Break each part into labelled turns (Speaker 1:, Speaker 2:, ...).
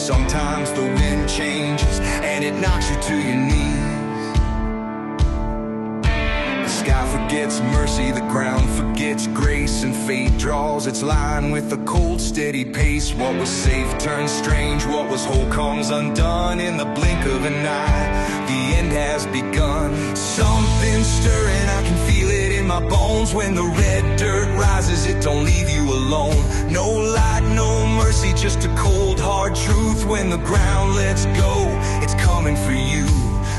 Speaker 1: Sometimes the wind changes and it knocks you to your knees. The sky forgets mercy, the ground forgets grace, and fate draws its line with a cold, steady pace. What was safe turns strange, what was whole comes undone in the blink of an eye. The end has begun. Something stirring, I can feel it in my bones. When the red dirt rises, it don't leave you alone. No light, no mercy, just a cold, hard truth. When the ground lets go, it's coming for you.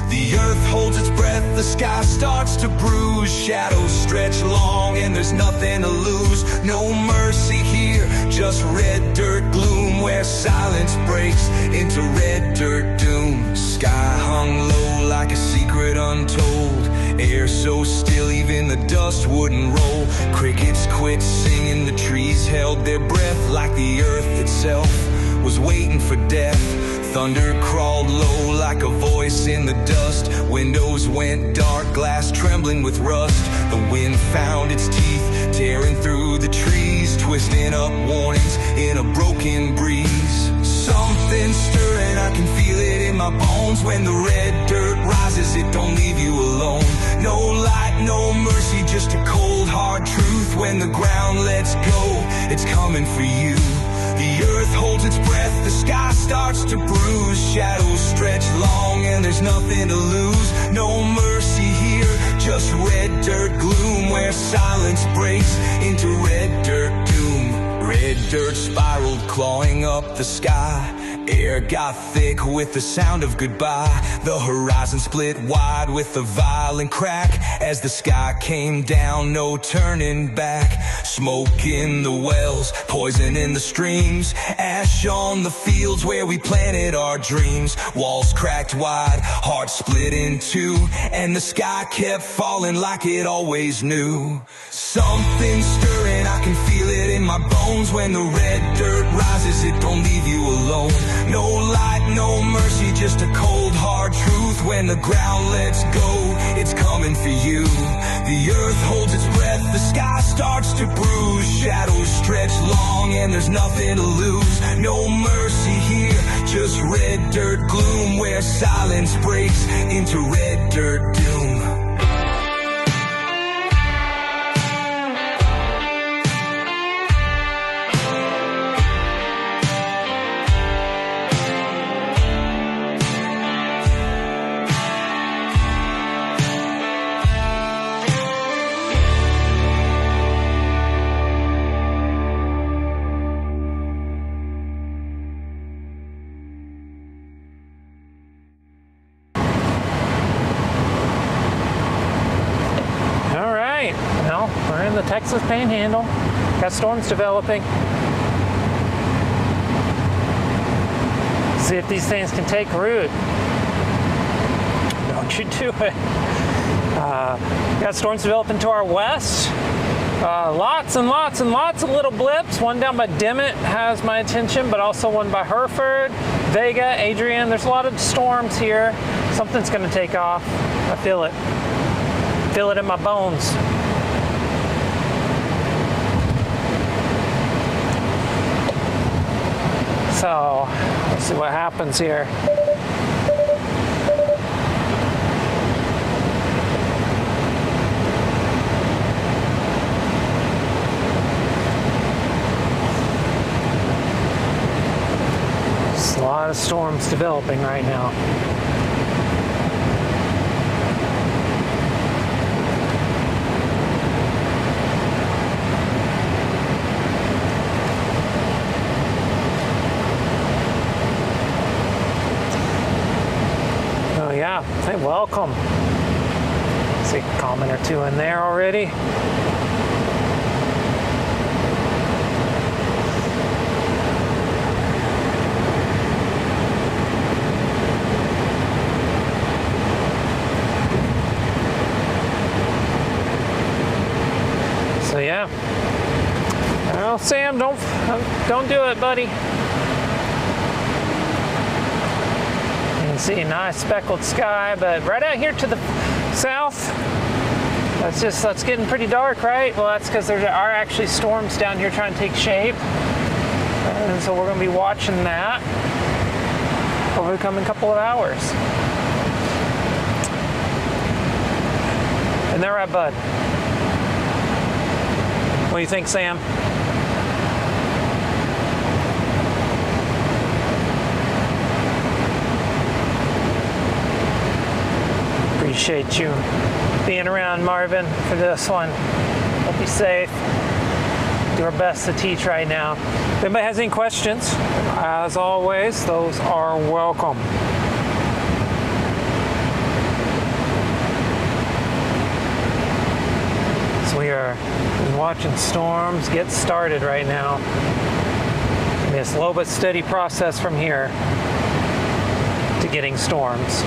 Speaker 1: The earth holds its breath, the sky starts to bruise. Shadows stretch long and there's nothing to lose. No mercy here, just red dirt gloom, where silence breaks into red dirt doom. Sky hung low like a secret untold, air so still even the dust wouldn't roll. Crickets quit singing, the trees held their breath, like the earth itself was waiting for death. Thunder crawled low like a voice in the dust. Windows went dark, glass trembling with rust. The wind found its teeth, tearing through the trees, twisting up warnings in a broken breeze. Something stirring, I can feel it in my bones. When the red dirt rises, it don't leave you alone. No light, no mercy, just a cold, hard truth. When the ground lets go, it's coming for you. The earth holds its breath, the sky starts to bruise. Shadows stretch long and there's nothing to lose. No mercy here, just red dirt gloom, where silence breaks into red dirt doom. Red dirt spiraled, clawing up the sky. Air got thick with the sound of goodbye. The horizon split wide with a violent crack. As the sky came down, no turning back. Smoke in the wells, poison in the streams, ash on the fields where we planted our dreams. Walls cracked wide, hearts split in two, and the sky kept falling like it always knew. Something stirring, I can feel it in my bones. When the red dirt rises, it don't leave you alone. No light, no mercy, just a cold, hard truth. When the ground lets go, it's coming for you. The earth holds its breath, the sky starts to bruise. Shadows stretch long and there's nothing to lose. No mercy here, just red dirt gloom, where silence breaks into red dirt doom.
Speaker 2: We're in the Texas Panhandle. Got storms developing. See if these things can take root. Don't you do it. Got storms developing to our west. Lots and lots and lots of little blips. One down by Dimmitt has my attention, but also one by Hereford, Vega, Adrian. There's a lot of storms here. Something's going to take off. I feel it. Feel it in my bones. So, let's see what happens here. There's a lot of storms developing right now. Yeah, hey, welcome. See a comment or two in there already. So yeah. Well, Sam, don't do it, buddy. See a nice speckled sky, but right out here to the south, that's getting pretty dark, right? Well, that's because there are actually storms down here trying to take shape, and so we're going to be watching that. over the coming couple of hours. Isn't that right, bud? What do you think, Sam? Appreciate you being around, Marvin, for this one. Hope you're safe. Do our best to teach right now. If anybody has any questions, as always, those are welcome. So we are watching storms get started right now. It'll be a slow but steady process from here to getting storms.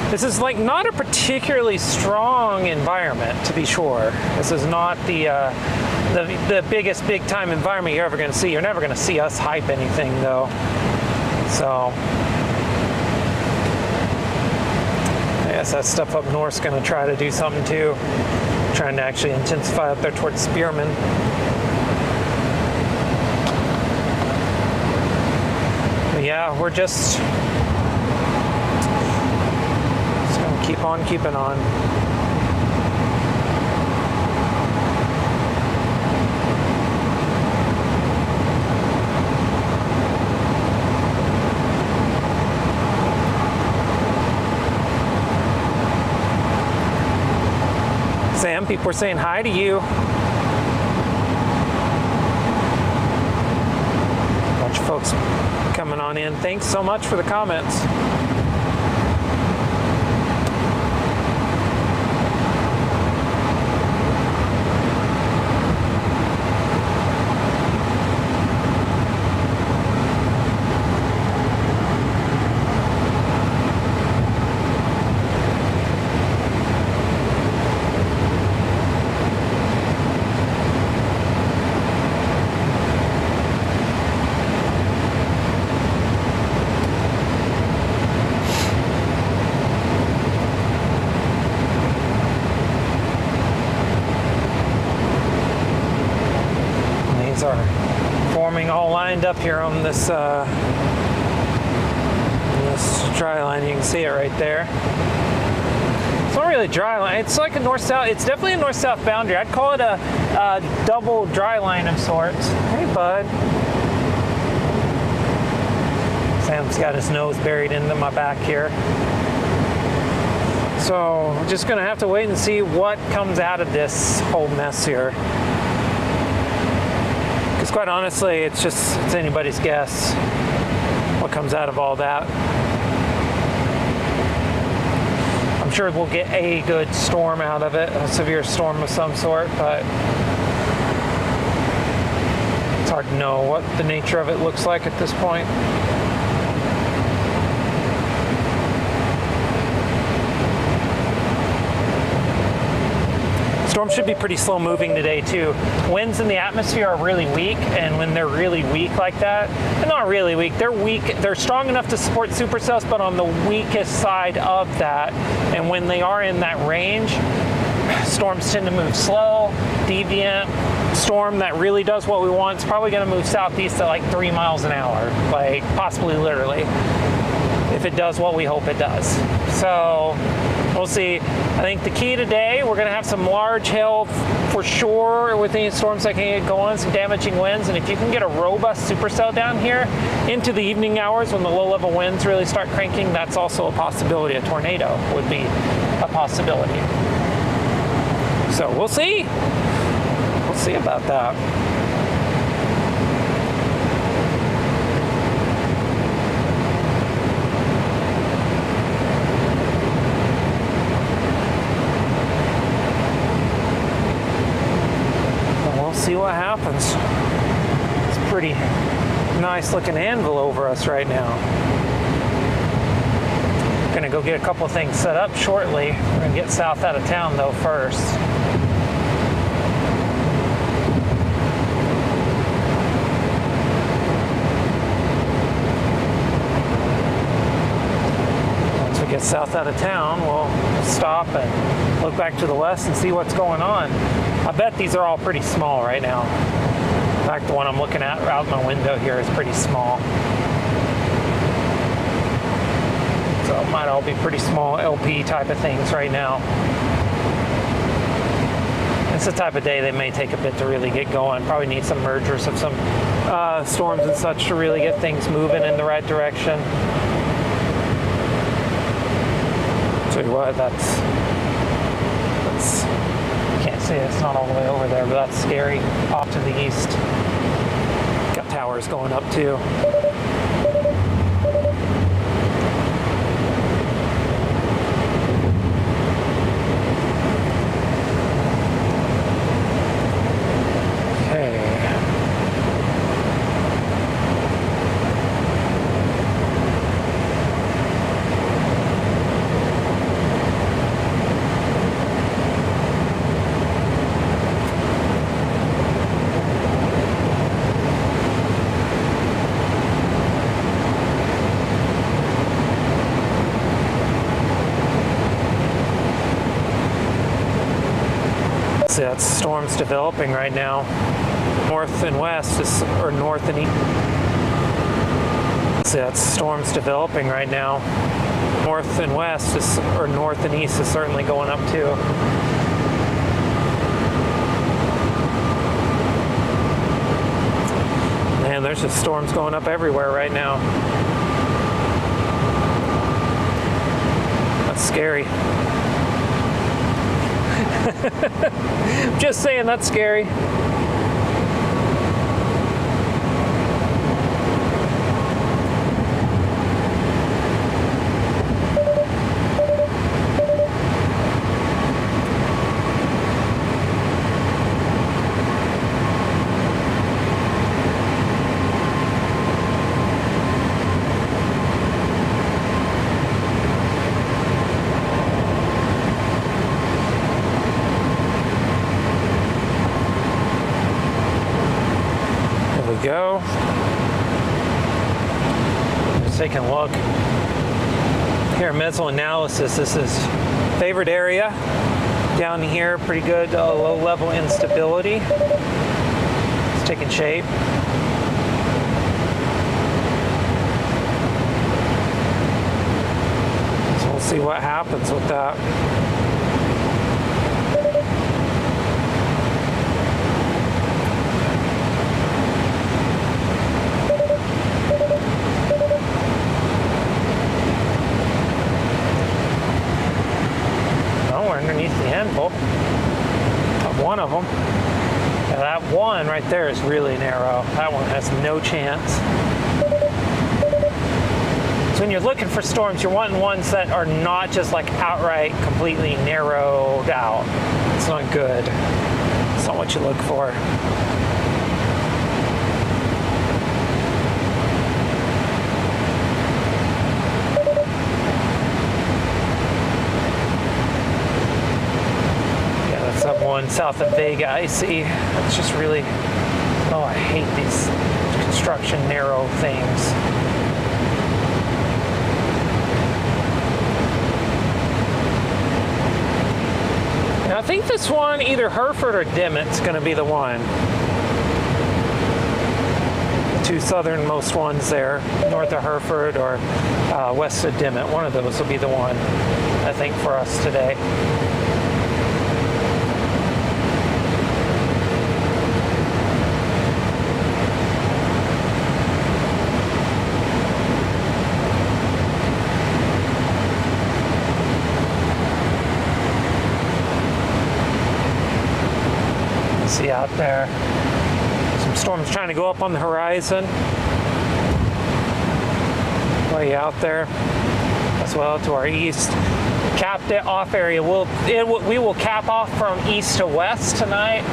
Speaker 2: This is like not a particularly strong environment, to be sure. This is not the biggest big time environment you're ever going to see. You're never going to see us hype anything though. So I guess that stuff up north is going to try to do something too. Trying to actually intensify up there towards Spearman. But yeah, we're just keep on keeping on. Sam, people are saying hi to you. A bunch of folks coming on in. Thanks so much for the comments. All lined up here on this dry line. You can see it right there. It's not really dry line. It's like a north-south. It's definitely a north-south boundary. I'd call it a double dry line of sorts. Hey, bud. Sam's got his nose buried into my back here. So we're just gonna have to wait and see what comes out of this whole mess here. Quite honestly, it's anybody's guess what comes out of all that. I'm sure we'll get a good storm out of it, a severe storm of some sort, but it's hard to know what the nature of it looks like at this point. Storm should be pretty slow moving today too. Winds in the atmosphere are really weak, and when they're really weak like that, they're not really weak, they're weak, they're strong enough to support supercells, but on the weakest side of that. And when they are in that range, storms tend to move slow, deviant. Storm that really does what we want, it's probably gonna move southeast at like 3 miles an hour, like possibly literally, if it does what we hope it does. So we'll see. I think the key today, we're going to have some large hail for sure with any storms that can get going, some damaging winds, and if you can get a robust supercell down here into the evening hours when the low-level winds really start cranking, that's also a possibility. A tornado would be a possibility. So we'll see. We'll see about that. See what happens. It's a pretty nice looking anvil over us right now. Gonna go get a couple of things set up shortly. We're gonna get south out of town though first. Once we get south out of town, we'll stop and look back to the west and see what's going on. I bet these are all pretty small right now. In fact, the one I'm looking at out my window here is pretty small. So it might all be pretty small LP type of things right now. It's the type of day that may take a bit to really get going. Probably need some mergers of some storms and such to really get things moving in the right direction. Tell you what, that's you can't see it, it's not all the way over there, but that's scary. Off to the east. Got towers going up too. See, that storm's developing right now. North and west is, or north and east. See, that storm's developing right now. North and west is, or north and east is certainly going up too. Man, there's just storms going up everywhere right now. That's scary. Just saying, that's scary. Go. Just taking a look here. Meso analysis. This is favorite area down here. Pretty good low level instability. It's taking shape. So we'll see what happens with that. Underneath the handle of one of them. Now that one right there is really narrow. That one has no chance. So when you're looking for storms, you're wanting ones that are not just like outright completely narrowed out. It's not good. It's not what you look for. One south of Vega, I see. It's just really, oh, I hate these construction narrow things. Now I think this one, either Hereford or Dimmitt's going to be the one. The two southernmost ones there, north of Hereford or west of Dimmitt. One of those will be the one, I think, for us today. See out there, some storms trying to go up on the horizon. Way out there, as well to our east. Capped it off area. We will cap off from east to west tonight.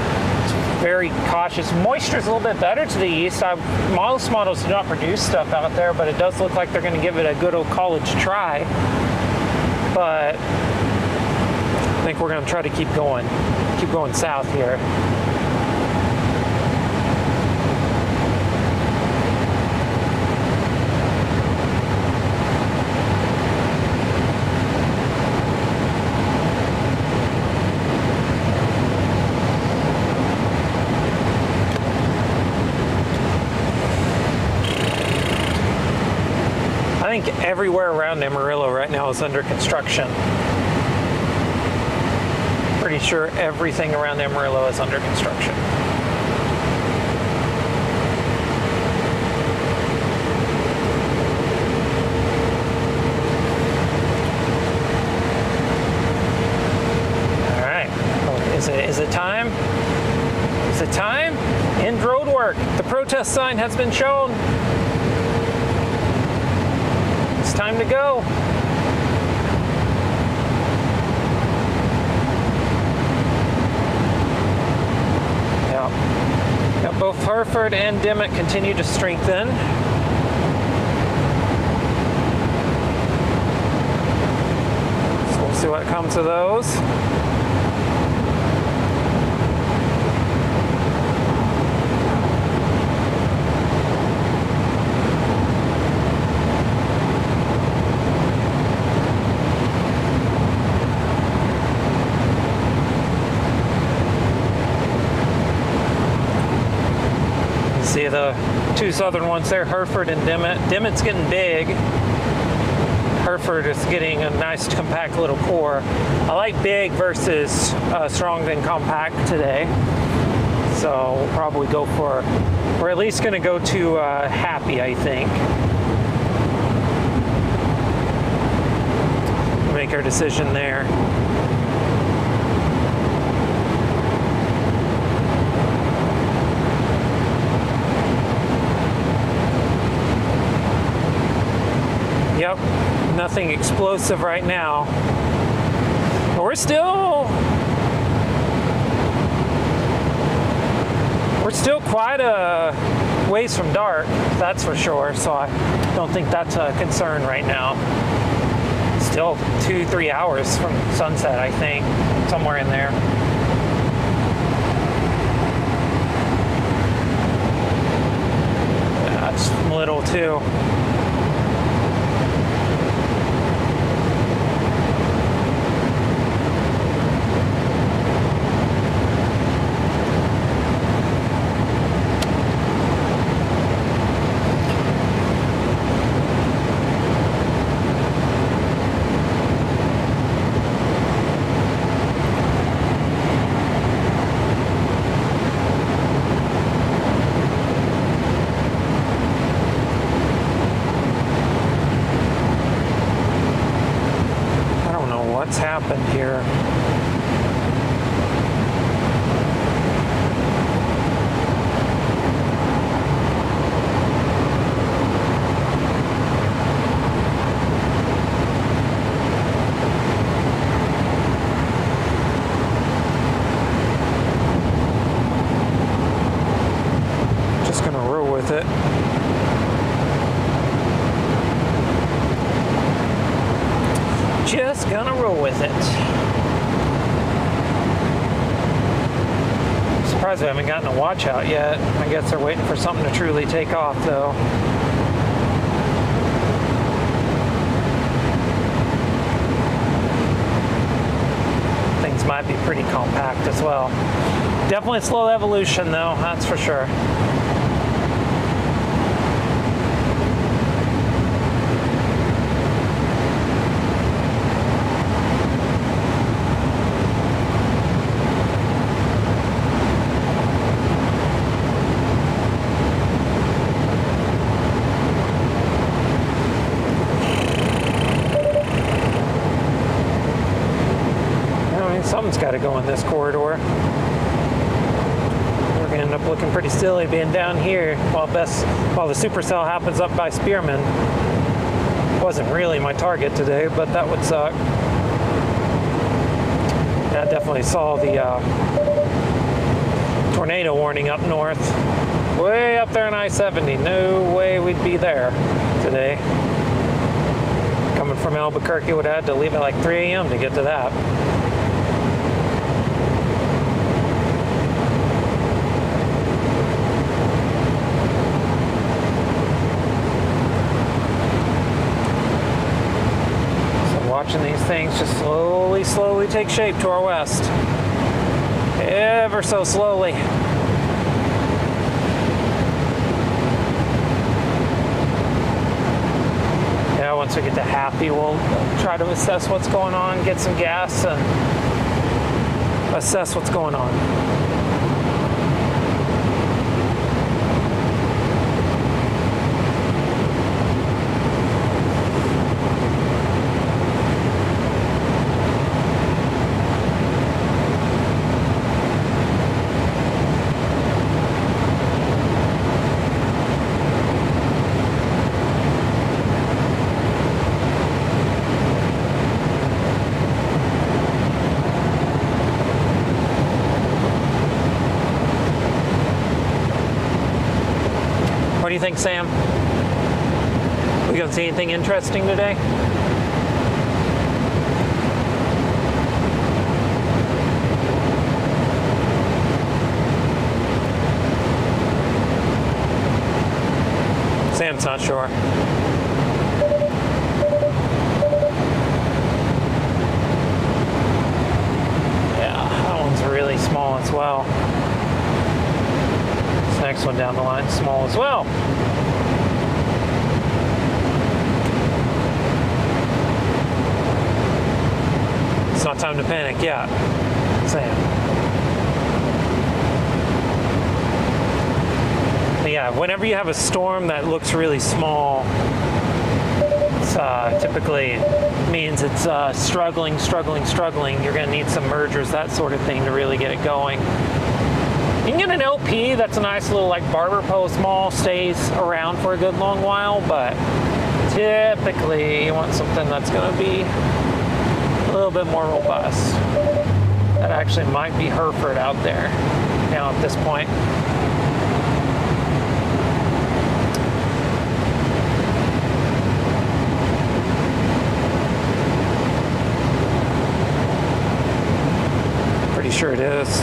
Speaker 2: It's very cautious. Moisture is a little bit better to the east. Most models do not produce stuff out there, but it does look like they're going to give it a good old college try. But I think we're going to try to keep going south here. I think everywhere around Amarillo right now is under construction. Pretty sure everything around Amarillo is under construction. Is it time? Is it time? End road work. The protest sign has been shown. It's time to go. Yeah, both Hereford and Dimmitt continue to strengthen. So we'll see what comes of those. See the two southern ones there, Hereford and Dimmitt. Dimmitt's getting big. Hereford is getting a nice compact little core. I like big versus strong than compact today. So we'll probably go for, we're at least gonna go to happy, I think. Make our decision there. Yep, nothing explosive right now. But we're still quite a ways from dark, that's for sure. So I don't think that's a concern right now. Still 2-3 hours from sunset, I think, somewhere in there. That's little too. Happened here. Just gonna roll with it. Just gonna roll with it. I'm surprised we haven't gotten a watch out yet. I guess they're waiting for something to truly take off though. Things might be pretty compact as well. Definitely slow evolution though, that's for sure. Something's got to go in this corridor. We're going to end up looking pretty silly being down here while the supercell happens up by Spearman. Wasn't really my target today, but that would suck. Yeah, I definitely saw the tornado warning up north. Way up there on I-70. No way we'd be there today. Coming from Albuquerque, would have had to leave at like 3 a.m. to get to that. Watching these things just slowly take shape to our west. Ever so slowly. Yeah, once we get to happy, we'll try to assess what's going on, get some gas, and assess what's going on. What do you think, Sam? We gonna see anything interesting today? Sam's not sure. Yeah, that one's really small as well. Next one down the line, small as well. It's not time to panic yet, Sam. But yeah, whenever you have a storm that looks really small, it's typically means it's struggling. You're going to need some mergers, that sort of thing, to really get it going. You can get an LP that's a nice little like barber pole, small, stays around for a good long while, but typically you want something that's going to be a little bit more robust. That actually might be Hereford out there now at this point. Pretty sure it is.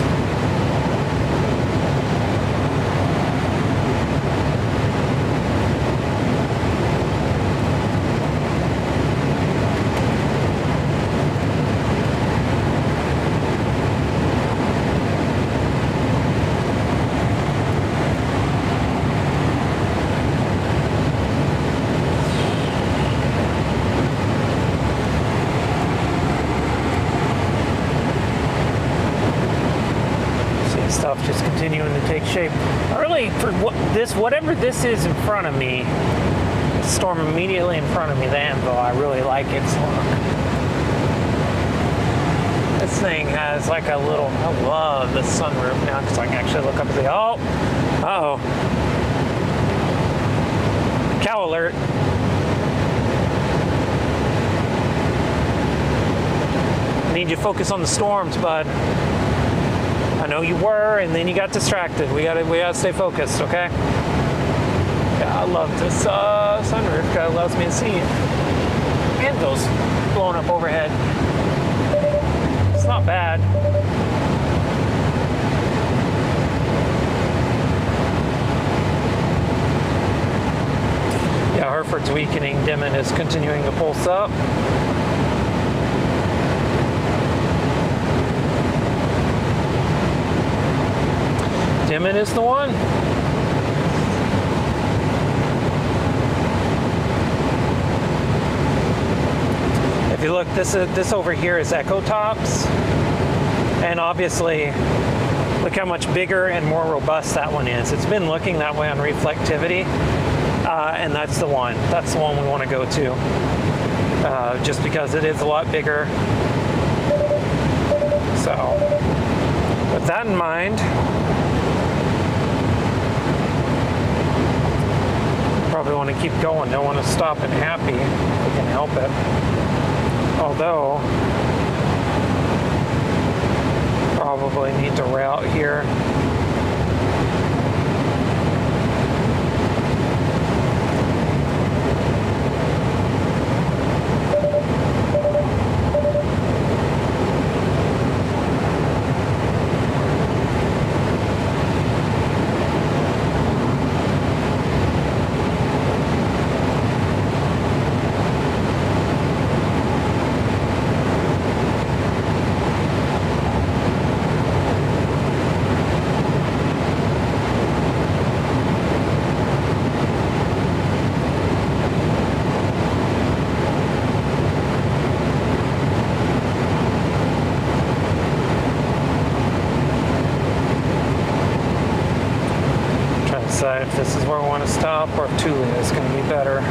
Speaker 2: Stuff just continuing to take shape. Early for whatever this is in front of me, the storm immediately in front of me, the anvil, I really like its look. This thing has like a little, I love the sunroof now because I can actually look up and say, oh, uh-oh. Cow alert. I need you to focus on the storms, bud. I know you were, and then you got distracted. We gotta stay focused, okay? Yeah, I love this sunroof. It allows me to see anvils blowing up overhead. It's not bad. Yeah, Hereford's weakening. Dimon is continuing to pulse up. Dimon is the one. If you look, this over here is Echo Tops, and obviously, look how much bigger and more robust that one is. It's been looking that way on reflectivity, and that's the one. That's the one we want to go to, just because it is a lot bigger. So, with that in mind. Probably want to keep going, don't want to stop and happy if we can help it. Although, probably need to route here. decide if this is where we want to stop or if Tulia is going to be better.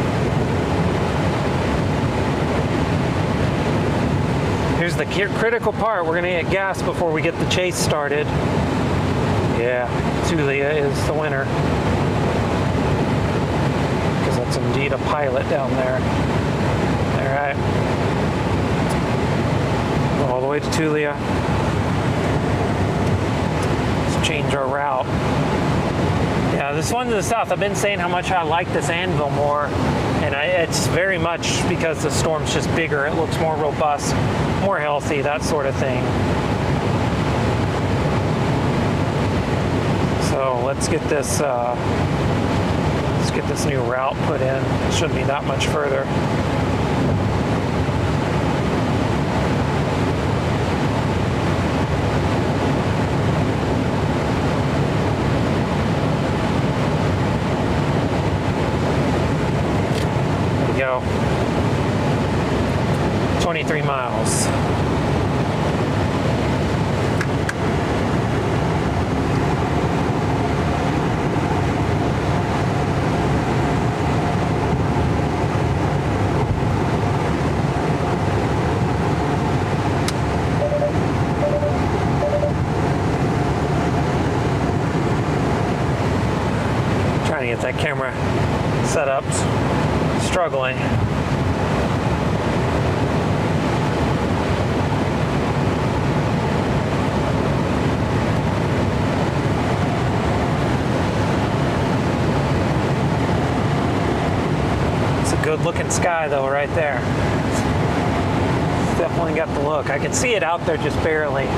Speaker 2: Here's the critical part. We're going to get gas before we get the chase started. Yeah, Tulia is the winner. Because that's indeed a pilot down there. All right. Go all the way to Tulia. Let's change our route. Yeah, this one to the south, I've been saying how much I like this anvil more. And it's very much because the storm's just bigger. It looks more robust, more healthy, that sort of thing. So let's get this new route put in. It shouldn't be that much further. There we go. 23 miles. Trying to get that camera set up. Struggling. Good looking sky though right there. It's definitely got the look. I can see it out there just barely.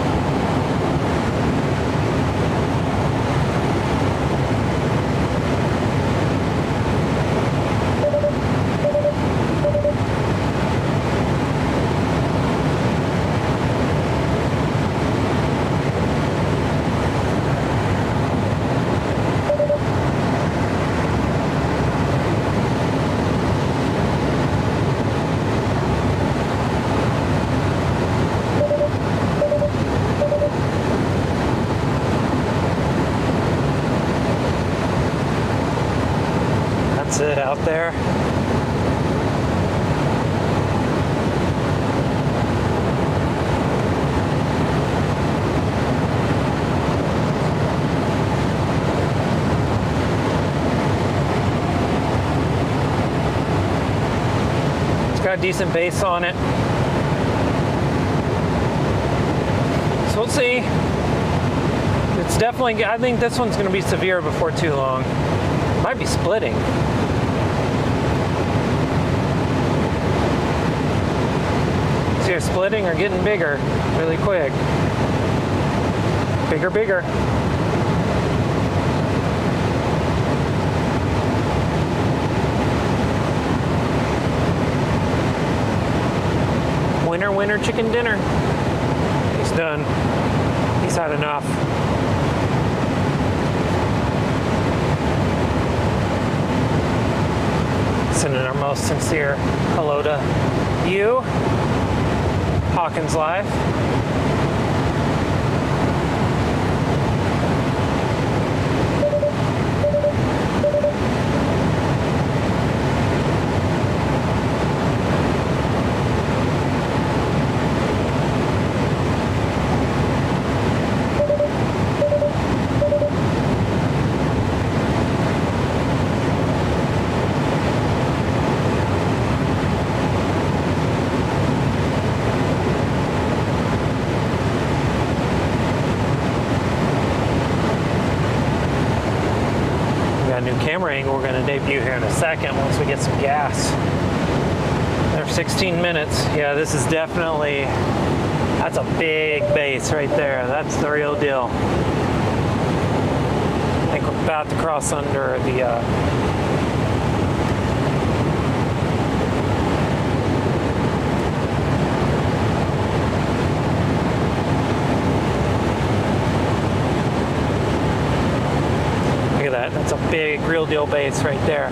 Speaker 2: It out there. It's got a decent base on it. So we'll see. It's definitely, I think this one's going to be severe before too long. Might be splitting. Either splitting or getting bigger really quick. Bigger, bigger. Winner, winner, chicken dinner. He's done. He's had enough. Sending our most sincere hello to you. Hawkins Live. Camera angle we're going to debut here in a second once we get some gas. There's 16 minutes. Yeah, this is definitely, that's a big base right there. That's the real deal. I think we're about to cross under the that's a big real deal base right there.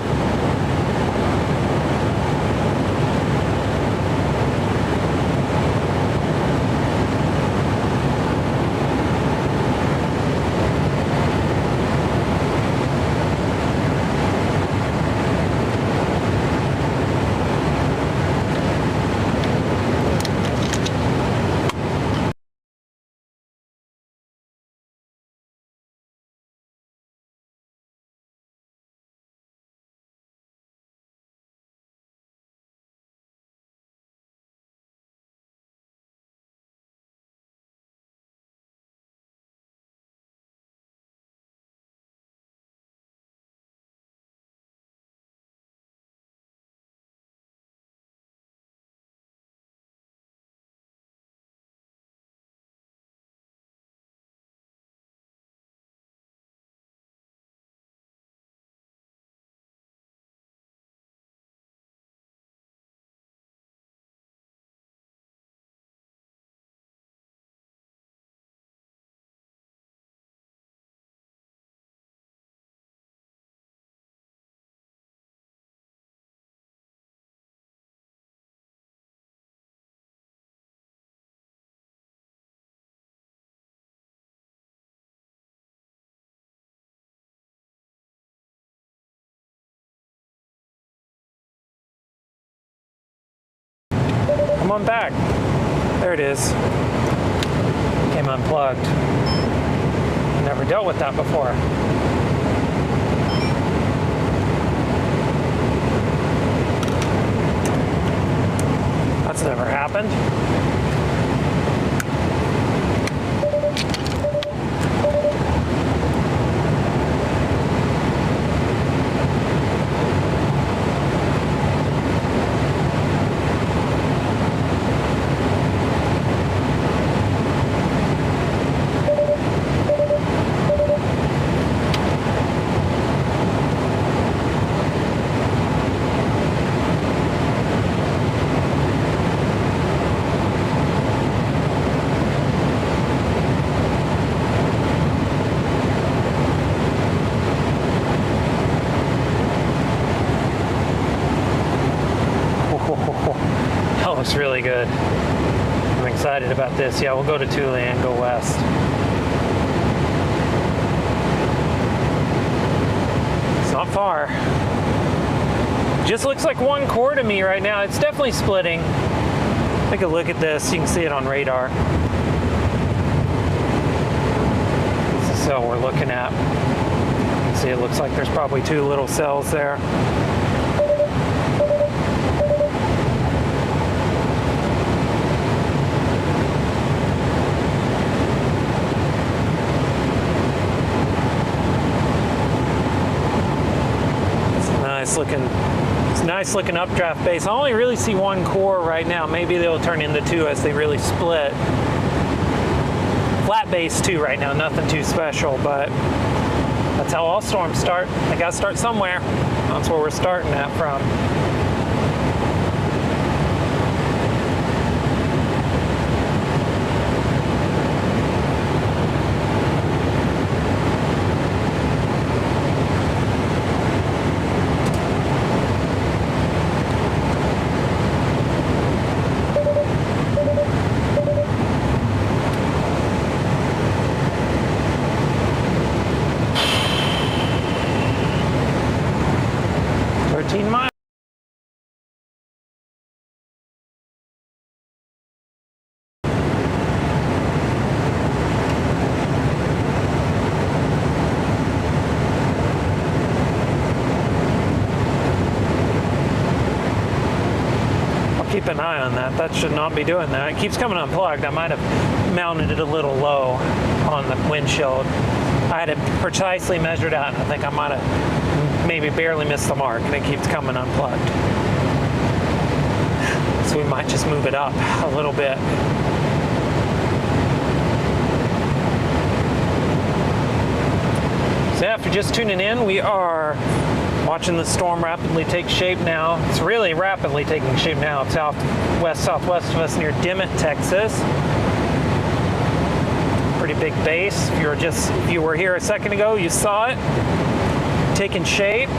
Speaker 2: Come on back. There it is. Came unplugged. Never dealt with that before. That's never happened. That looks really good. I'm excited about this. Yeah, we'll go to Tule and go west. It's not far. Just looks like one core to me right now. It's definitely splitting. Take a look at this. You can see it on radar. This is the cell we're looking at. You can see it looks like there's probably two little cells there. It's nice looking updraft base. I only really see one core right now. Maybe they'll turn into two as they really split. Flat base too right now, nothing too special, but that's how all storms start. They gotta start somewhere. That's where we're starting at from. Keep an eye on that. That should not be doing that. It keeps coming unplugged. I might have mounted it a little low on the windshield. I had it precisely measured out, and I think I might have maybe barely missed the mark, and it keeps coming unplugged. So we might just move it up a little bit. So yeah, if you're just tuning in, we are watching the storm rapidly take shape now. It's really rapidly taking shape now. It's southwest of us near Dimmitt, Texas. Pretty big base. If you were here a second ago, you saw it taking shape.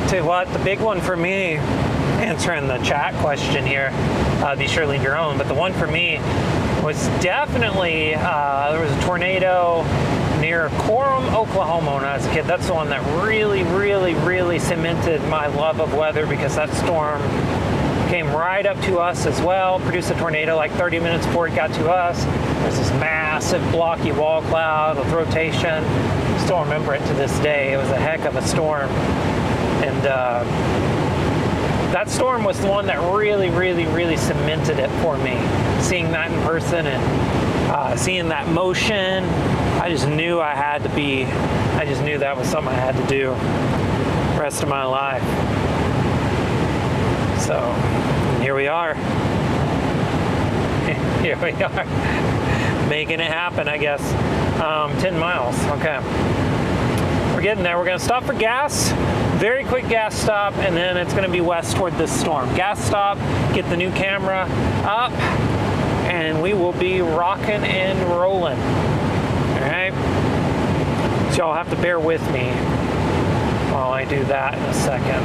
Speaker 2: Tell you what, the big one for me, answering the chat question here, be sure to leave your own, but the one for me was definitely, there was a tornado near Coram, Oklahoma when I was a kid. That's the one that really, really, really cemented my love of weather, because that storm came right up to us as well, produced a tornado like 30 minutes before it got to us. There's this massive blocky wall cloud with rotation. Still remember it to this day. It was a heck of a storm. And that storm was the one that really, really, really cemented it for me. Seeing that in person and seeing that motion, I just knew I just knew that was something I had to do the rest of my life. So here we are. Here we are, making it happen, I guess. 10 miles, okay. We're getting there. We're gonna stop for gas, very quick gas stop, and then it's gonna be west toward this storm. Gas stop, get the new camera up, and we will be rocking and rolling, all right? So y'all have to bear with me while I do that in a second.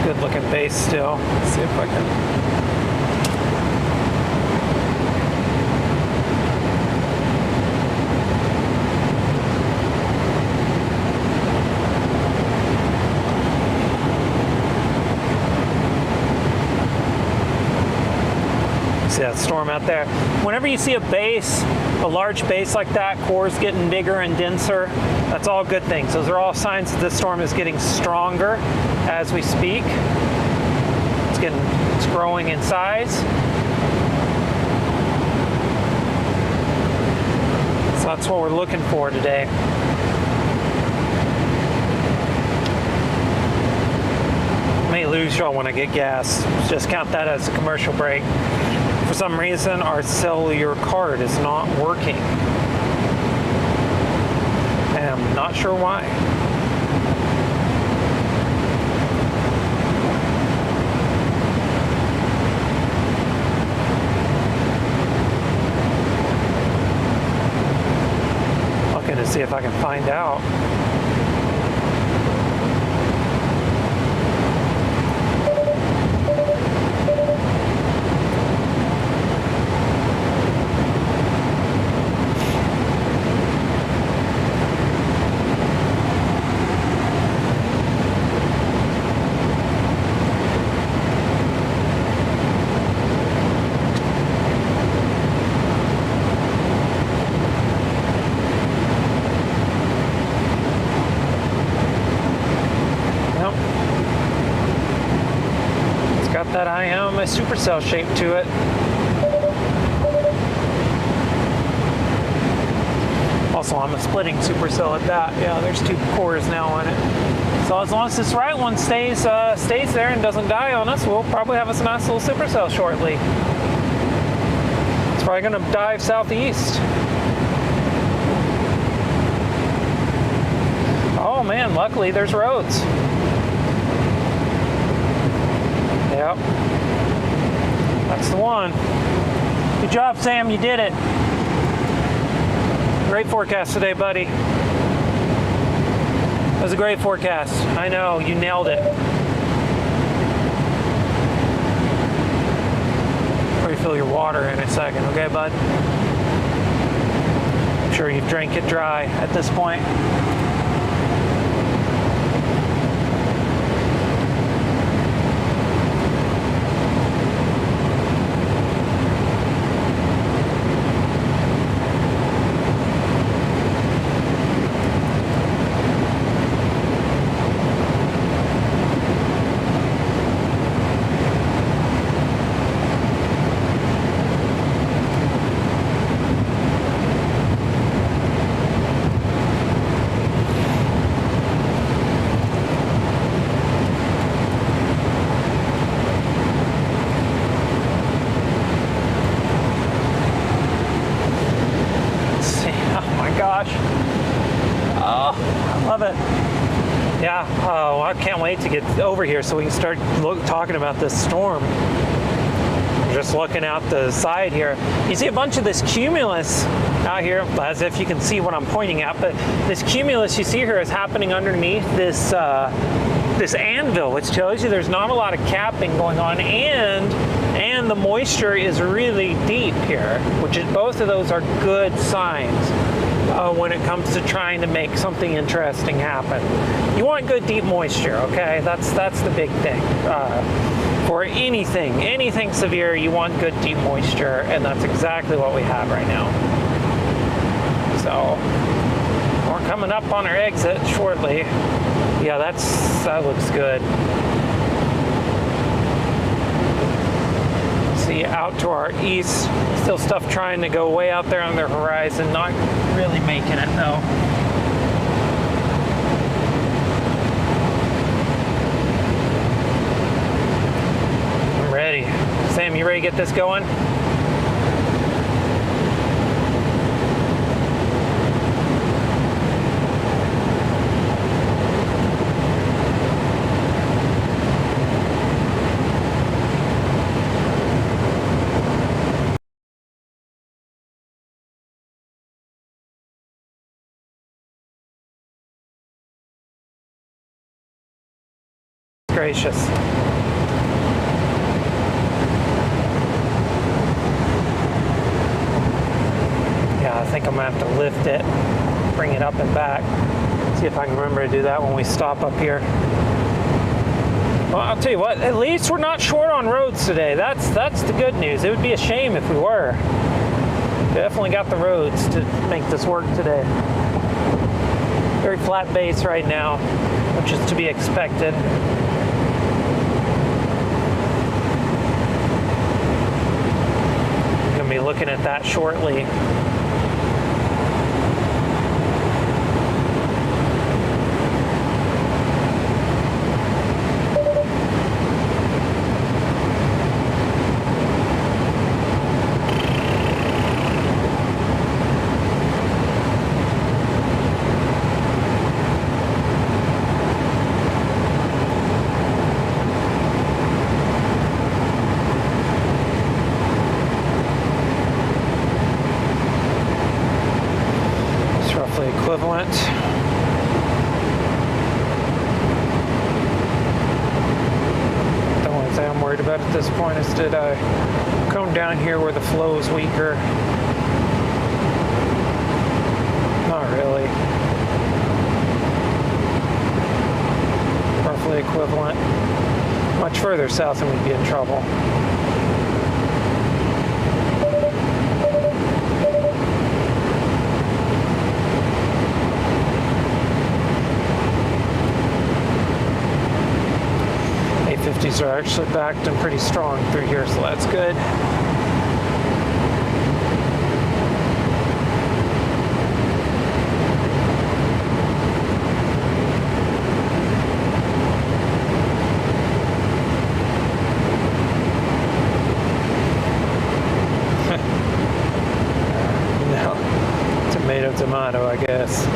Speaker 2: Good looking base still. Let's see if I can. See that storm out there? Whenever you see a base, a large base like that, cores getting bigger and denser, that's all good things. Those are all signs that this storm is getting stronger as we speak. It's growing in size. So that's what we're looking for today. May lose y'all when I get gas. Just count that as a commercial break. For some reason, our cellular card is not working. And I'm not sure why. Looking to see if I can find out. That I am a supercell shape to it. Also, I'm a splitting supercell at that. Yeah, there's 2 cores now on it. So as long as this right one stays there and doesn't die on us, we'll probably have us a nice little supercell shortly. It's probably going to dive southeast. Oh man, luckily there's roads. Yep, that's the one. Good job, Sam, you did it. Great forecast today, buddy. That was a great forecast. I know, you nailed it. Refill your water in a second, okay, bud? I'm sure you've drank it dry at this point. Yeah, oh, I can't wait to get over here so we can start talking about this storm. Just looking out the side here, you see a bunch of this cumulus out here, as if you can see what I'm pointing at, but this cumulus you see here is happening underneath this this anvil, which tells you there's not a lot of capping going on, and the moisture is really deep here, which is, both of those are good signs when it comes to trying to make something interesting happen. You want good deep moisture, okay? That's the big thing. For anything severe, you want good deep moisture, and that's exactly what we have right now. So we're coming up on our exit shortly. Yeah, that looks good. See out to our east, still stuff trying to go way out there on the horizon, not really making it though. ready. Sam, you ready to get this going? Gracious. Yeah, I think I'm gonna have to lift it, bring it up and back. See if I can remember to do that when we stop up here. Well, I'll tell you what, at least we're not short on roads today. That's the good news. It would be a shame if we were. Definitely got the roads to make this work today. Very flat base right now, which is to be expected. Be looking at that shortly. Equivalent. The only thing I'm worried about at this point is did I come down here where the flow is weaker? Not really. Roughly equivalent. Much further south and we'd be in trouble. These are actually backed and pretty strong through here, so that's good. No, tomato, I guess.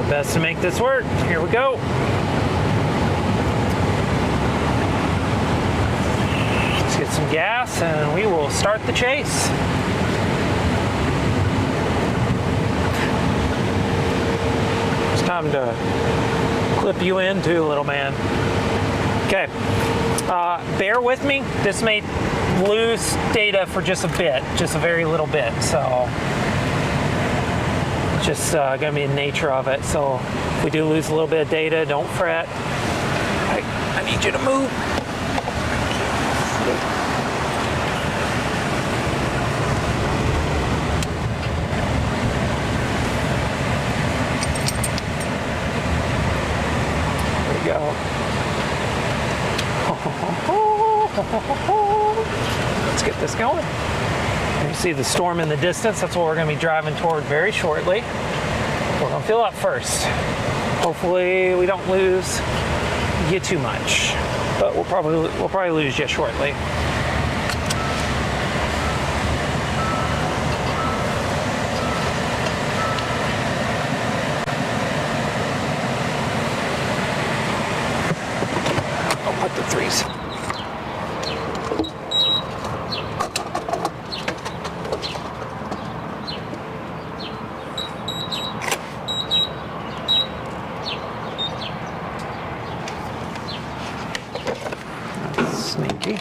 Speaker 2: Best to make this work. Here we go. Let's get some gas and we will start the chase. It's time to clip you in too, little man. Okay. Bear with me. This may lose data for just a bit, just a very little bit. So just gonna be the nature of it. So if we do lose a little bit of data, don't fret. I need you to move. There we go. Let's get this going. You see the storm in the distance. That's what we're going to be driving toward very shortly. We're going to fill up first. Hopefully we don't lose you too much, but we'll probably lose you shortly. I'll put the threes. Sneaky.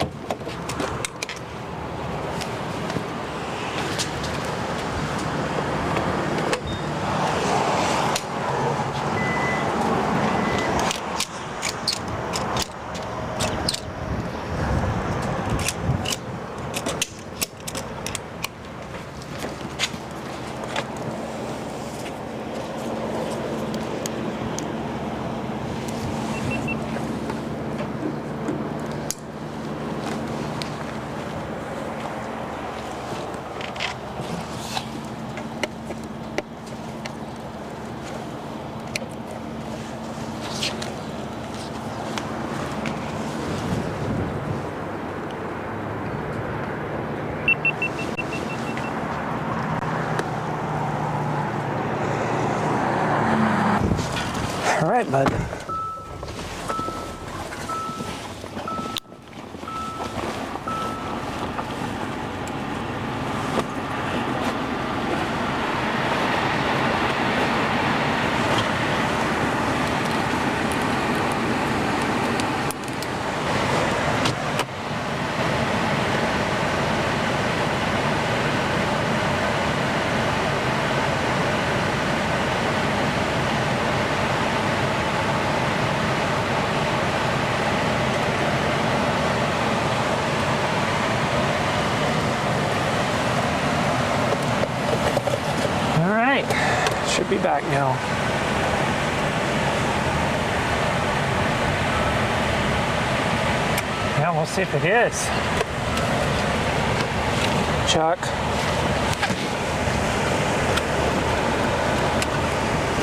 Speaker 2: All right, bud. Should be back now. Yeah, we'll see if it is. Chuck.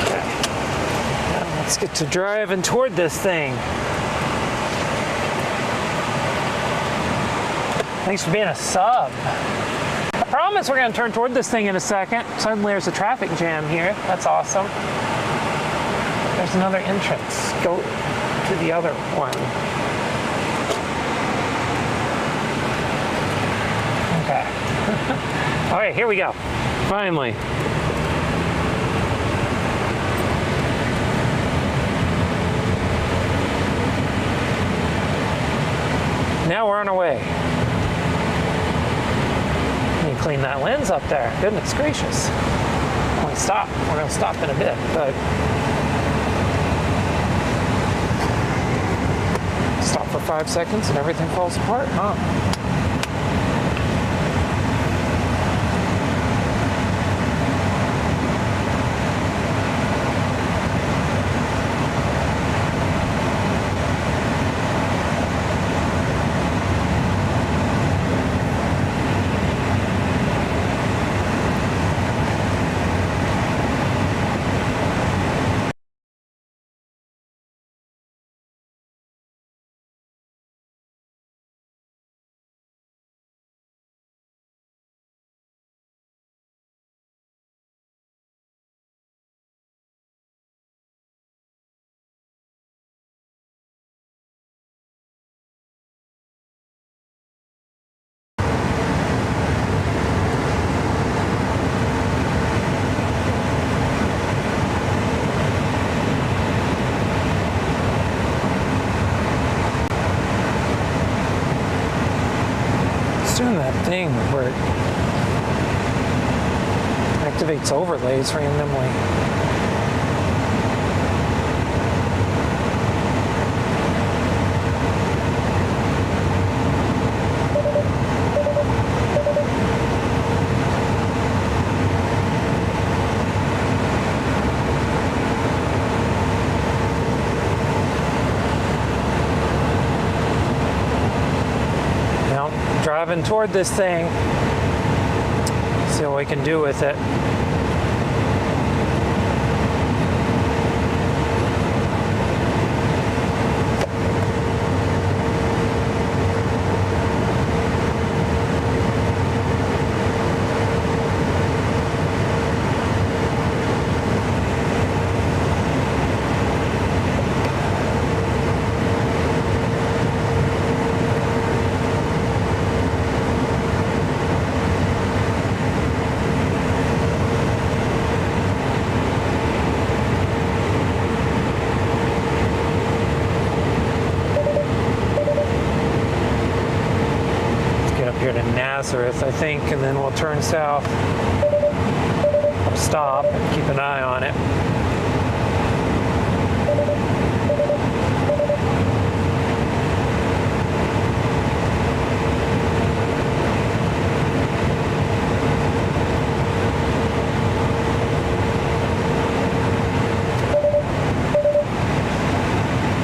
Speaker 2: Okay. Now let's get to driving toward this thing. Thanks for being a sub. I promise we're going to turn toward this thing in a second. Suddenly there's a traffic jam here. That's awesome. There's another entrance. Go to the other one. Okay. All right, here we go. Finally. Now we're on our way. Clean that lens up there. Goodness gracious. When we stop, we're going to stop in a bit, but stop for 5 seconds and everything falls apart, huh? Doing that thing where it activates overlays randomly. Driving toward this thing, see what we can do with it. Nazareth, I think, and then we'll turn south, stop, and keep an eye on it.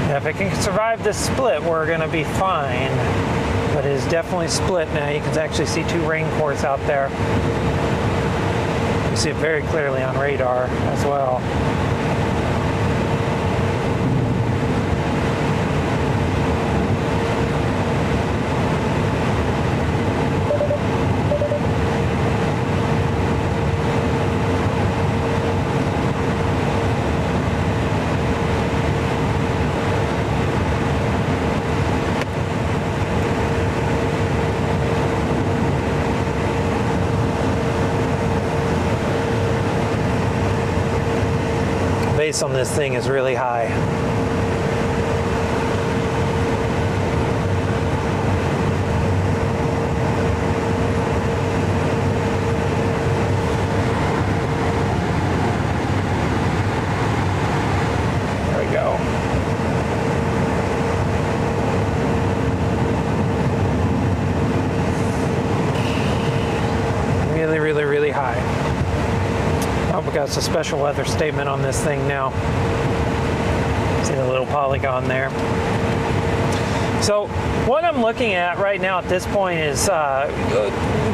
Speaker 2: Now, if it can survive this split, we're going to be fine. But it is definitely split now. You can actually see 2 rain cores out there. You see it very clearly on radar as well. base on this thing is really high. There we go. Really, really, really high. Oh, we got a special weather statement on this thing now. See the little polygon there. So what I'm looking at right now at this point is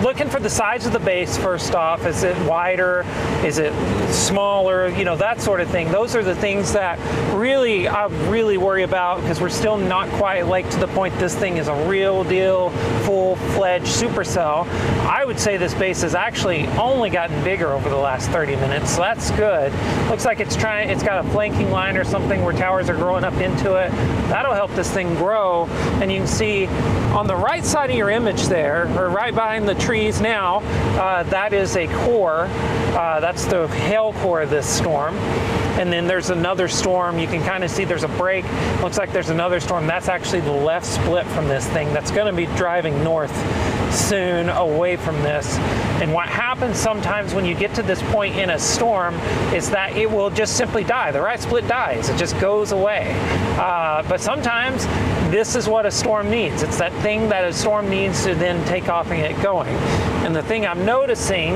Speaker 2: looking for the size of the base first off. Is it wider? Is it smaller? You know, that sort of thing. Those are the things that really I really worry about, because we're still not quite like to the point this thing is a real deal, full-fledged supercell. I would say this base has actually only gotten bigger over the last 30 minutes, so that's good. Looks like it's got a flanking line or something where towers are growing up into it. That'll help this thing grow. And you can see on the right side of your image there, or right behind the trees now, that is a core. That's the hail core of this storm. And then there's another storm. You can kind of see there's a break. Looks like there's another storm. That's actually the left split from this thing. That's going to be driving north soon away from this. And what happens sometimes when you get to this point in a storm is that it will just simply die. The right split dies. It just goes away. But sometimes this is what a storm needs. It's that thing that a storm needs to then take off and get going. And the thing I'm noticing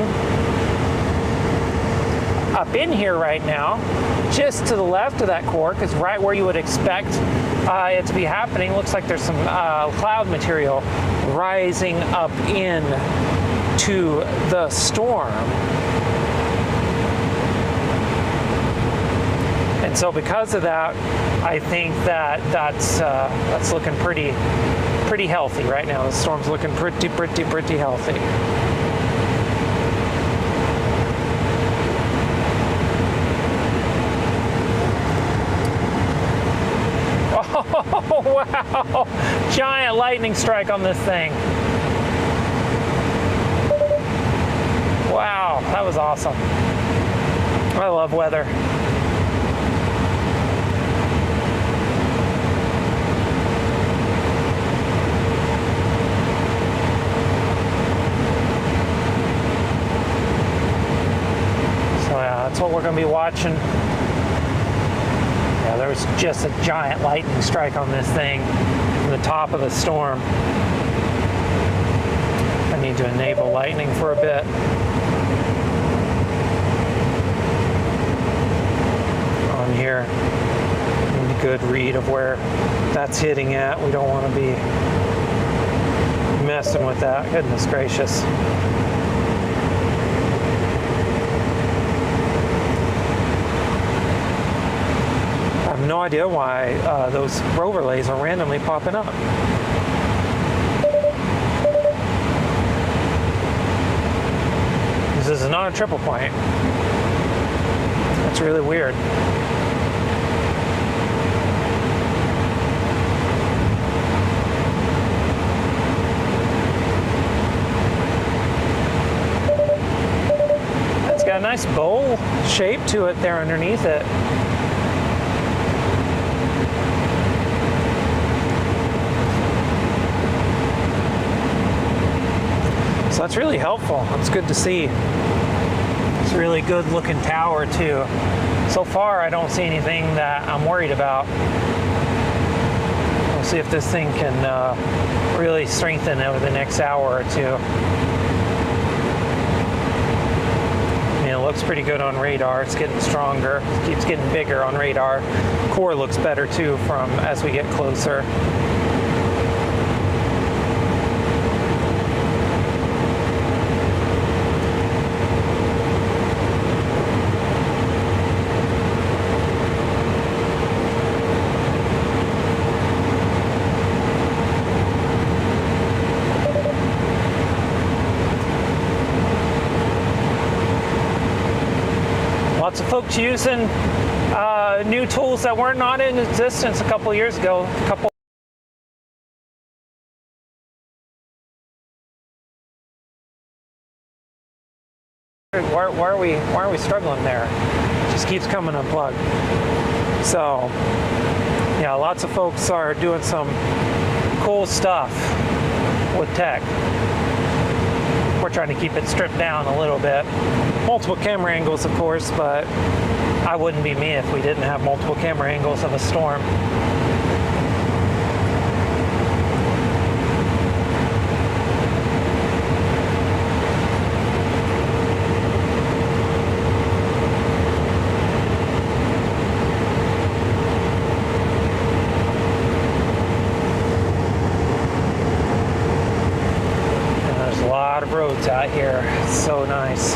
Speaker 2: up in here right now, just to the left of that core, because right where you would expect it to be happening, looks like there's some cloud material rising up in to the storm. And so because of that, I think that that's looking pretty healthy right now. The storm's looking pretty healthy. Oh, wow! Giant lightning strike on this thing. Wow, that was awesome. I love weather. So yeah, that's what we're going to be watching. Yeah, there was just a giant lightning strike on this thing from the top of the storm. I need to enable lightning for a bit. On here, need a good read of where that's hitting at. We don't want to be messing with that. Goodness gracious. No idea why those overlays are randomly popping up. This is not a triple point. That's really weird. It's got a nice bowl shape to it there underneath it. So that's really helpful. That's good to see. It's a really good looking tower too. So far I don't see anything that I'm worried about. We'll see if this thing can really strengthen over the next hour or two. I mean, it looks pretty good on radar. It's getting stronger. It keeps getting bigger on radar. Core looks better too from as we get closer. Lots of folks using new tools that were not in existence a couple years ago. Why are we struggling there? Just keeps coming unplugged. So, yeah, lots of folks are doing some cool stuff with tech. We're trying to keep it stripped down a little bit. Multiple camera angles, of course, but I wouldn't be me if we didn't have multiple camera angles of a storm. Roads out here. It's so nice.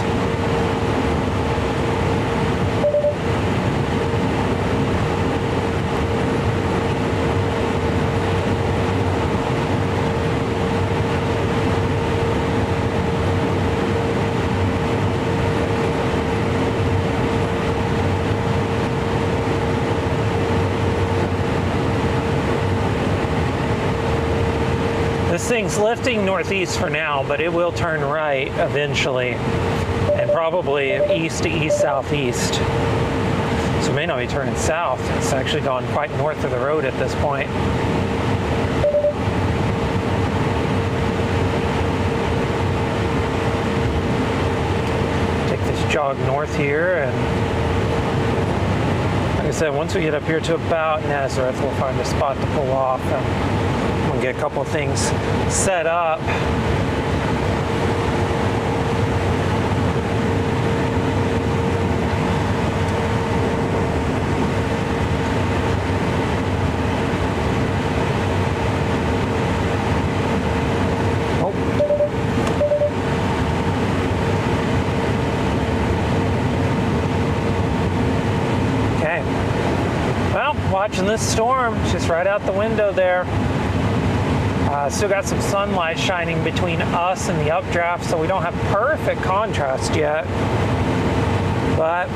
Speaker 2: This thing's lifting northeast for now, but it will turn right eventually, and probably east to east southeast. So it may not be turning south. It's actually gone quite north of the road at this point. Take this jog north here, and like I said, once we get up here to about Nazareth, we'll find a spot to pull off and we'll get a couple of things set up. Okay. Well, watching this storm, just right out the window there. Still got some sunlight shining between us and the updraft, so we don't have perfect contrast yet. But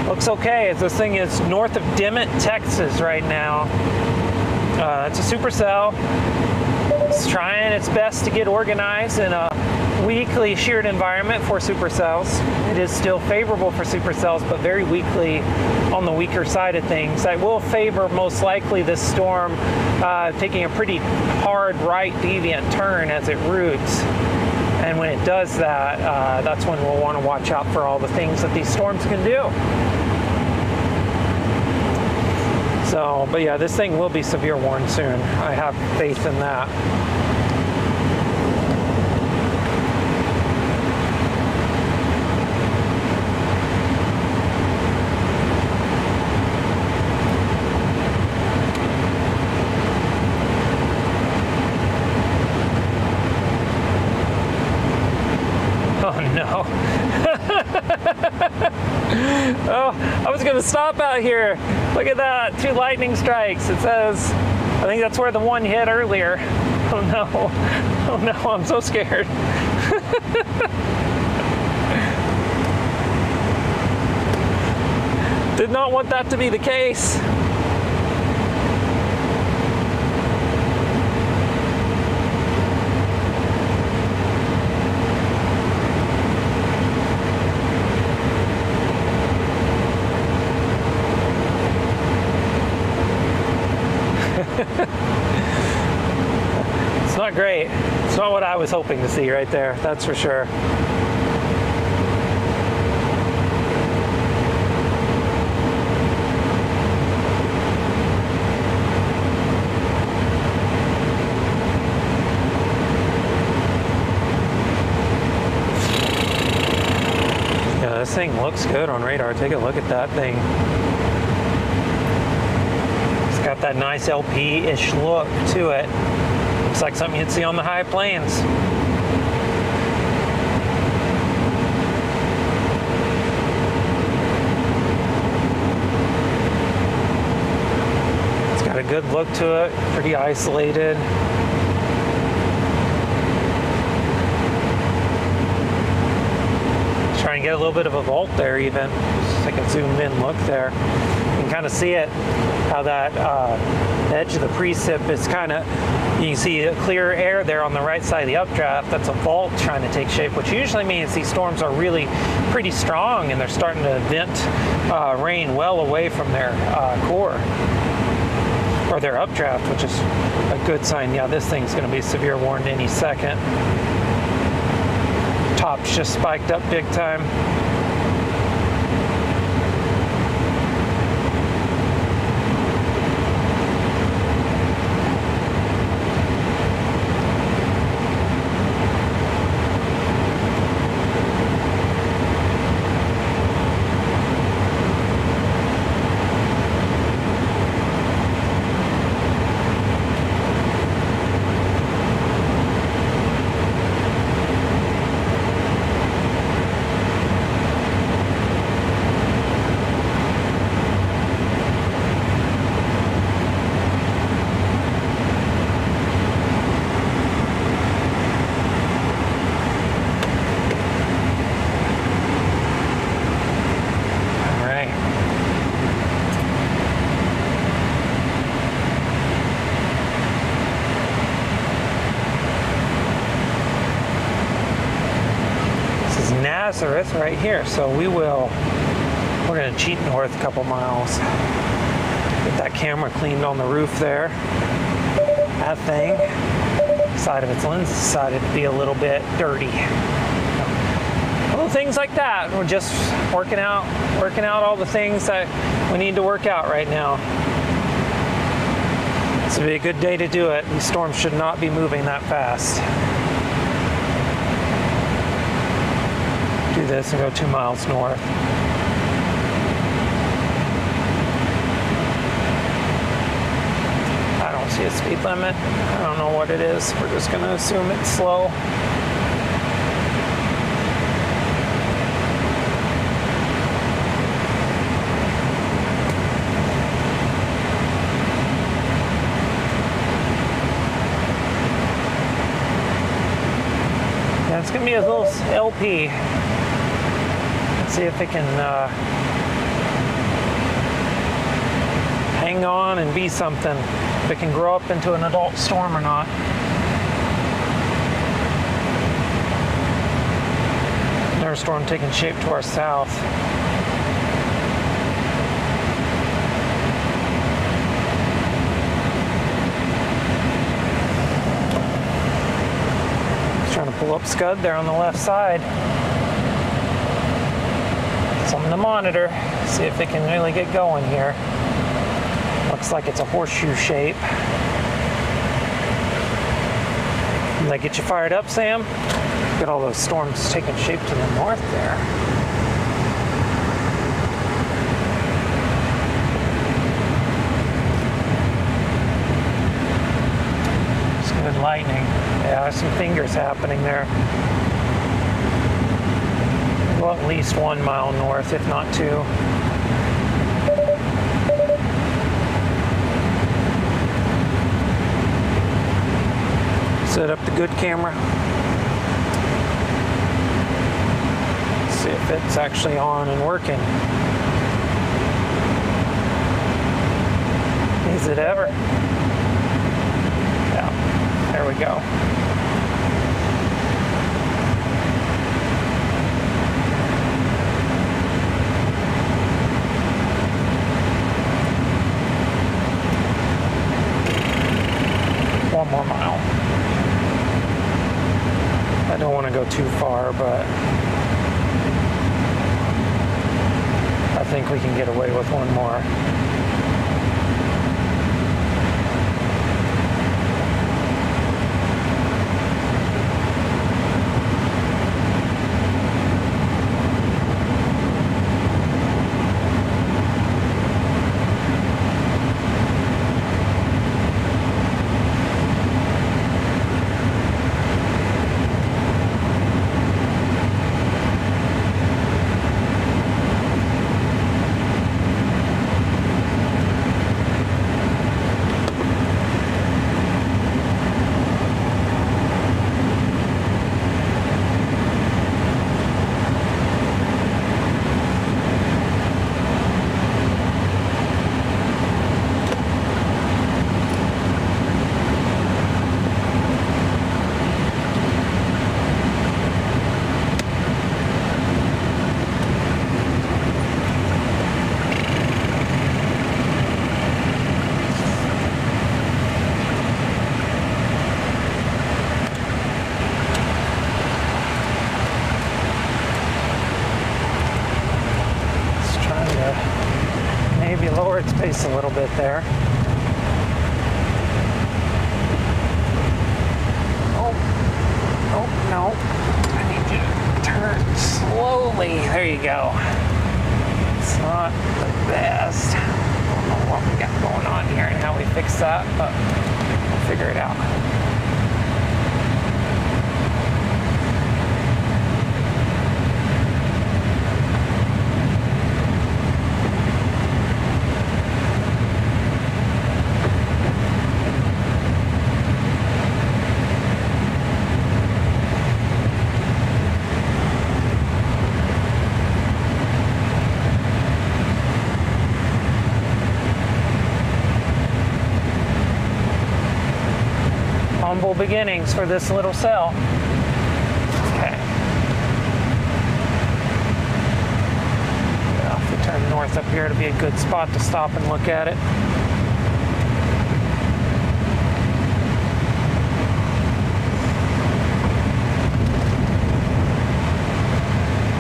Speaker 2: looks okay. This thing is north of Dimmitt, Texas right now. It's a supercell. It's trying its best to get organized in a weakly sheared environment for supercells. It is still favorable for supercells, but very weakly on the weaker side of things. I will favor most likely this storm taking a pretty hard right deviant turn as it roots. And when it does that, that's when we'll want to watch out for all the things that these storms can do. So, but yeah, this thing will be severe warned soon. I have faith in that. No. Oh, I was going to stop out here. Look at that, 2 lightning strikes. It says, I think that's where the one hit earlier. Oh no, oh no, I'm so scared. Did not want that to be the case. It's not great. It's not what I was hoping to see right there, that's for sure. Yeah, this thing looks good on radar. Take a look at that thing. Got that nice LP-ish look to it. Looks like something you'd see on the high plains. It's got a good look to it, pretty isolated. Try and get a little bit of a vault there even. Just like a zoomed in look there. You can kind of see it, how that edge of the precip is kind of, you can see a clear air there on the right side of the updraft. That's a vault trying to take shape, which usually means these storms are really pretty strong and they're starting to vent rain well away from their core or their updraft, which is a good sign. Yeah, this thing's going to be severe warned any second. Top's just spiked up big time. Nazareth right here, so we're going to cheat north a couple miles. Get that camera cleaned on the roof there. That thing, side of its lens decided to be a little bit dirty. Little things like that. We're just working out all the things that we need to work out right now. This will be a good day to do it. These storms should not be moving that fast. Do this and go 2 miles north. I don't see a speed limit. I don't know what it is. We're just going to assume it's slow. Yeah, it's going to be a little LP. See if it can hang on and be something. If it can grow up into an adult storm or not. Another storm taking shape to our south. Just trying to pull up Scud there on the left side. Something to monitor, see if it can really get going here. Looks like it's a horseshoe shape. Did that get you fired up, Sam? Look at all those storms taking shape to the north there. Some good lightning. Yeah, some fingers happening there. Well, at least 1 mile north, if not 2. Set up the good camera. See if it's actually on and working. Is it ever? Yeah, there we go. One more mile. I don't want to go too far, but I think we can get away with one more. space a little bit there. Oh, no. I need you to turn slowly. There you go. It's not the best. I don't know what we got going on here and how we fix that, but we'll figure it out. Humble beginnings for this little cell. Okay. Yeah, if we turn north up here, it'll be a good spot to stop and look at it.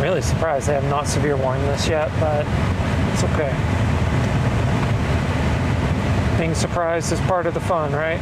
Speaker 2: Really surprised they have not severe warned this yet, but it's okay. Being surprised is part of the fun, right?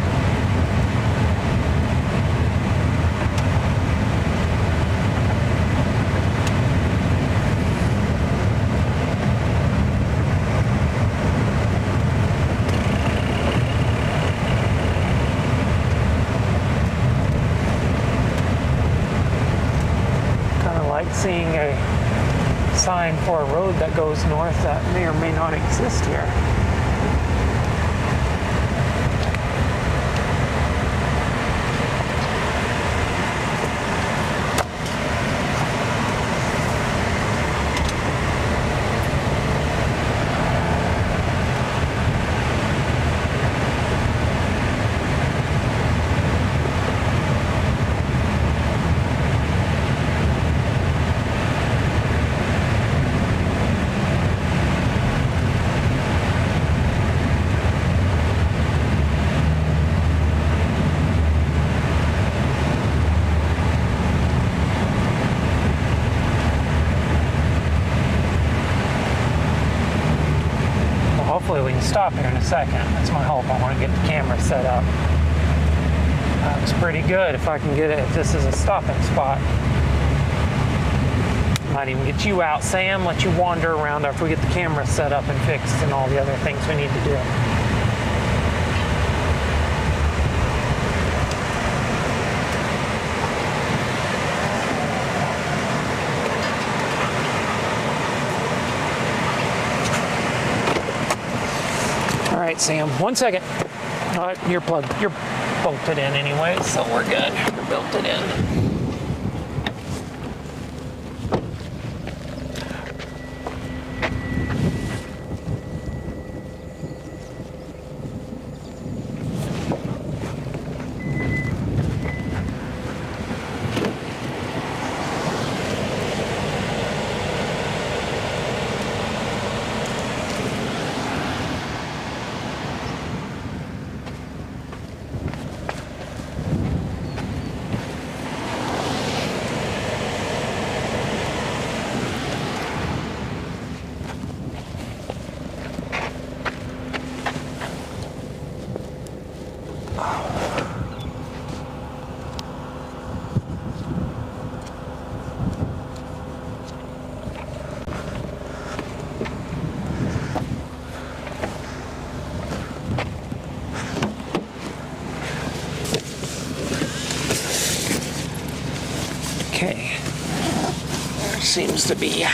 Speaker 2: Seeing a sign for a road that goes north that may or may not exist here. Hopefully we can stop here in a second. That's my hope. I want to get the camera set up. Looks pretty good if I can get it, if this is a stopping spot. Might even get you out, Sam, let you wander around after we get the camera set up and fixed and all the other things we need to do. All right, Sam, 1 second. All right, you're plugged. You're bolted in anyway, so we're good. You're bolted in. Okay, there seems to be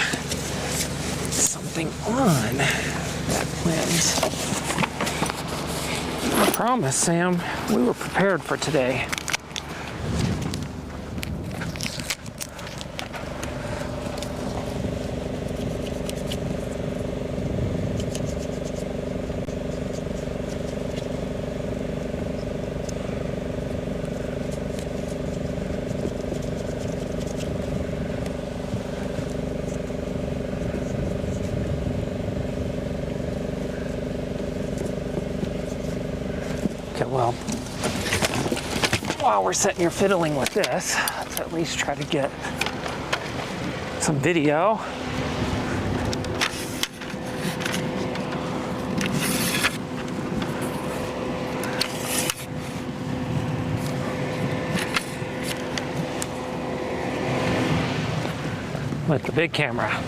Speaker 2: something on that lens. I promise, Sam, we were prepared for today. Well, while we're sitting here fiddling with this, let's at least try to get some video. with the big camera.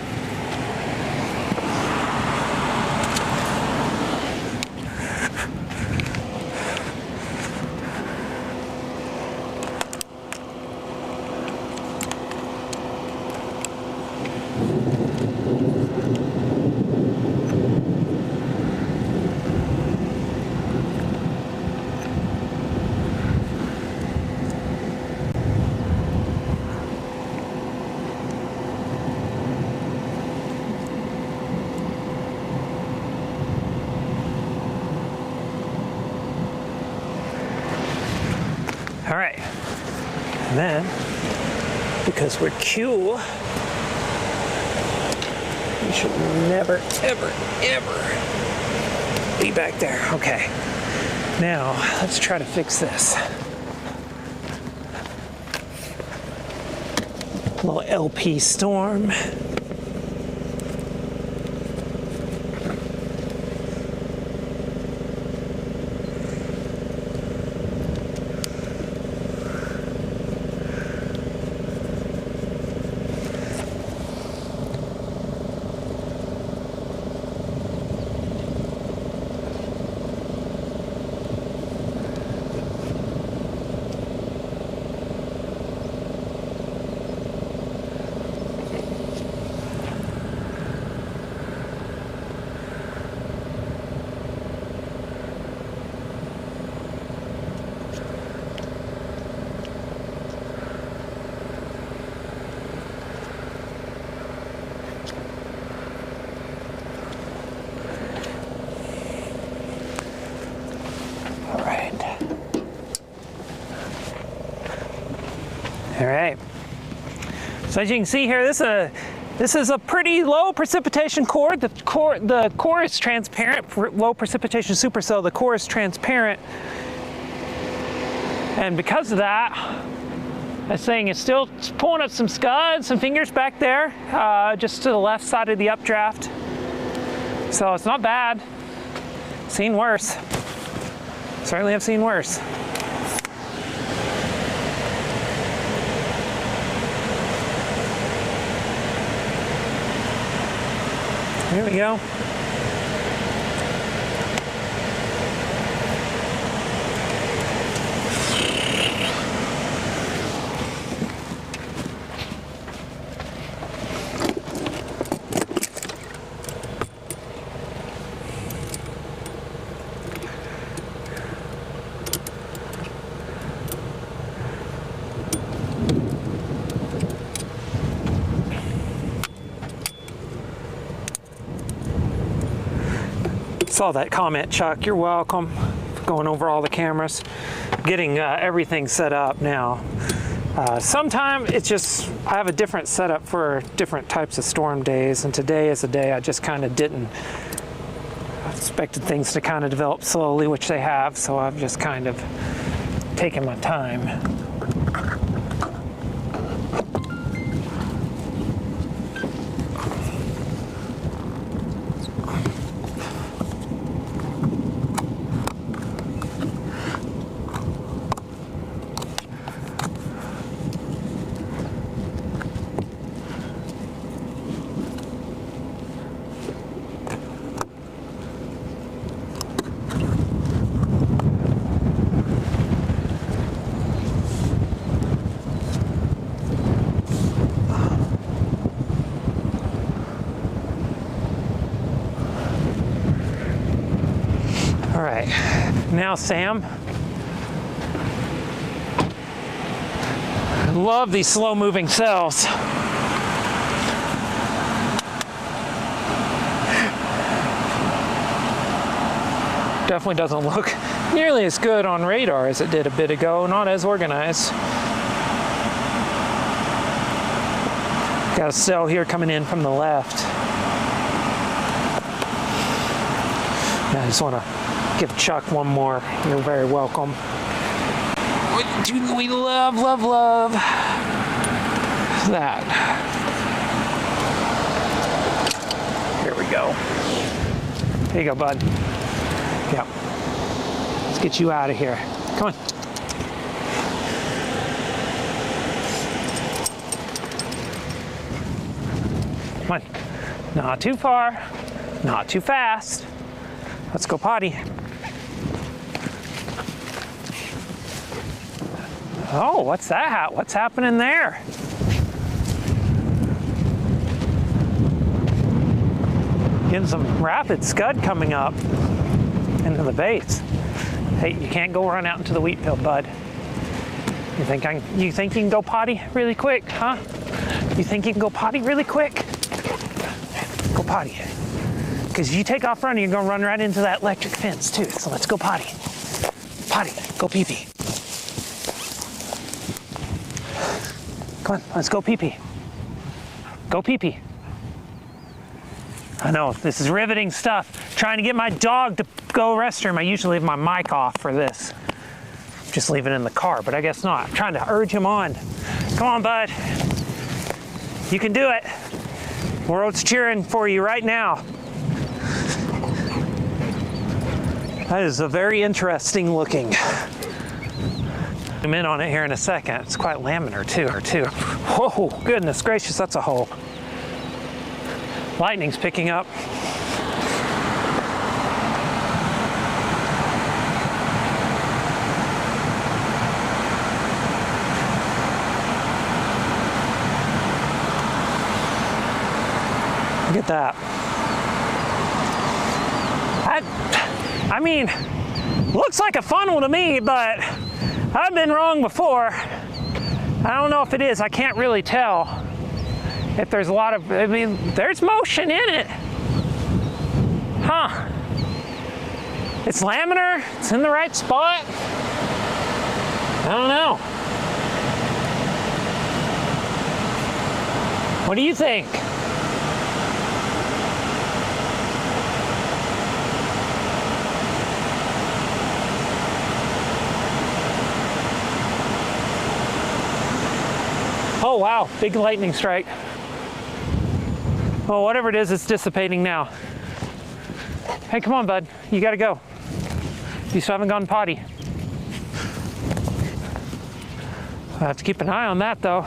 Speaker 2: All right, and then, because we're cool, we should never, ever, ever be back there. Okay, now let's try to fix this. A little LP storm. All right. So as you can see here, this is a pretty low precipitation core. The core is transparent. Low precipitation supercell. The core is transparent, and because of that, this thing is still pulling up some scuds, some fingers back there, just to the left side of the updraft. So it's not bad. Seen worse. Certainly have seen worse. Here we go. Saw that comment, Chuck. You're welcome. Going over all the cameras, getting everything set up now. Sometimes it's just, I have a different setup for different types of storm days, and today is a day I just kind of didn't. I expected things to kind of develop slowly, which they have, so I've just kind of taken my time. All right, now Sam. I love these slow moving cells. Definitely doesn't look nearly as good on radar as it did a bit ago, not as organized. Got a cell here coming in from the left. I just want to give Chuck one more. You're very welcome. We love, love, love that. Here we go. Here you go, bud. Yeah. Let's get you out of here. Come on. Come on. Not too far, not too fast. Let's go potty. Oh, what's that? What's happening there? Getting some rapid scud coming up into the base. Hey, you can't go run out into the wheat field, bud. You think you can go potty really quick, huh? You think you can go potty really quick? Go potty. Because you take off running, you're gonna run right into that electric fence too. So let's go potty. Potty, go pee-pee. Come on, let's go pee-pee. Go pee-pee. I know, this is riveting stuff. Trying to get my dog to go restroom. I usually leave my mic off for this. Just leave it in the car, but I guess not. I'm trying to urge him on. Come on, bud. You can do it. World's cheering for you right now. That is a very interesting looking. Zoom in on it here in a second. It's quite laminar too. Oh, goodness gracious, that's a hole. Lightning's picking up. Look at that. I mean, looks like a funnel to me, but I've been wrong before. I don't know if it is. I can't really tell if there's a lot of, I mean, there's motion in it. Huh. It's laminar. It's in the right spot. I don't know. What do you think? Oh wow, big lightning strike. Oh, whatever it is, it's dissipating now. Hey, come on, bud. You gotta go. You still haven't gone potty. I have to keep an eye on that, though.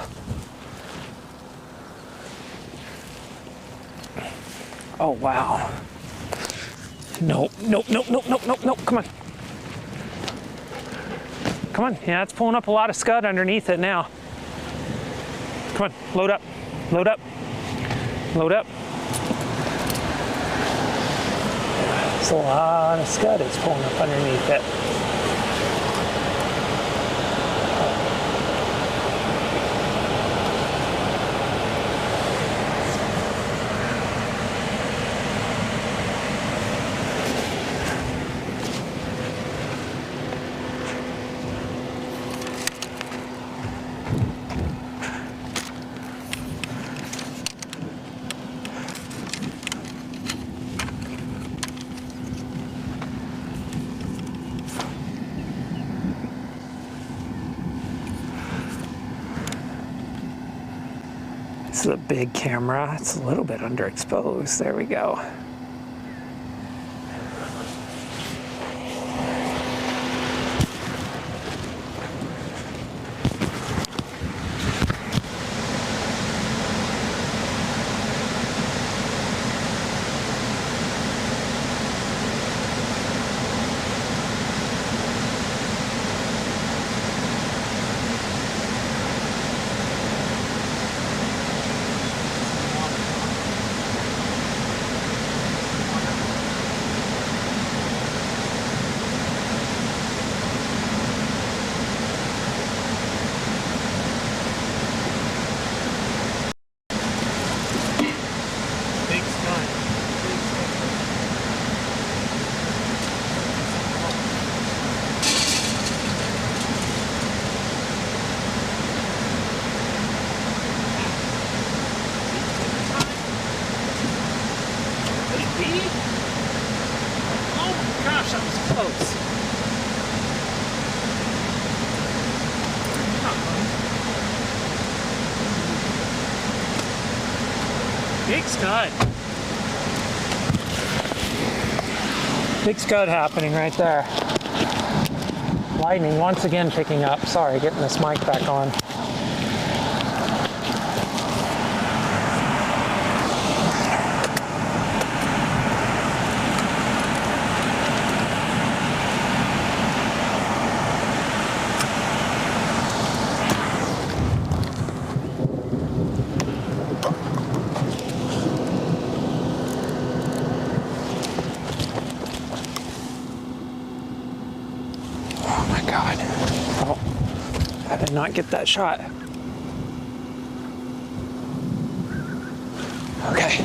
Speaker 2: Oh, wow. Nope. Come on. Come on. Yeah, it's pulling up a lot of scud underneath it now. Come on, load up. It's a lot of scud it's pulling up underneath it. This is a big camera. It's a little bit underexposed. There we go. Big scud. Big scud happening right there. Lightning once again picking up. Sorry, getting this mic back on. God. Oh, I did not get that shot. Okay.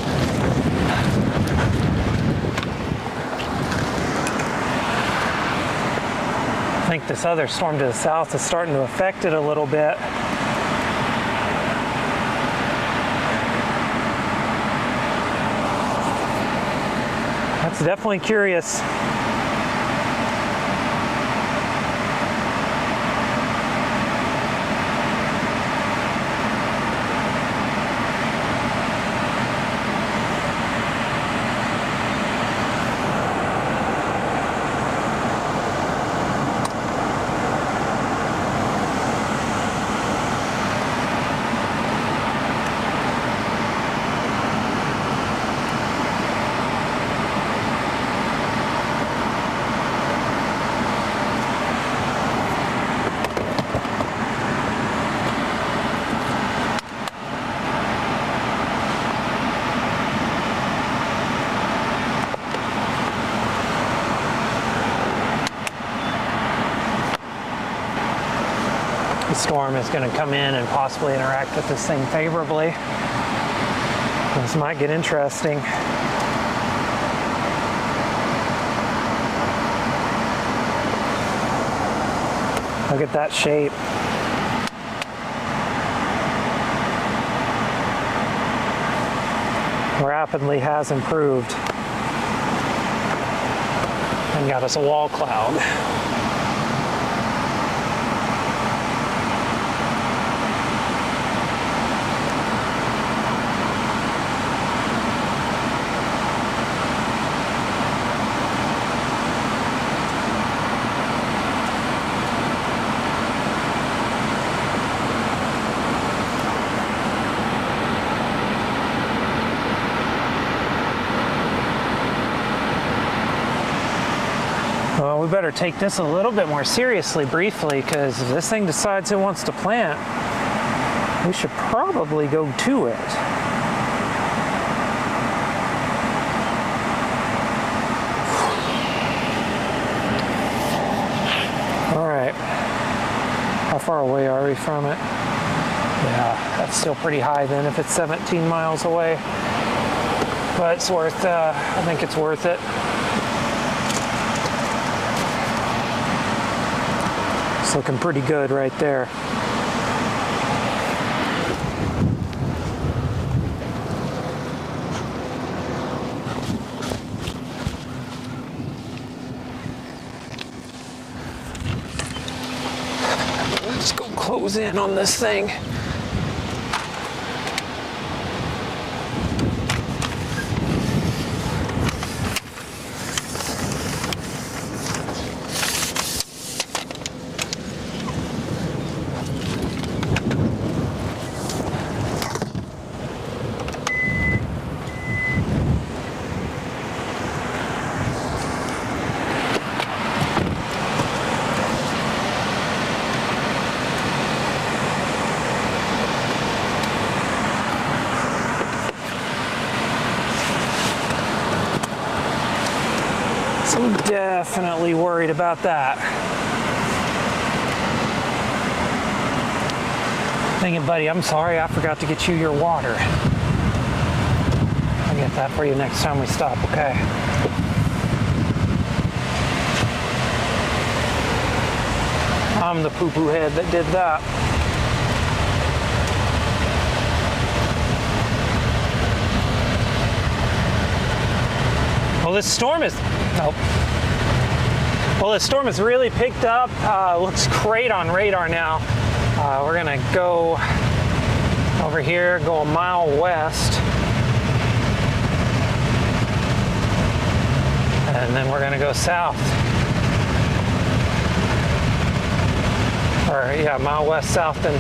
Speaker 2: I think this other storm to the south is starting to affect it a little bit. That's definitely curious. The storm is going to come in and possibly interact with this thing favorably. This might get interesting. Look at that shape. Rapidly has improved and got us a wall cloud. Well, we better take this a little bit more seriously briefly, because if this thing decides it wants to plant, we should probably go to it. All right. How far away are we from it? Yeah, that's still pretty high then if it's 17 miles away. But it's worth, I think it's worth it. It's looking pretty good right there. Let's go close in on this thing. I'm definitely worried about that. Dang it, buddy, I'm sorry, I forgot to get you your water. I'll get that for you next time we stop, okay? I'm the poo-poo head that did that. Well, this storm is... Nope. Well, the storm has really picked up. Looks great on radar now. We're gonna go over here, go a mile west. And then we're gonna go south. Or yeah, a mile west south, then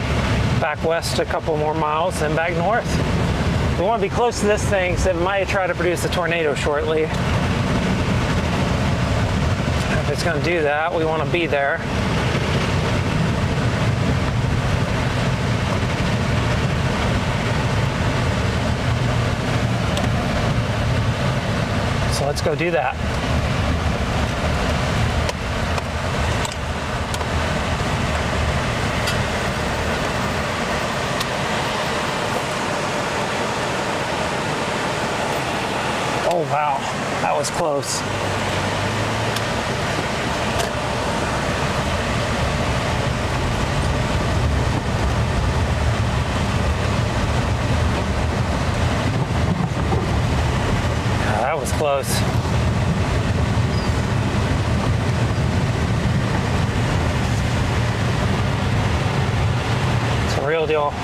Speaker 2: back west a couple more miles, then back north. We want to be close to this thing, so it might try to produce a tornado shortly. If it's going to do that, we want to be there. So let's go do that. was close. That was close. It's a real deal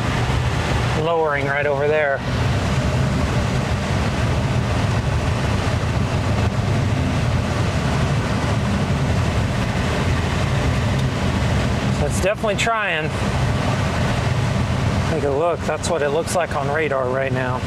Speaker 2: lowering right over there. So it's definitely trying. Take a look. That's what it looks like on radar right now.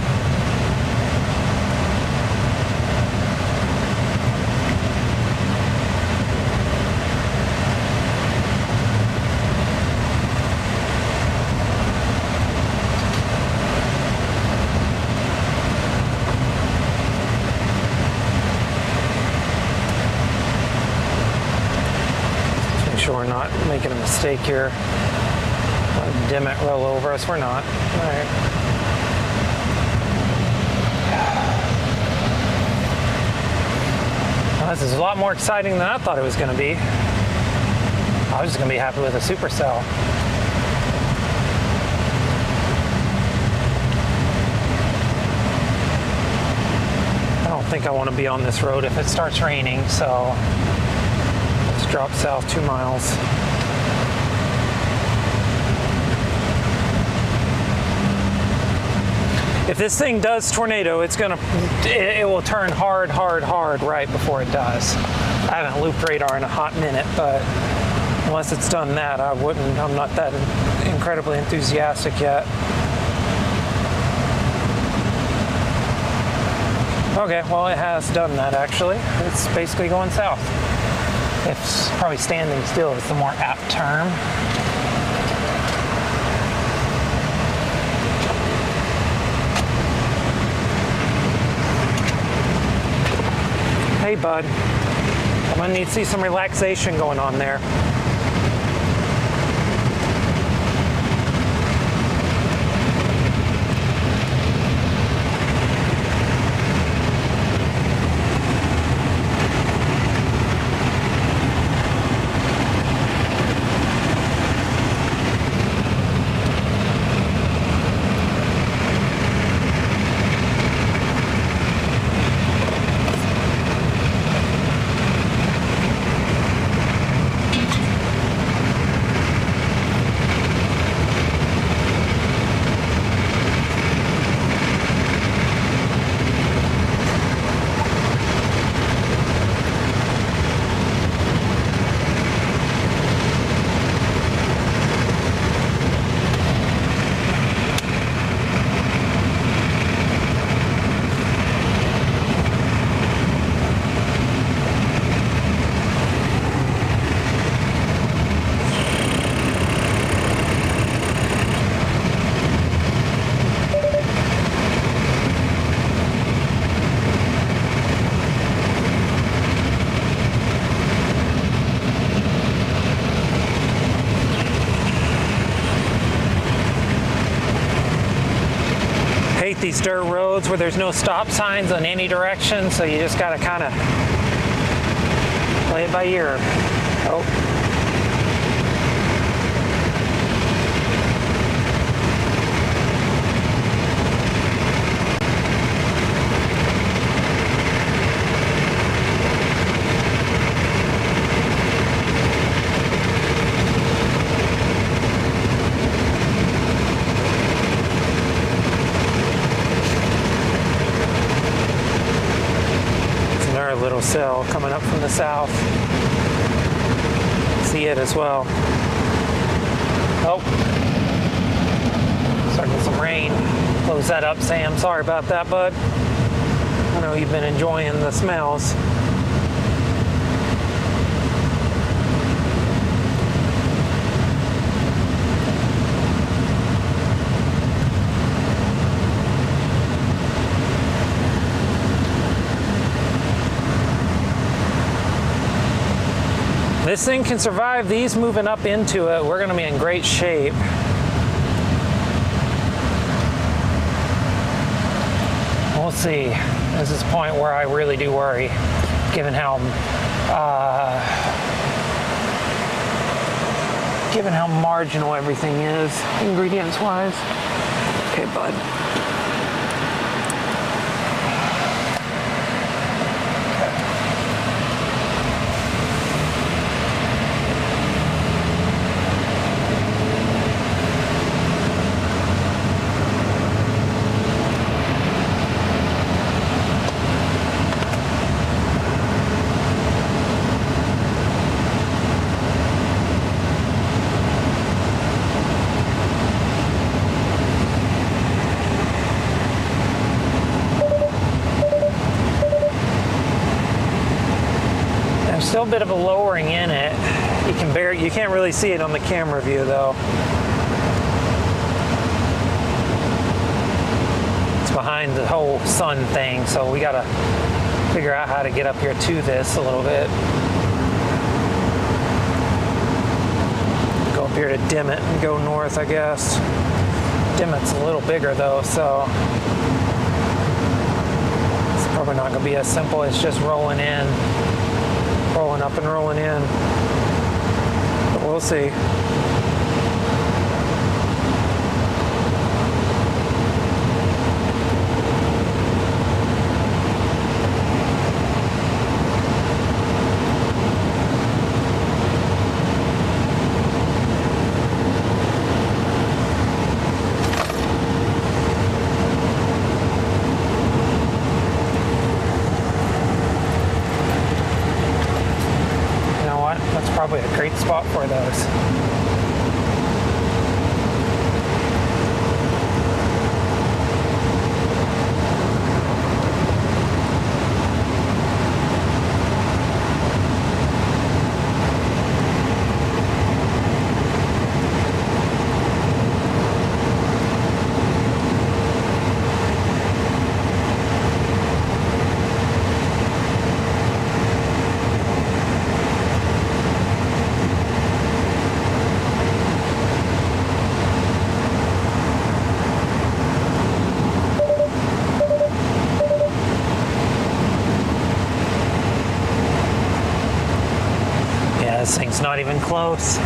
Speaker 2: We're not making a mistake here. Dim it, roll over us. We're not. All right. Well, this is a lot more exciting than I thought it was going to be. I was just going to be happy with a supercell. I don't think I want to be on this road if it starts raining, so drop south 2 miles. If this thing does tornado, it will turn hard right before it does. I haven't looped radar in a hot minute, but unless it's done that, I'm not that incredibly enthusiastic yet. Okay, well, it has done that actually. It's basically going south. It's probably standing still is the more apt term. Hey, bud. I'm gonna need to see some relaxation going on there. These dirt roads where there's no stop signs on any direction, so you just got to kind of play it by ear. Oh. Little cell coming up from the south. See it as well. Oh, starting with some rain. Close that up, Sam. Sorry about that, bud. I know you've been enjoying the smells. This thing can survive these moving up into it. We're gonna be in great shape. We'll see. This is the point where I really do worry, given how marginal everything is, ingredients-wise. Okay, bud. Still a bit of a lowering in it. You can't really see it on the camera view though. It's behind the whole sun thing, so we gotta figure out how to get up here to this a little bit. Go up here to Dimmitt and go north, I guess. Dimmitt's a little bigger though, so it's probably not gonna be as simple as just rolling in. Rolling up and rolling in, but we'll see. Probably a great spot for those. This thing's not even close.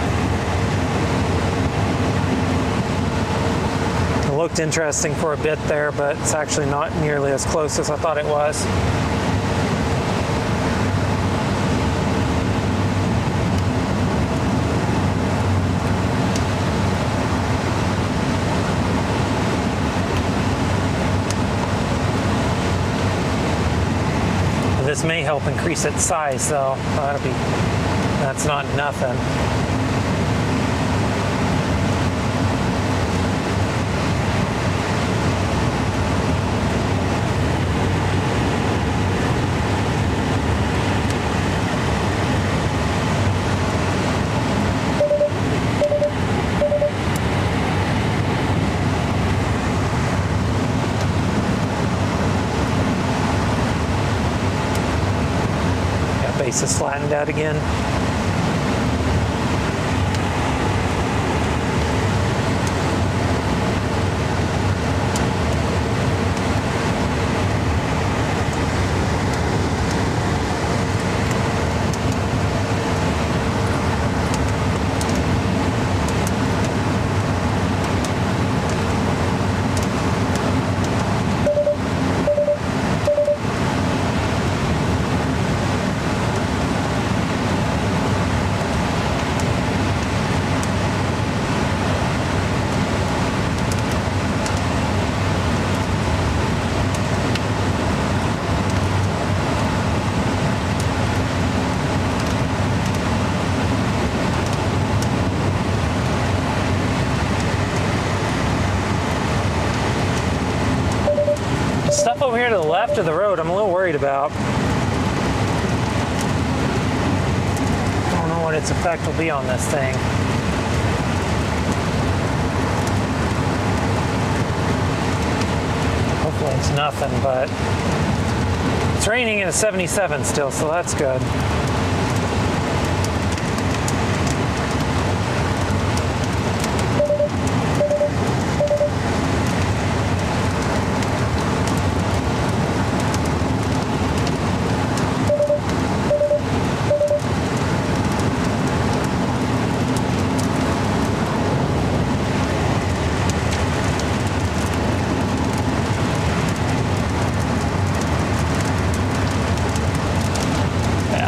Speaker 2: It looked interesting for a bit there, but it's actually not nearly as close as I thought it was. This may help increase its size though. That's not nothing. Base is flattened out again. Stuff over here to the left of the road I'm a little worried about. I don't know what its effect will be on this thing. Hopefully it's nothing, but it's raining in a 77 still, so that's good.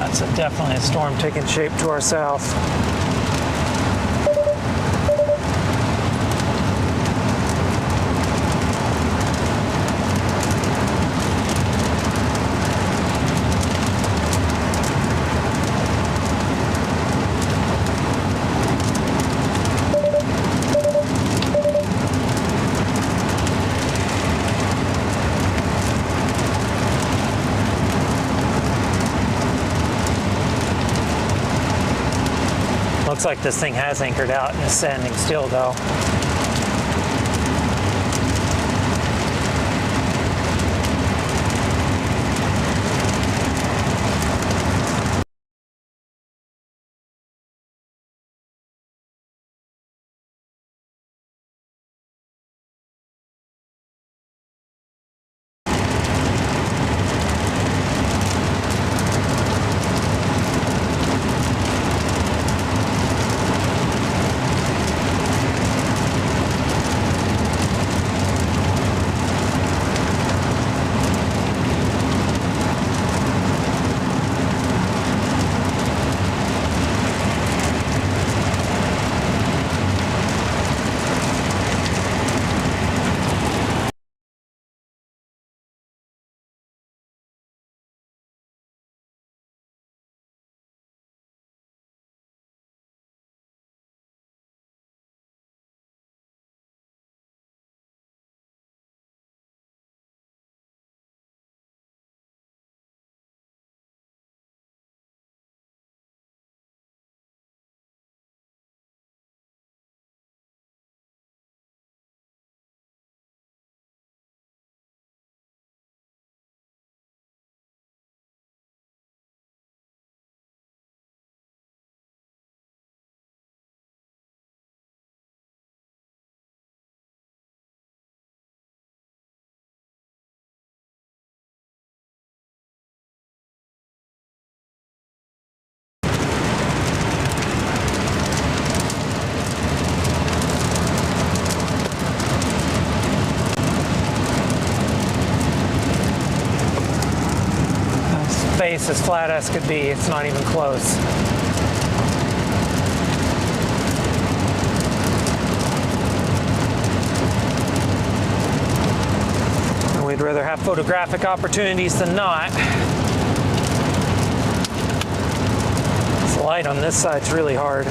Speaker 2: That's definitely a storm taking shape to our south. Looks like this thing has anchored out and is standing still though. Face as flat as could be. It's not even close. And we'd rather have photographic opportunities than not. This light on this side's really hard.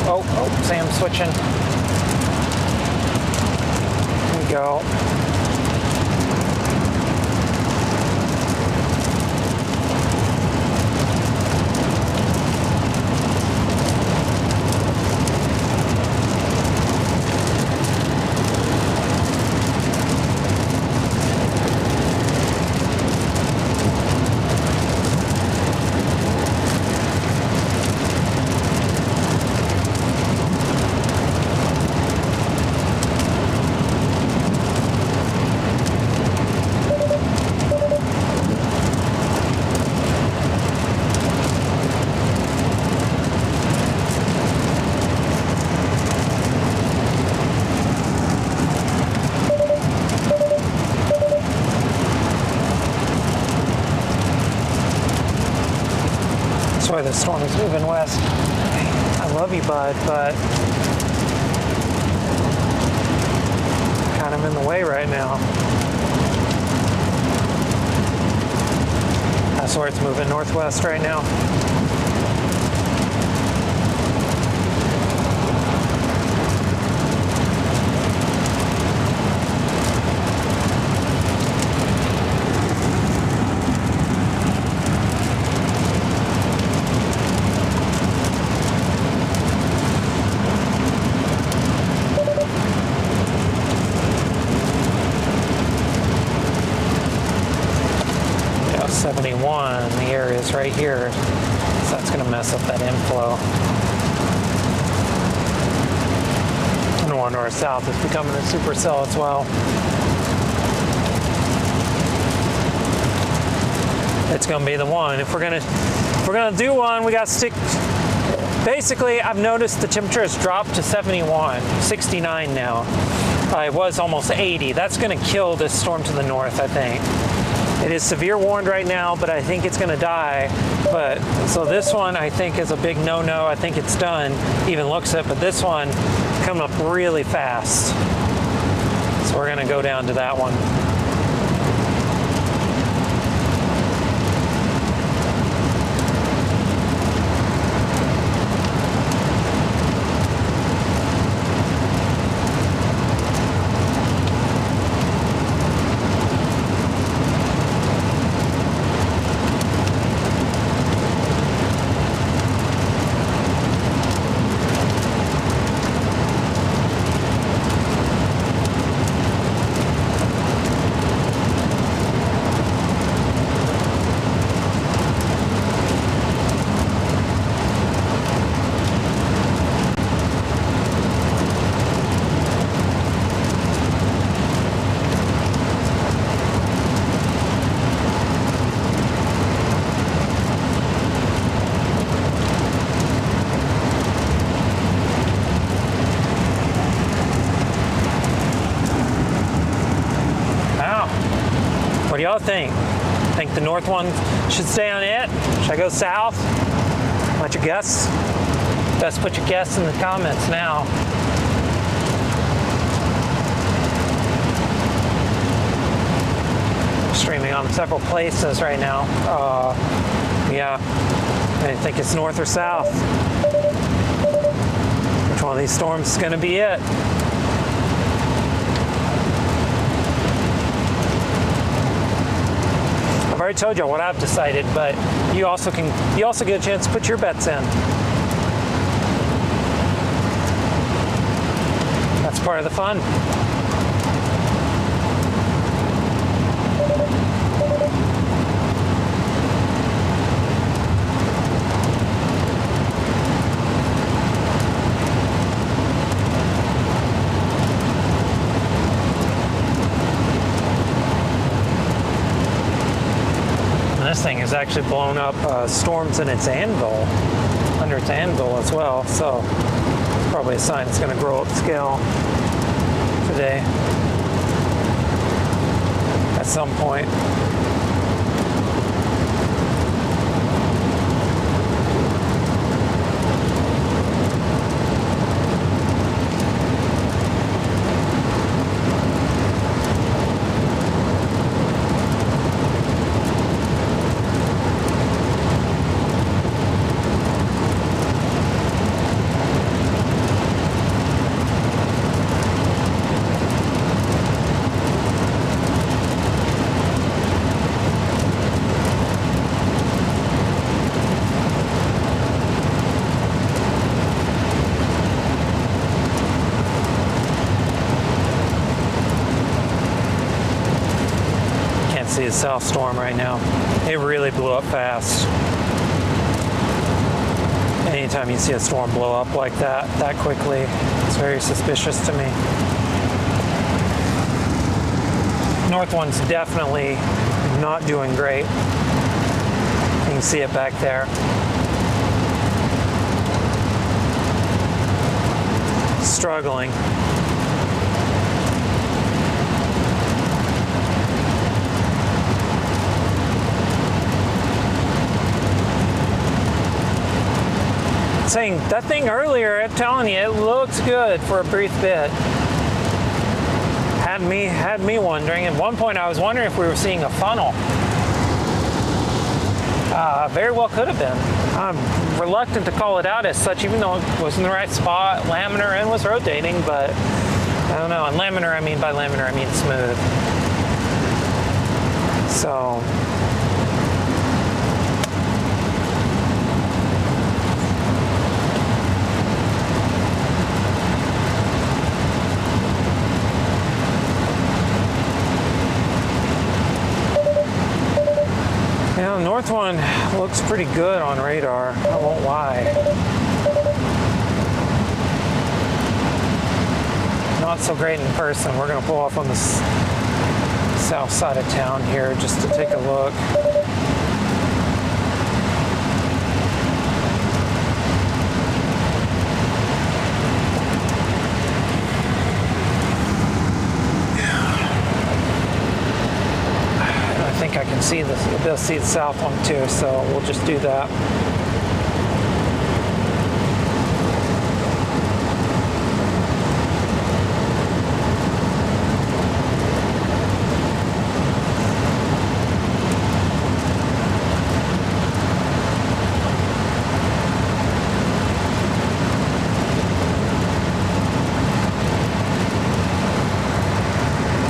Speaker 2: Oh, Sam's switching. There we go. That's why the storm is moving west. I love you, bud, but kind of in the way right now. That's where it's moving northwest right now. Yeah, 71, the area is right here, so that's going to mess up that inflow. North-south is becoming a supercell as well. It's going to be the one. If we're gonna do one, we got to stick. Basically, I've noticed the temperature has dropped to 71, 69 now. It was almost 80. That's going to kill this storm to the north, I think. It is severe warned right now, but I think it's going to die. But so this one I think is a big no-no. I think it's done. Even looks it, but this one coming up really fast. So we're going to go down to that one. What do y'all think? Think the north one should stay on it? Should I go south? What's your guess? Best put your guess in the comments now. Streaming on several places right now. Yeah, I think it's north or south. Which one of these storms is going to be it? I've already told you what I've decided, but you also get a chance to put your bets in. That's part of the fun. This thing is actually blown up storms in its anvil, under its anvil as well, so probably a sign it's going to grow up scale today at some point. See the south storm right now. It really blew up fast. Anytime you see a storm blow up like that quickly, it's very suspicious to me. North one's definitely not doing great. You can see it back there. Struggling. Saying that thing earlier, I'm telling you, it looks good for a brief bit. Had me wondering. At one point, I was wondering if we were seeing a funnel. Very well could have been. I'm reluctant to call it out as such, even though it was in the right spot. Laminar and was rotating, but I don't know. And laminar, by laminar, I mean smooth. So. Yeah, the north one looks pretty good on radar, I won't lie. Not so great in person. We're going to pull off on the south side of town here just to take a look. I think I can see this. You'll be able to see the south one too. So we'll just do that.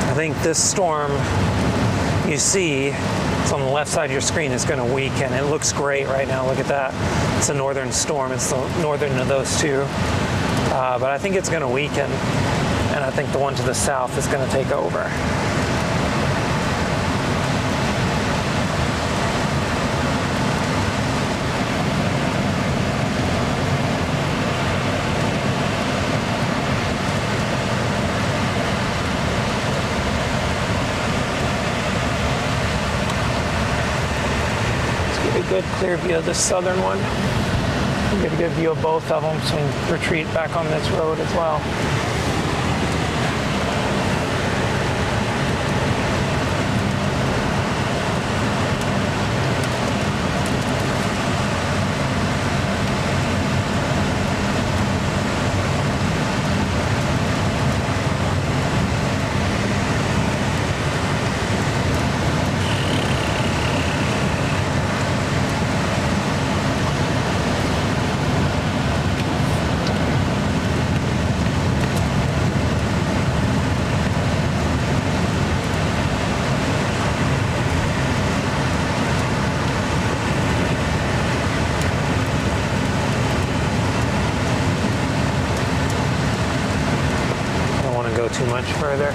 Speaker 2: I think this storm you see, it's on the left side of your screen, is going to weaken. It looks great right now. Look at that. It's a northern storm. It's the northern of those two. But I think it's going to weaken, and I think the one to the south is going to take over. Good clear view of the southern one. Get a good view of both of them, so we can retreat back on this road as well. Too much further.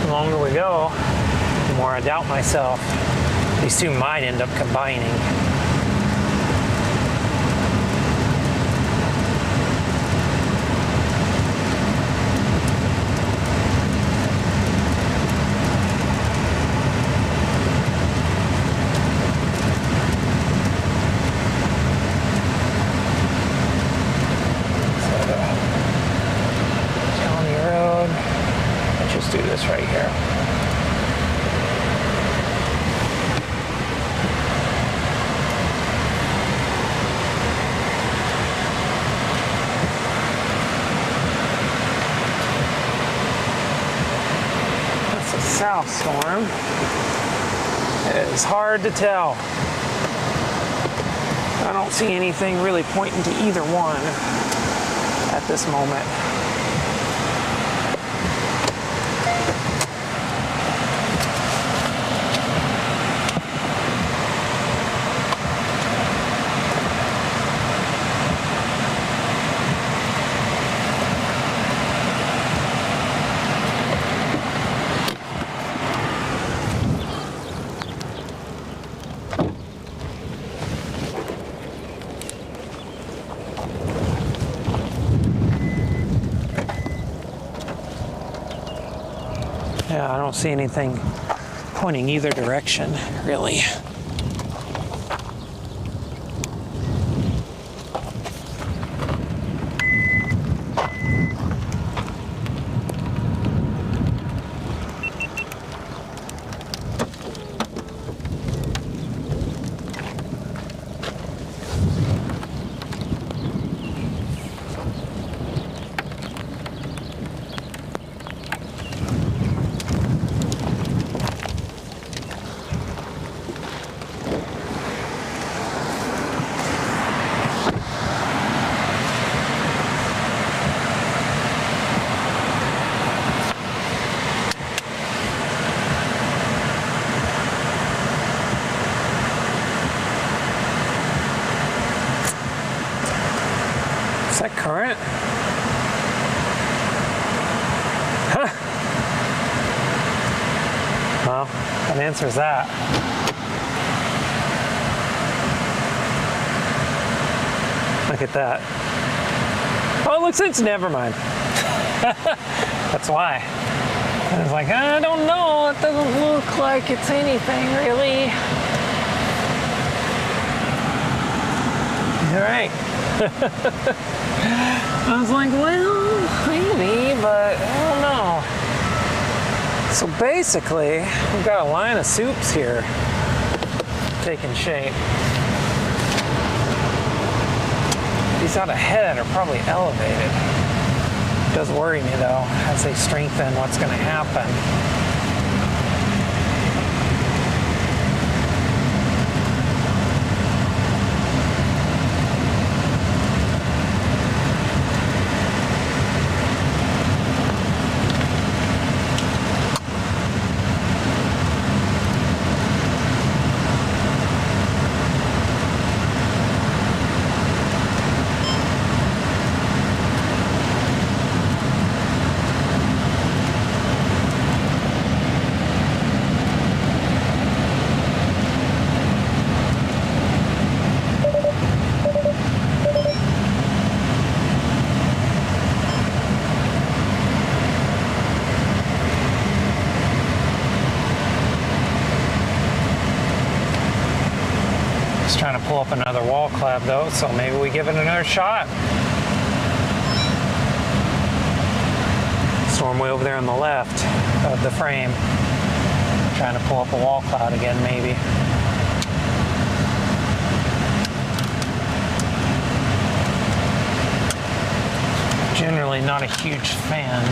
Speaker 2: The longer we go, the more I doubt myself. These two might end up combining. Do this right here. That's a south storm. It is hard to tell. I don't see anything really pointing to either one at this moment. Yeah, I don't see anything pointing either direction, really. Is that current? Huh. Well, that answers that. Look at that. Oh, it looks like it's never mind. That's why. I was like, I don't know. It doesn't look like it's anything really. All right. I was like, well, maybe, but I don't know. So basically, we've got a line of soups here taking shape. These out ahead are probably elevated. It does worry me though, as they strengthen, what's going to happen. Trying to pull up another wall clap though, so maybe we give it another shot. Storm way over there on the left of the frame. Trying to pull up a wall cloud again, maybe. Generally not a huge fan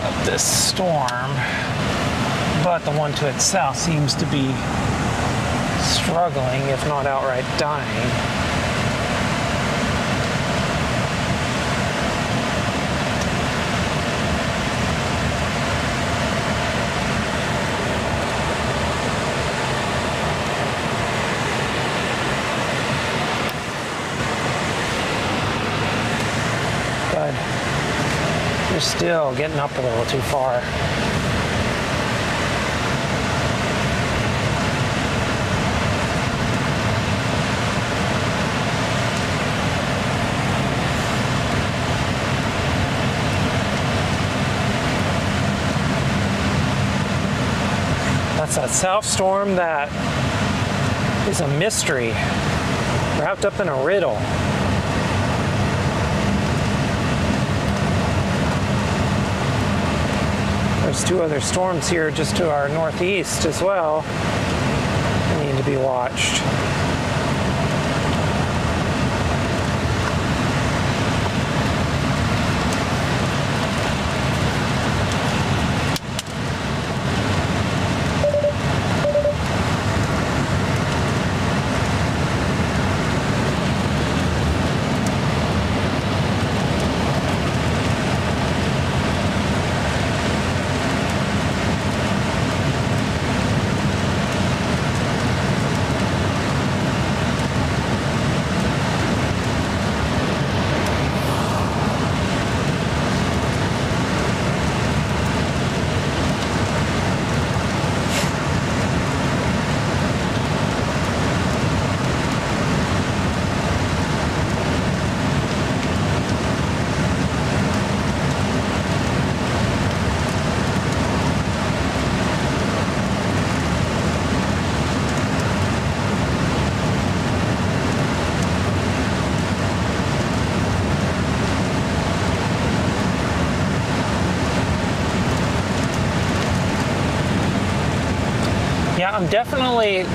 Speaker 2: of this storm, but the one to its south seems to be struggling, if not outright dying. But they're still getting up a little too far. That's that south storm that is a mystery, wrapped up in a riddle. There's two other storms here just to our northeast as well that need to be watched.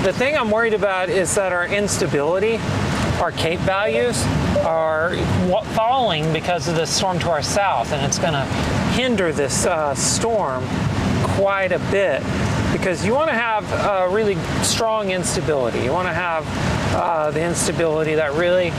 Speaker 2: The thing I'm worried about is that our instability, our Cape values, are falling because of the storm to our south, and it's going to hinder this storm quite a bit, because you want to have really strong instability. You want to have the instability that really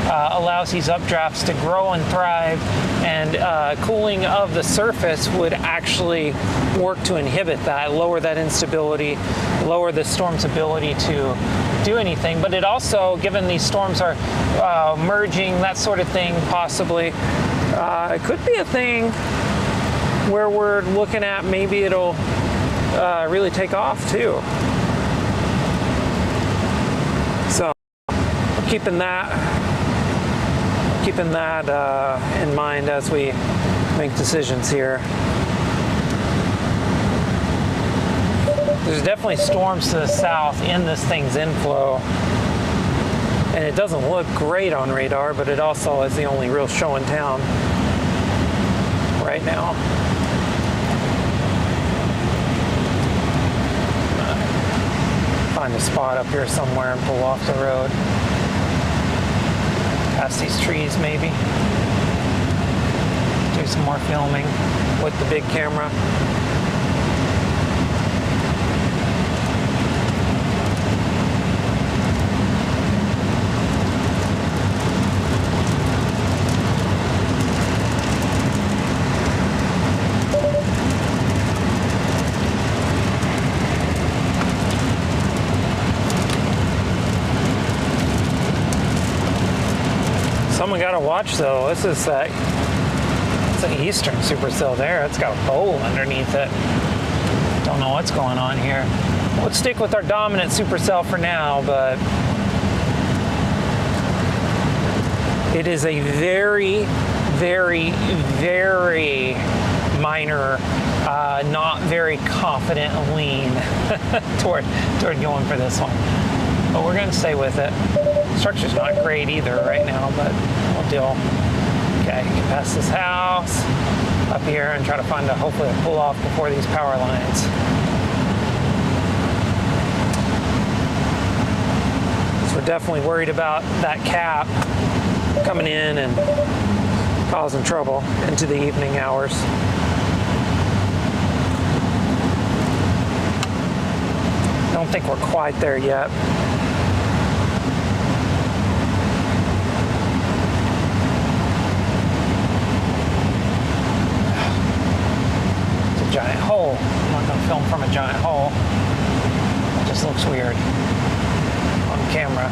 Speaker 2: allows these updrafts to grow and thrive, and cooling of the surface would actually work to inhibit that, lower that instability, lower the storm's ability to do anything. But it also, given these storms are merging, that sort of thing, possibly, it could be a thing where we're looking at maybe it'll really take off too. So keeping that in mind as we make decisions here. There's definitely storms to the south in this thing's inflow, and it doesn't look great on radar, but it also is the only real show in town. spot up here somewhere and pull off the road. Past these trees, maybe. Do some more filming with the big camera. Someone got to watch though. This is that. It's an eastern supercell there. It's got a bowl underneath it. Don't know what's going on here. We'll stick with our dominant supercell for now, but it is a very, very, very minor, not very confident lean toward going for this one. But we're going to stay with it. Structure's not great either right now, but we'll deal. Okay, get past this house, up here, and try to find hopefully a pull off before these power lines. So we're definitely worried about that cap coming in and causing trouble into the evening hours. Don't think we're quite there yet. Giant hole. I'm not going to film from a giant hole. It just looks weird on camera.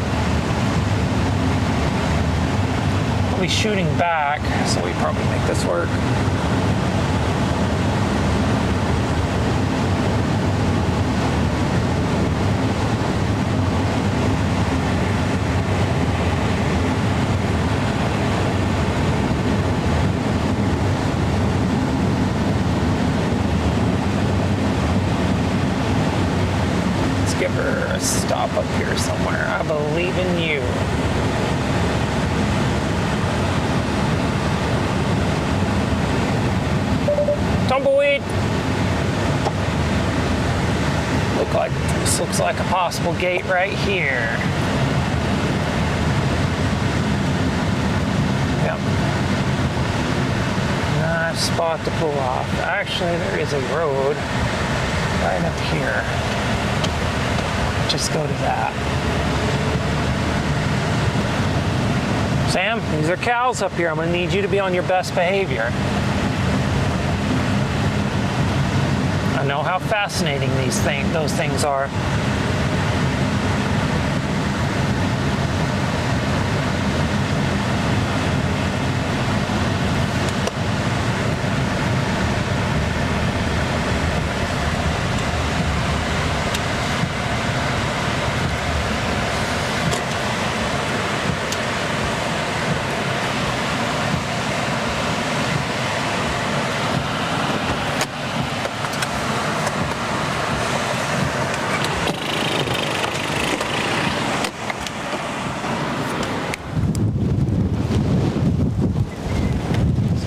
Speaker 2: I'll be shooting back, so we probably make this work. Stop up here somewhere. I believe in you. Tumbleweed. This looks like a possible gate right here. Yep. Nice spot to pull off. Actually, there is a road right up here. Just go to that. Sam, these are cows up here. I'm going to need you to be on your best behavior. I know how fascinating those things are.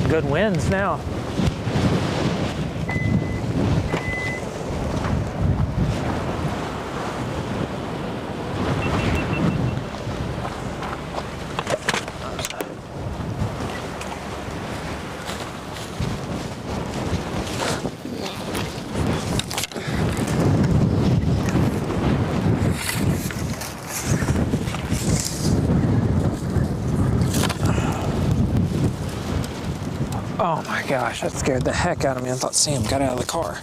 Speaker 2: Good winds now. Oh my gosh, that scared the heck out of me. I thought Sam got out of the car.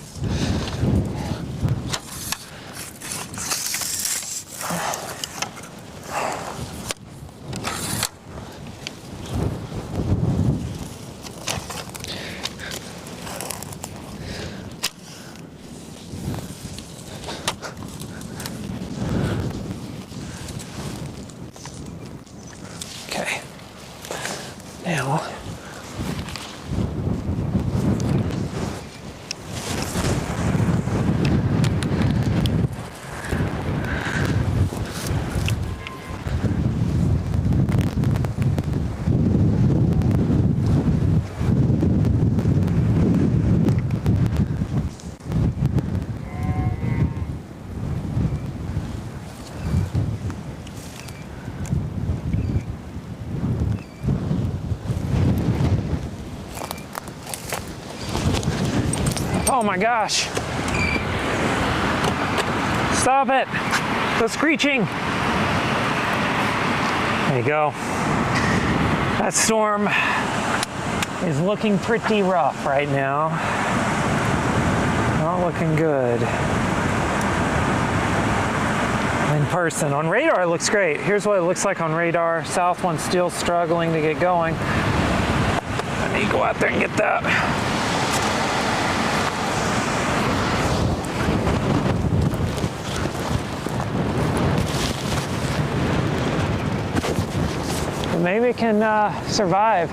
Speaker 2: Okay. Now, Oh my gosh. Stop it. The screeching. There you go. That storm is looking pretty rough right now. Not looking good. In person. On radar, it looks great. Here's what it looks like on radar. South one's still struggling to get going. I need to go out there and get that. But maybe it can survive.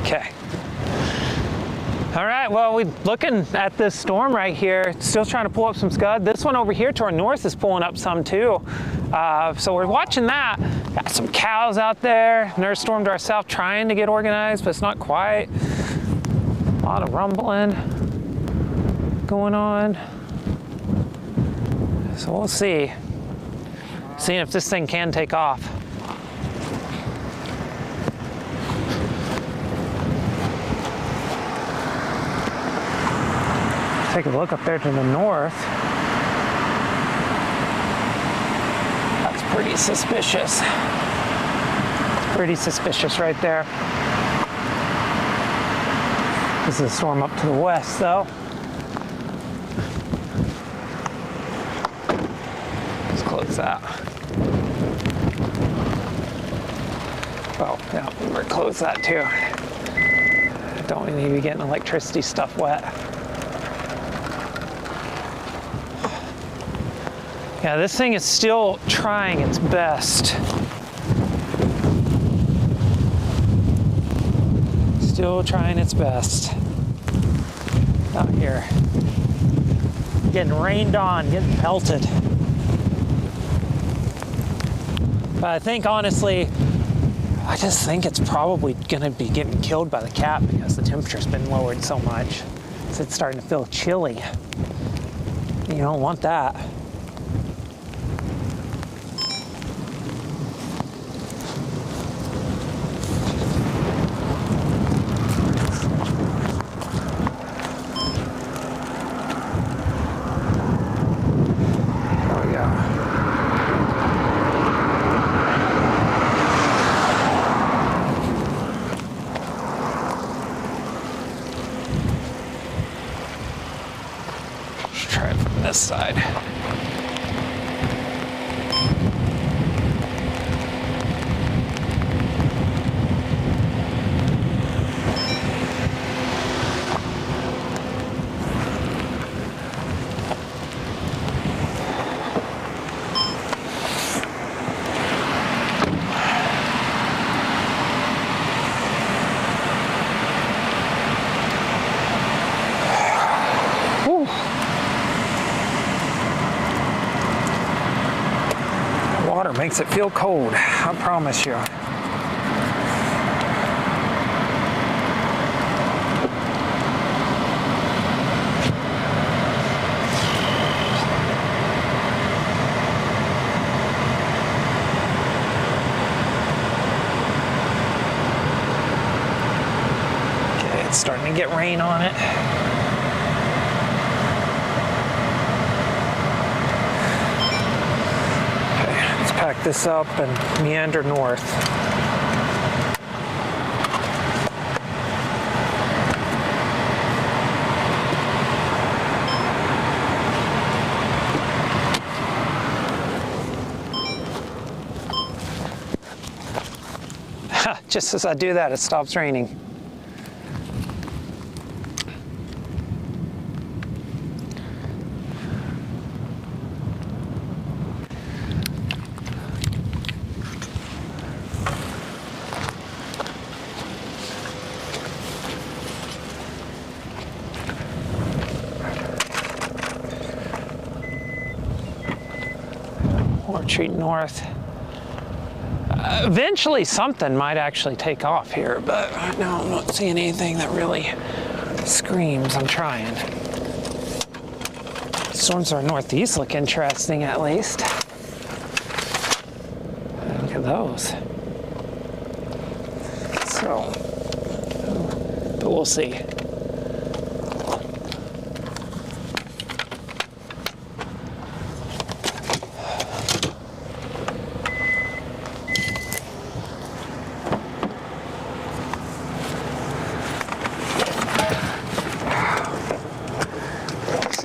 Speaker 2: Okay. All right, well, we're looking at this storm right here, still trying to pull up some scud. This one over here to our north is pulling up some too. So we're watching that. Got some cows out there. Another storm to our south trying to get organized, but it's not quite. A lot of rumbling going on. So we'll see. Seeing if this thing can take off. Take a look up there to the north. That's pretty suspicious. Pretty suspicious right there. This is a storm up to the west, though. Let's close that. Oh, yeah, we're close that too. Don't we need to be getting electricity stuff wet? Yeah, this thing is still trying its best. Still trying its best. Out here. Getting rained on, getting pelted. But I think, honestly, I just think it's probably gonna be getting killed by the cap because the temperature's been lowered so much. So it's starting to feel chilly. You don't want that. This side. Makes it feel cold, I promise you. Okay, it's starting to get rain on it. Pack this up and meander north. Just as I do that, it stops raining. Retreat north. Eventually something might actually take off here, but right now I'm not seeing anything that really screams. I'm trying. Storms to our northeast look interesting, at least. Look at those. So, but we'll see.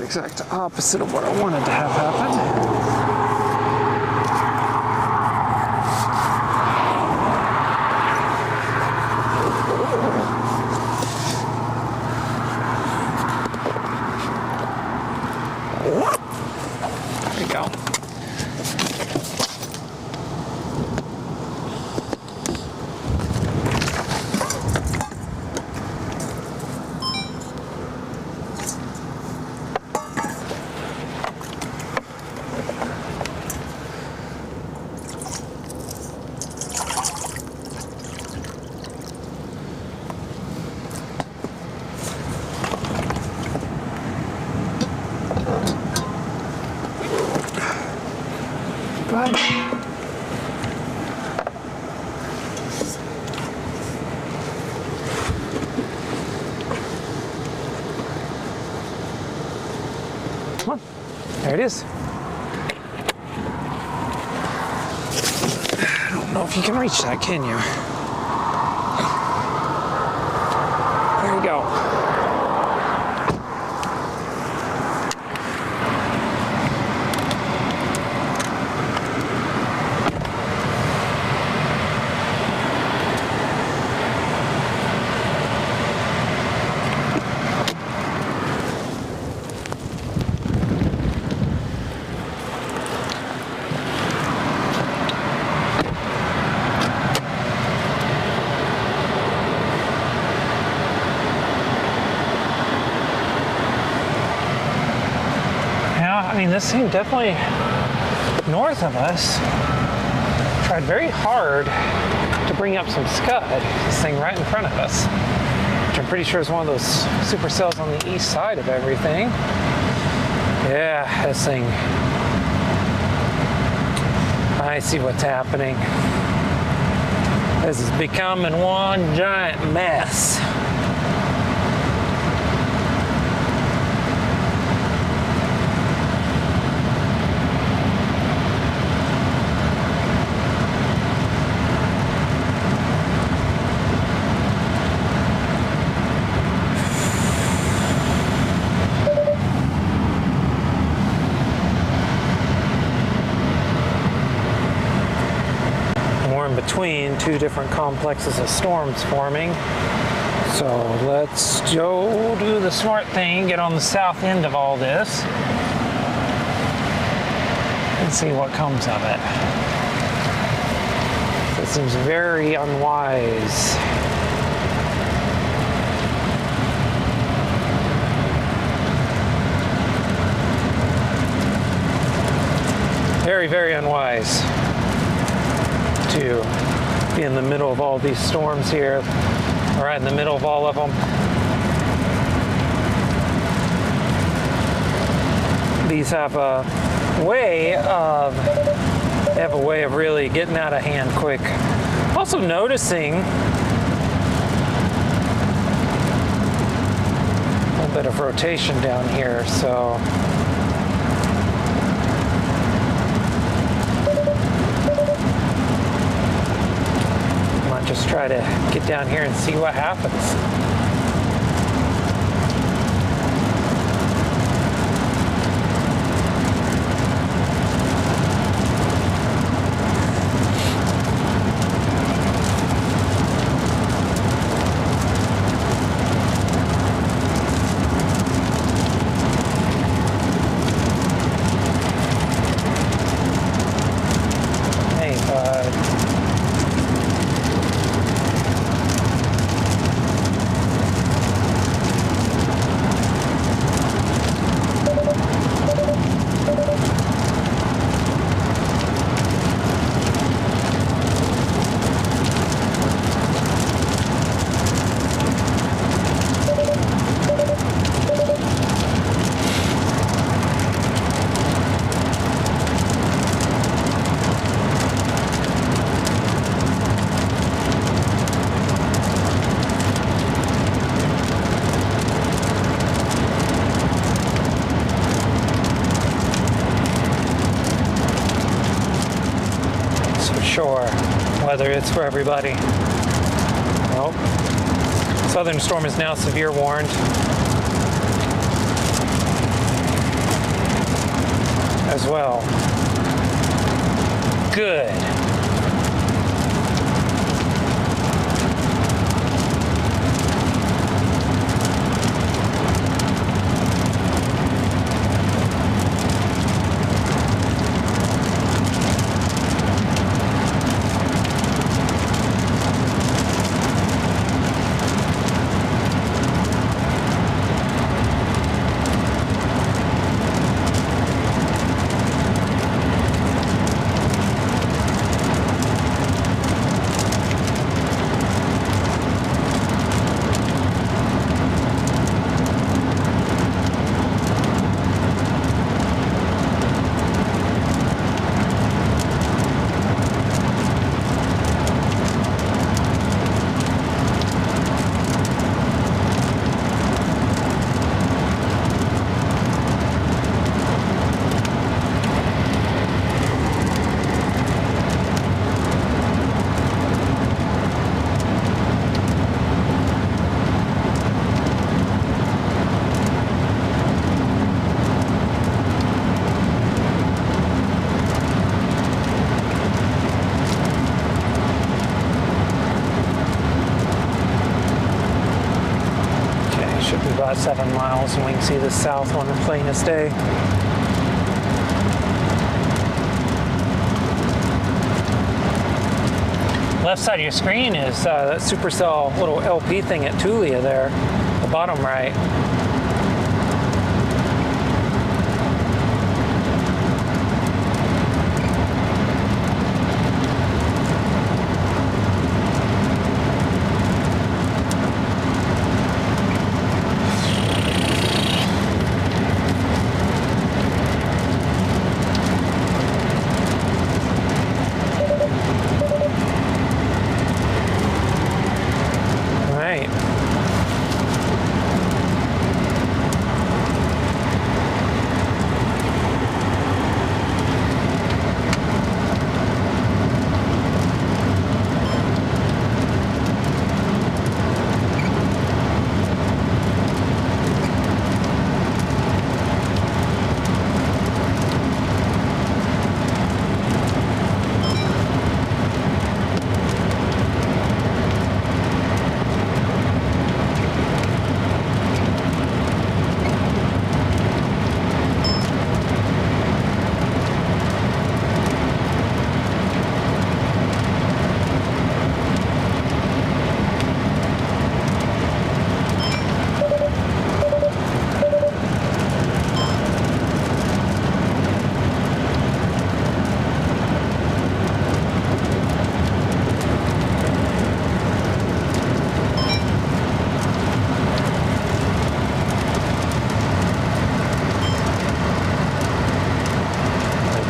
Speaker 2: Exact opposite of what I wanted to have happen. There we go. But come on, there it is. I don't know if you can reach that, can you? There you go. I mean, this thing definitely north of us tried very hard to bring up some scud. This thing right in front of us, which I'm pretty sure is one of those supercells on the east side of everything. Yeah, this thing. I see what's happening. This is becoming one giant mess. Between two different complexes of storms forming. So let's go do the smart thing, get on the south end of all this and see what comes of it. That seems very unwise. Very, very unwise to be in the middle of all these storms here, right in the middle of all of them. These have a way of really getting out of hand quick. Also noticing a little bit of rotation down here, so just try to get down here and see what happens. Hey, bud. sure whether it's for everybody. Nope. Southern storm is now severe warned. As well. Good. About 7 miles, and we can see the south on the plainest day. Left side of your screen is that supercell little LP thing at Tulia there, the bottom right.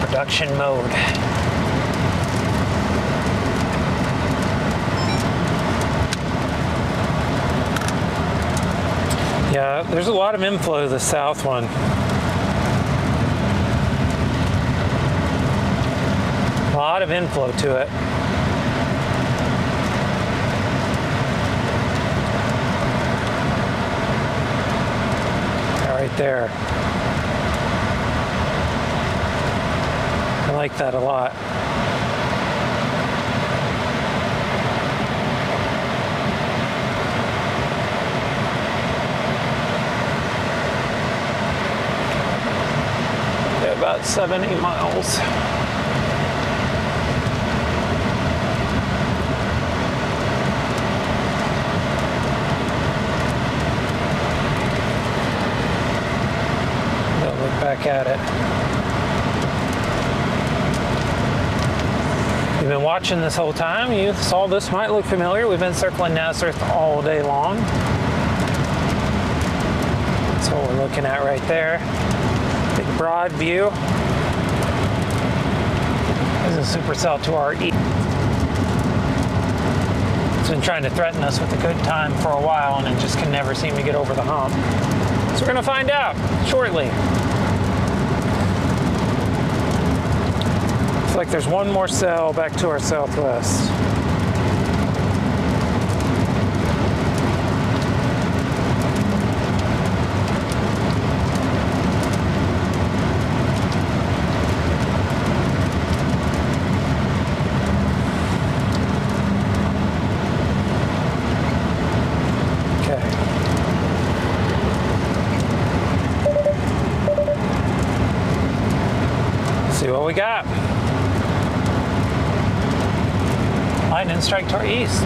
Speaker 2: Production mode. Yeah, there's a lot of inflow to the south one. A lot of inflow to it. Right there. I like that a lot. Yeah, about 70 miles. They'll look back at it. You've been watching this whole time. You saw this might look familiar. We've been circling Nazareth all day long. That's what we're looking at right there. Big broad view. There's a supercell to our east. It's been trying to threaten us with a good time for a while, and it just can never seem to get over the hump. So we're going to find out shortly. like there's one more cell back to our southwest. We got lightning strike to our east.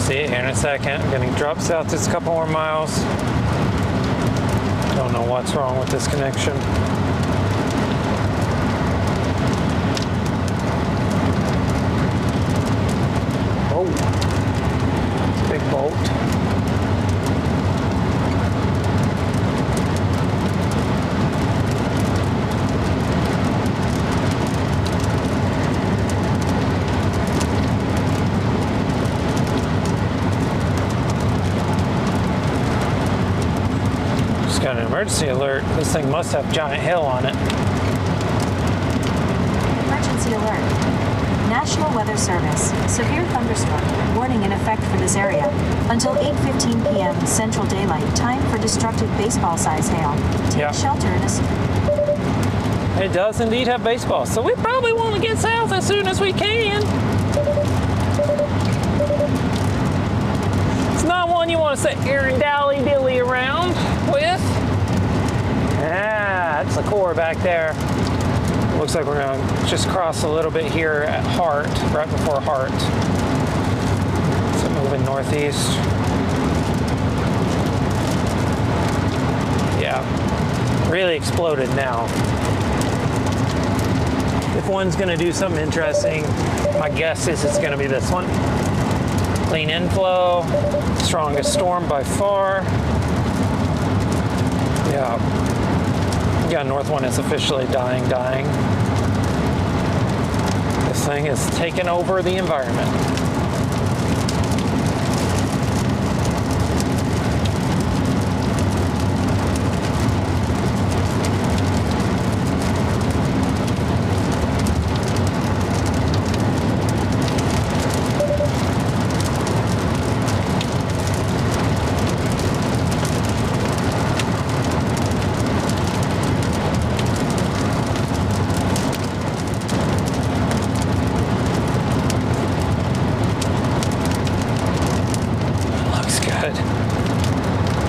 Speaker 2: In a second. I'm going to drop south just a couple more miles. Don't know what's wrong with this connection. Oh, big bolt. Got an emergency alert. This thing must have giant hail on it.
Speaker 3: Emergency alert. National Weather Service. Severe thunderstorm. Warning in effect for this area. Until 8:15 p.m. Central Daylight Time for destructive baseball-size hail. Take shelter in a...
Speaker 2: It does indeed have baseball, so we probably want to get south as soon as we can. It's not one you want to sit here and dilly around with. That's the core back there. Looks like we're going to just cross a little bit here at Hart, right before Hart. So moving northeast. Yeah, really exploded now. If one's going to do something interesting, my guess is it's going to be this one. Clean inflow, strongest storm by far. Yeah, north one is officially dying. This thing is taking over the environment.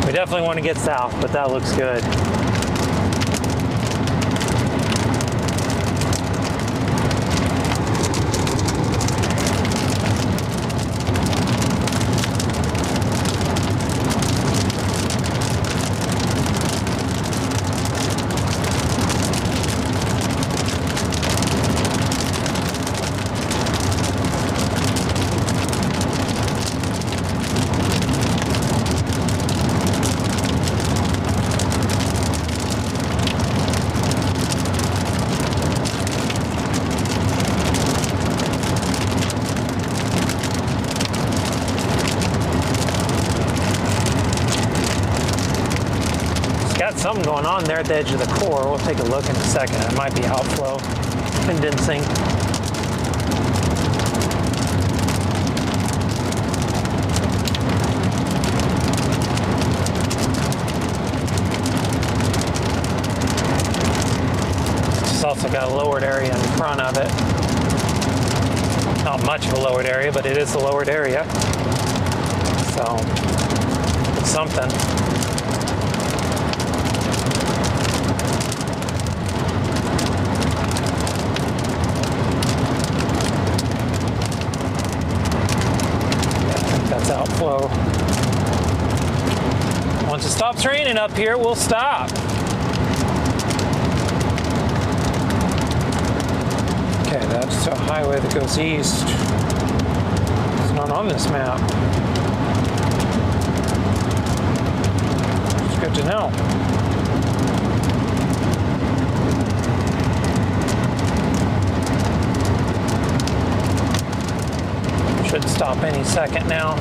Speaker 2: We definitely want to get south, but that looks good. Got something going on there at the edge of the core. We'll take a look in a second. It might be outflow condensing. It's also got a lowered area in front of it. Not much of a lowered area, but it is a lowered area. So something. That's outflow. Once it stops raining up here, we'll stop. Okay, that's a highway that goes east. It's not on this map. It's good to know. Should stop any second now.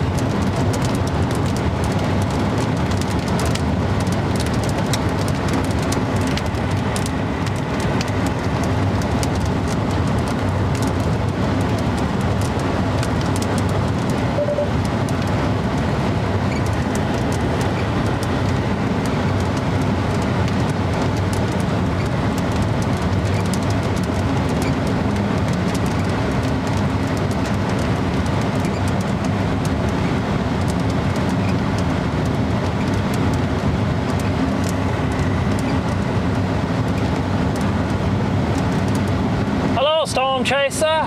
Speaker 2: Storm chaser.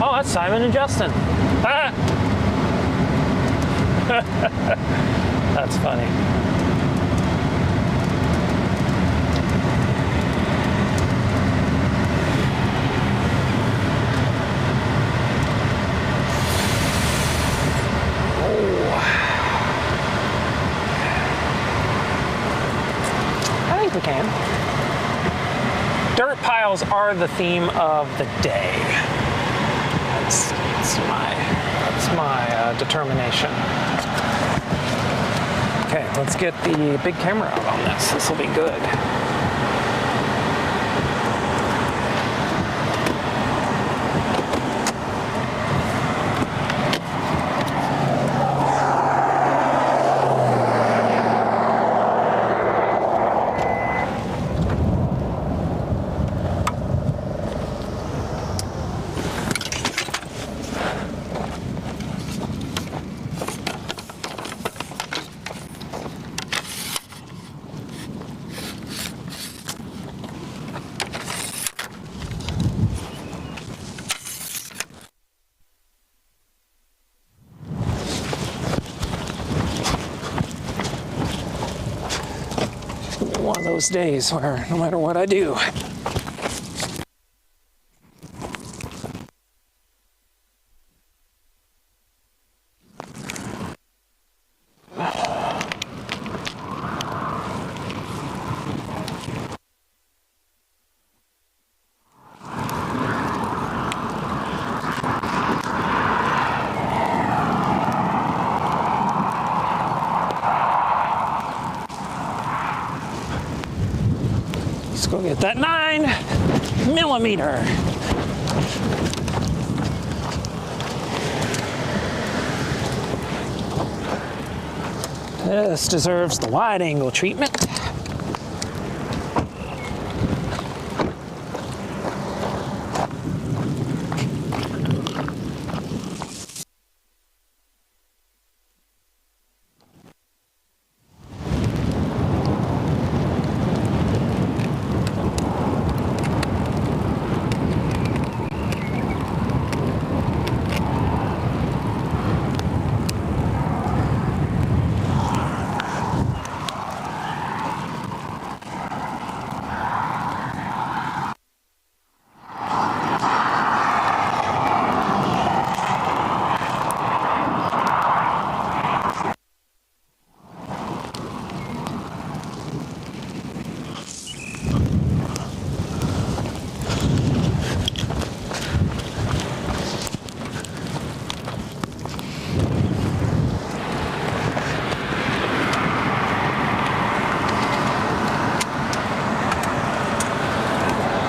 Speaker 2: Oh, that's Simon and Justin. Ah. That's funny. Oh. I think we can. Dirt piles are the theme of the day. That's my determination. Okay, let's get the big camera out on this. This will be good. One of those days where no matter what I do, let's go get that 9mm. This deserves the wide angle treatment.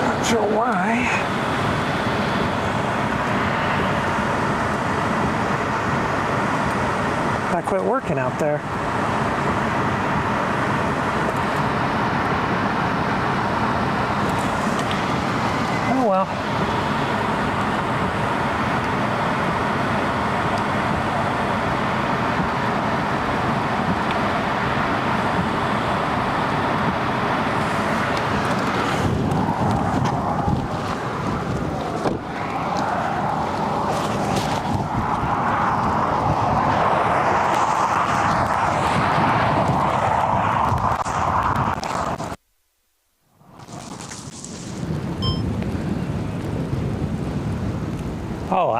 Speaker 2: Not sure why. I quit working out there. Oh well.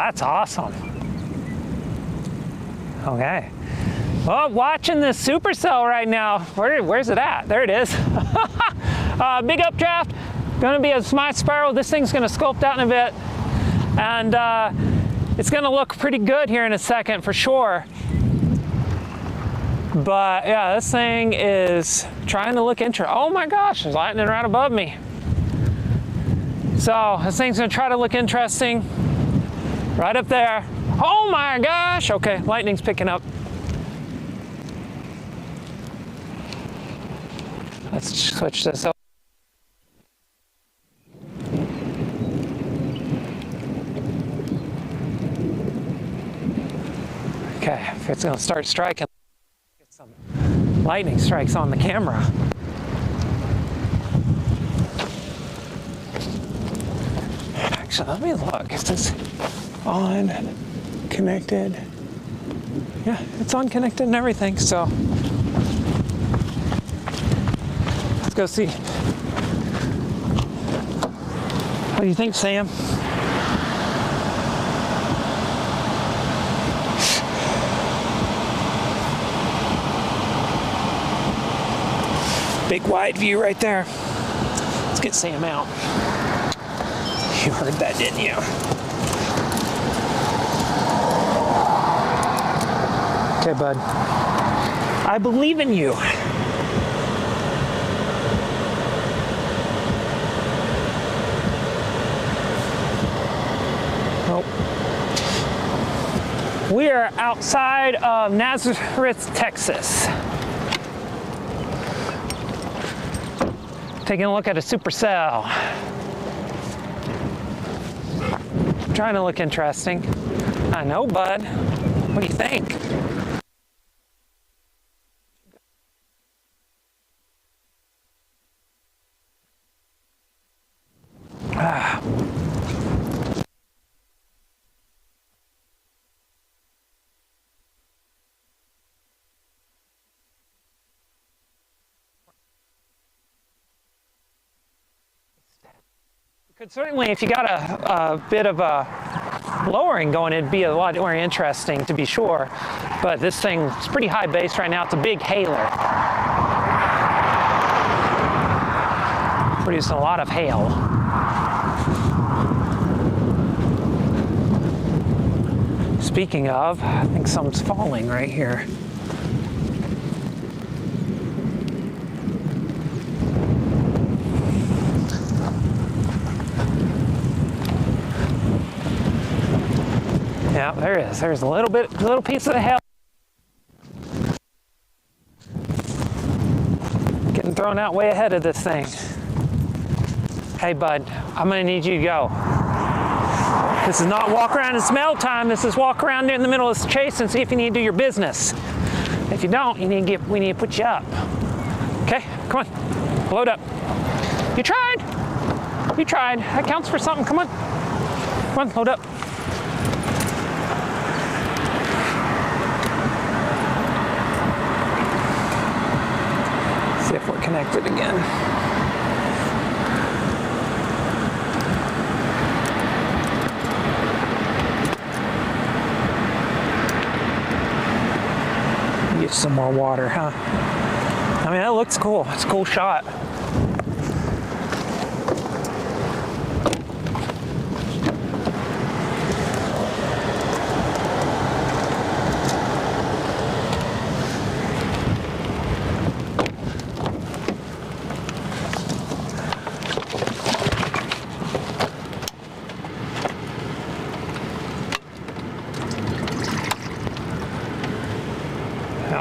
Speaker 2: that's awesome. Okay. Well, watching this supercell right now. Where's it at? There it is. Big updraft. Going to be a smart spiral. This thing's going to sculpt out in a bit. And it's going to look pretty good here in a second for sure. But yeah, this thing is trying to look interesting. Oh my gosh, there's lightning right above me. So this thing's going to try to look interesting. Right up there. Oh my gosh. Okay, lightning's picking up. Let's switch this up. Okay, if it's going to start striking, get some lightning strikes on the camera. Actually, let me look. Is this on, connected? Yeah, it's on, connected and everything, so let's go see. What do you think, Sam? Big wide view right there. Let's get Sam out. You heard that, didn't you? Okay, bud. I believe in you. Oh. We are outside of Nazareth, Texas. Taking a look at a supercell. Trying to look interesting. I know, bud. What do you think? Ah. Could certainly, if you got a bit of a lowering going, it'd be a lot more interesting to be sure. But this thing is pretty high base right now. It's a big hailer. Producing a lot of hail. Speaking of, I think something's falling right here. Yeah, there is. There's a little piece of the hail. Getting thrown out way ahead of this thing. Hey, bud, I'm gonna need you to go. This is not walk around and smell time. This is walk around in the middle of this chase and see if you need to do your business. If you don't, we need to put you up. Okay, come on, load up. You tried. You tried. That counts for something. Come on. Come on, load up. See if we're connected again. Get some more water, huh? I mean, that looks cool. It's a cool shot.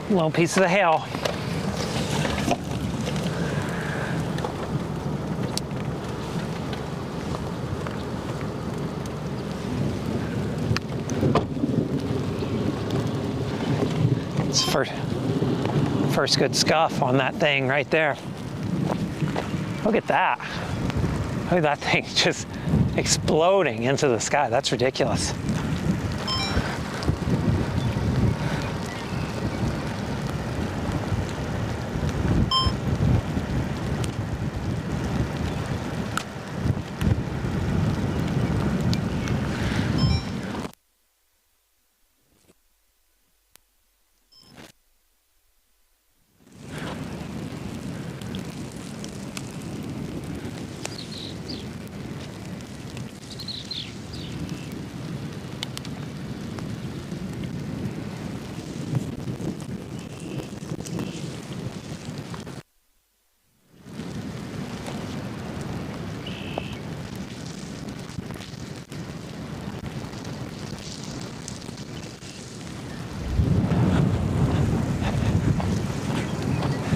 Speaker 2: Little piece of the hail. It's first good scuff on that thing right there. Look at that. Look at that thing just exploding into the sky. That's ridiculous.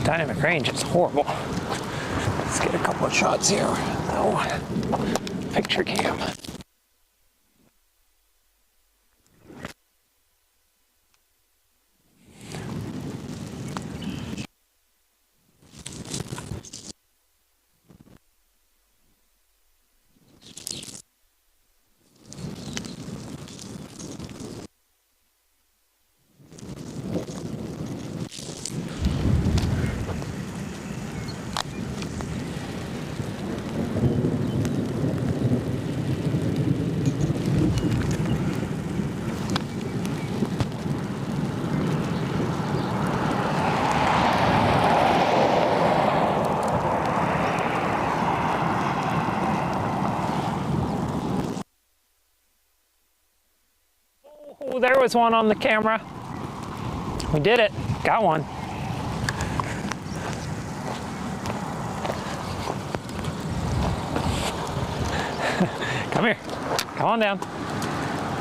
Speaker 2: Dynamic range is horrible. Let's get a couple of shots here. Oh, picture cam. Oh, there was one on the camera. We did it. Got one. Come here. Come on down.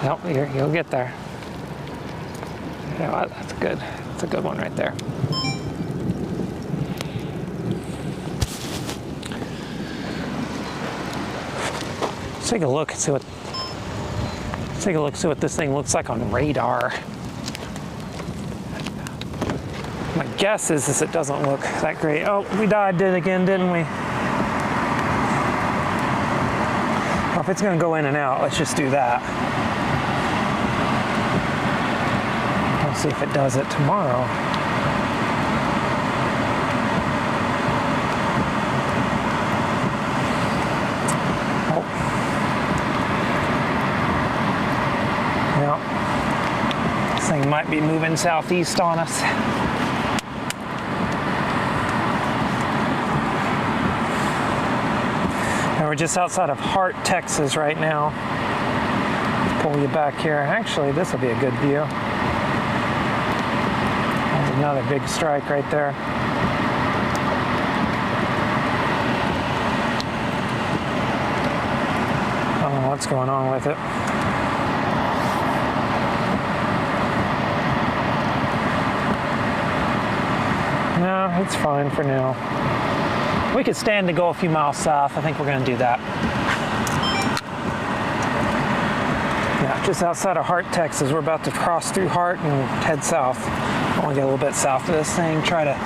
Speaker 2: Nope, you'll get there. Yeah, that's good. That's a good one right there. Let's take a look and see what. See what this thing looks like on radar. My guess is it doesn't look that great. Oh, we died it again, didn't we? Well, if it's gonna go in and out, let's just do that. Let's see if it does it tomorrow. This thing might be moving southeast on us. And we're just outside of Hart, Texas right now. Let's pull you back here. Actually, this will be a good view. There's another big strike right there. I don't know what's going on with it. No, it's fine for now. We could stand to go a few miles south. I think we're going to do that. Yeah, just outside of Hart, Texas. We're about to cross through Hart and head south. I want to get a little bit south of this thing, try to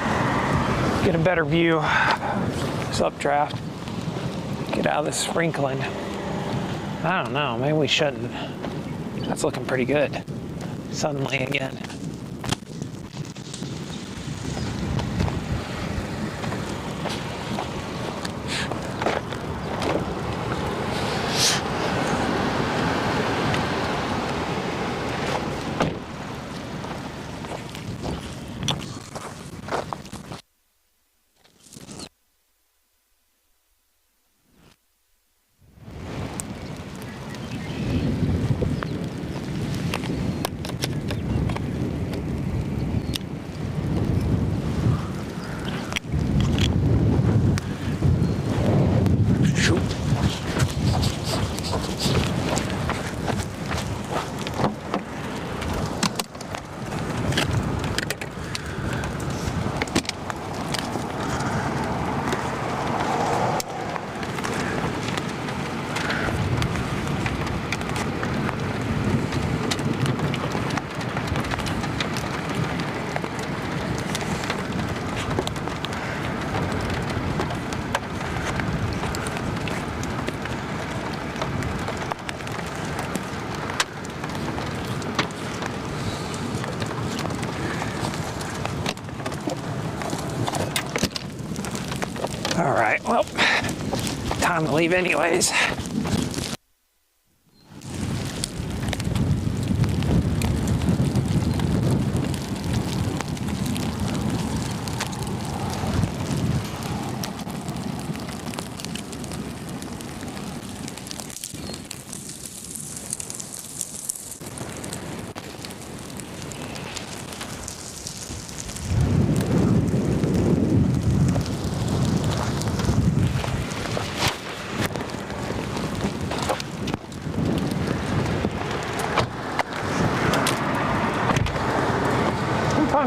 Speaker 2: get a better view. This updraft. Get out of this sprinkling. I don't know, maybe we shouldn't. That's looking pretty good. Suddenly again. All right, well, time to leave anyways.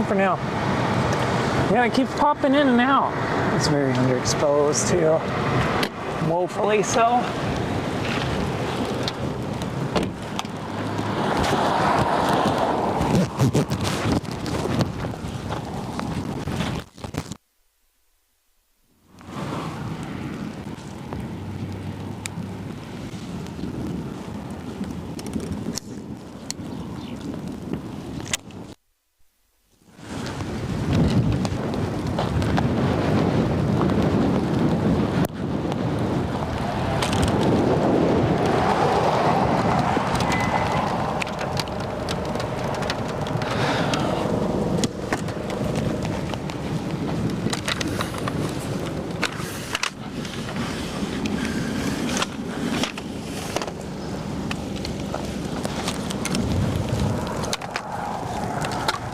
Speaker 2: For now. Yeah, it keeps popping in and out. It's very underexposed too. Woefully so.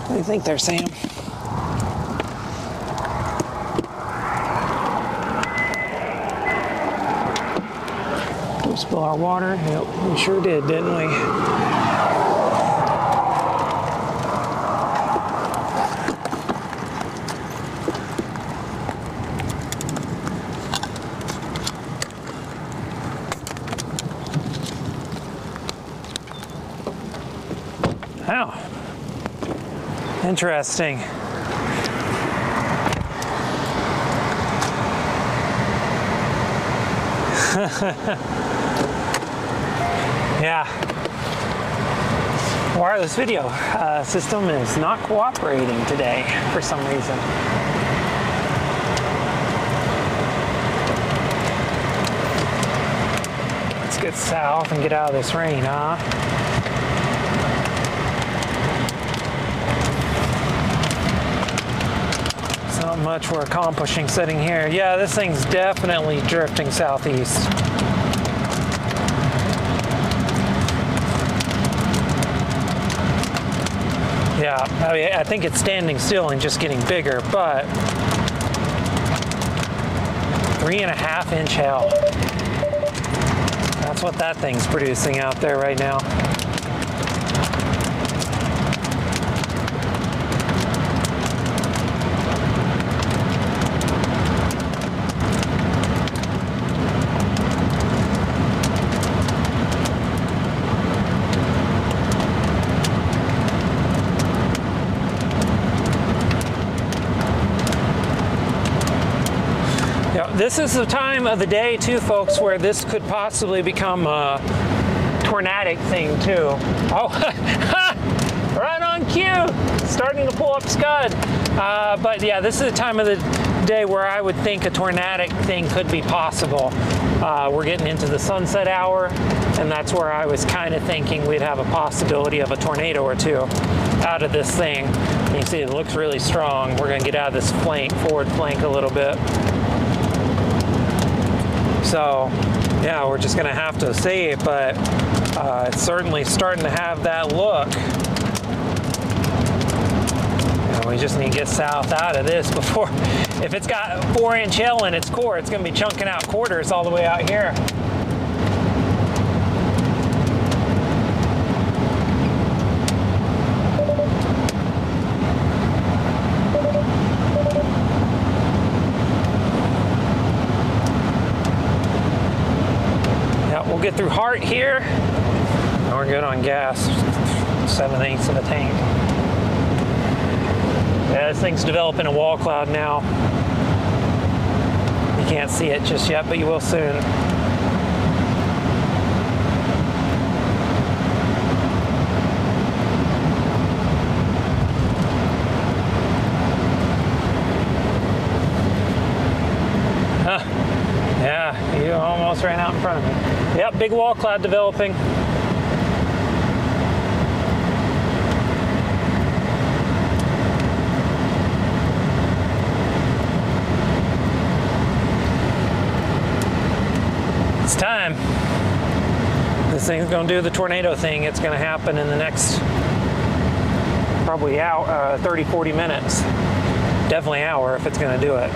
Speaker 2: What do you think there, Sam? Did we spill our water? Yep, we sure did, didn't we? Wow. Interesting. Yeah. Wireless video system is not cooperating today for some reason. Let's get south and get out of this rain, huh? Not much we're accomplishing sitting here. Yeah, this thing's definitely drifting southeast. Yeah, I mean, I think it's standing still and just getting bigger, but 3.5 inch hail. That's what that thing's producing out there right now. This is the time of the day, too, folks, where this could possibly become a tornadic thing, too. Oh, right on cue, starting to pull up scud. But yeah, this is the time of the day where I would think a tornadic thing could be possible. We're getting into the sunset hour, and that's where I was kind of thinking we'd have a possibility of a tornado or two out of this thing. And you see it looks really strong. We're going to get out of this forward flank a little bit. So, yeah, we're just going to have to see, but it's certainly starting to have that look. And we just need to get south out of this before, if it's got 4-inch hail in its core, it's going to be chunking out quarters all the way out here. We'll get through Hart here, and we're good on gas, 7/8 of a tank. Yeah, this thing's developing a wall cloud now. You can't see it just yet, but you will soon. Yeah, you almost ran out in front of me. Yep, big wall cloud developing. It's time. This thing's going to do the tornado thing. It's going to happen in the next probably 30, 40 minutes. Definitely an hour if it's going to do it.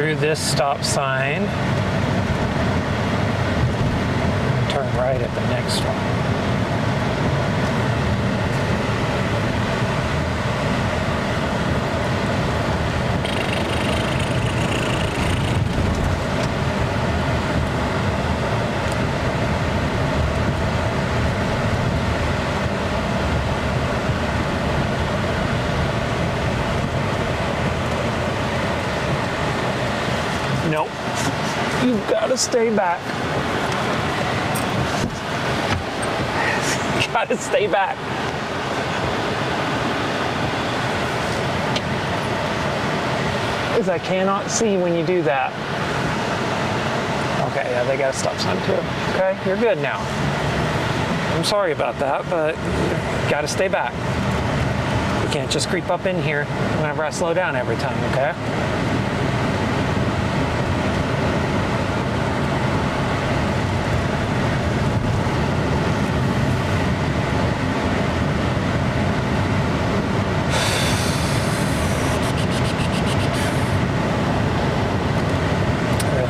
Speaker 2: through this stop sign. Turn right at the next one. Nope. You've got to stay back. Got to stay back. Because I cannot see when you do that. Okay, yeah, they got a stop sign too. Okay, you're good now. I'm sorry about that, but you got to stay back. You can't just creep up in here whenever I slow down every time, okay?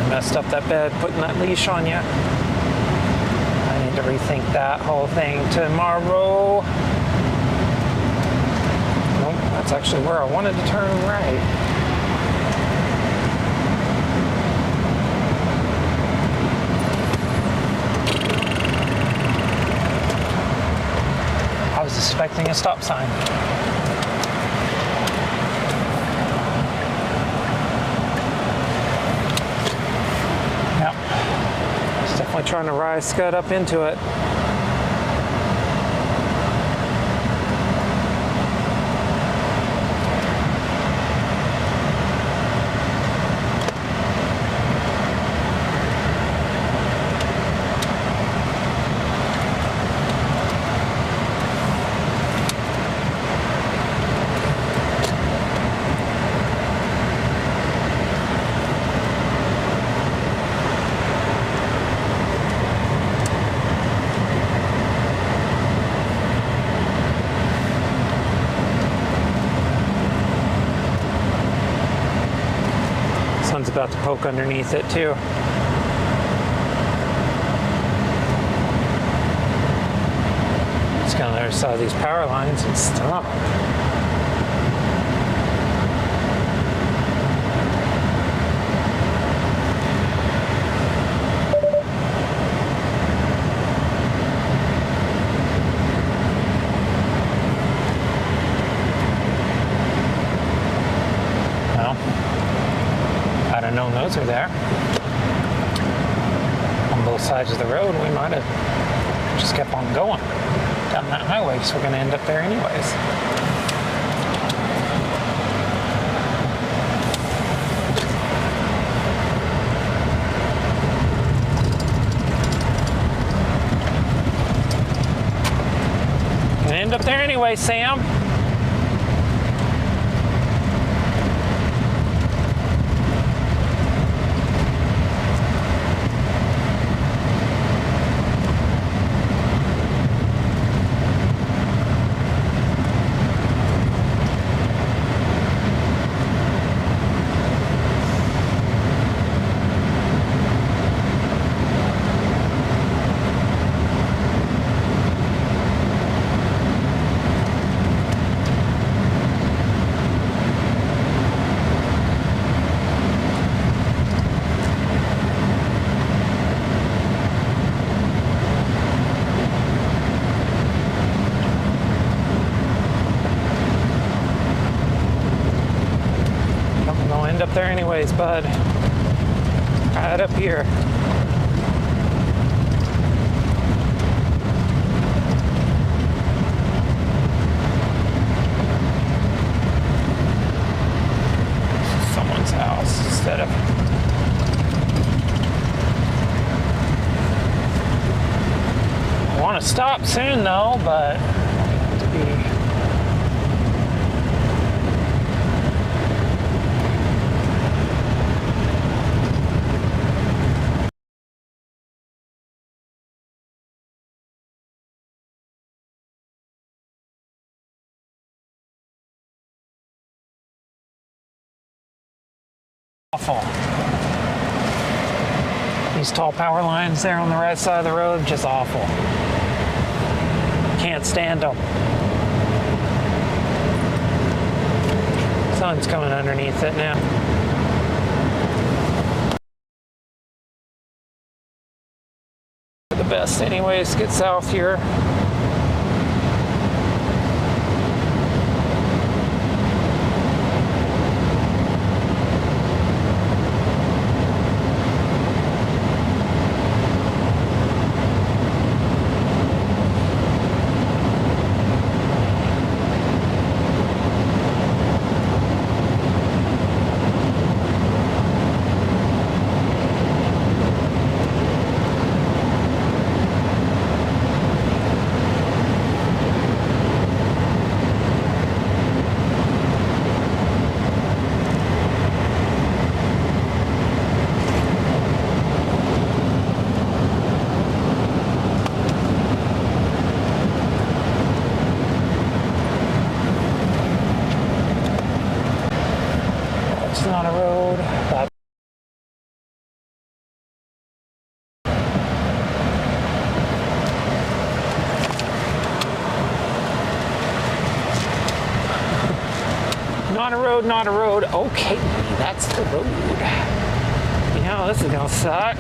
Speaker 2: Messed up that bed, putting that leash on you. I need to rethink that whole thing tomorrow. Nope, that's actually where I wanted to turn right. I was expecting a stop sign. Definitely trying to rise scud up into it. Sun's about to poke underneath it too. Just on the other side of these power lines and stop. Known those are there on both sides of the road. We might have just kept on going down that highway because we're going to end up there anyways. Gonna end up there anyway, Sam. Up there anyways, bud. Right up here. Someone's house instead of I want to stop soon though, but I want it to be awful. These tall power lines there on the right side of the road, just awful. Can't stand them. Sun's coming underneath it now. The best anyways, get south here. It's not a road. Not a road, not a road. Okay, that's the road. You know, this is gonna suck.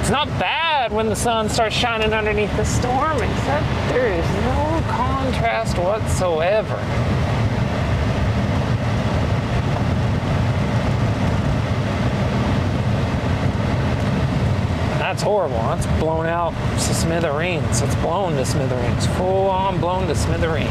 Speaker 2: It's not bad when the sun starts shining underneath the storm, except there is no contrast whatsoever. That's horrible. That's blown out to smithereens. It's blown to smithereens. Full on blown to smithereens.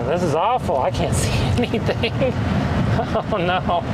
Speaker 2: This is awful. I can't see anything. Oh no.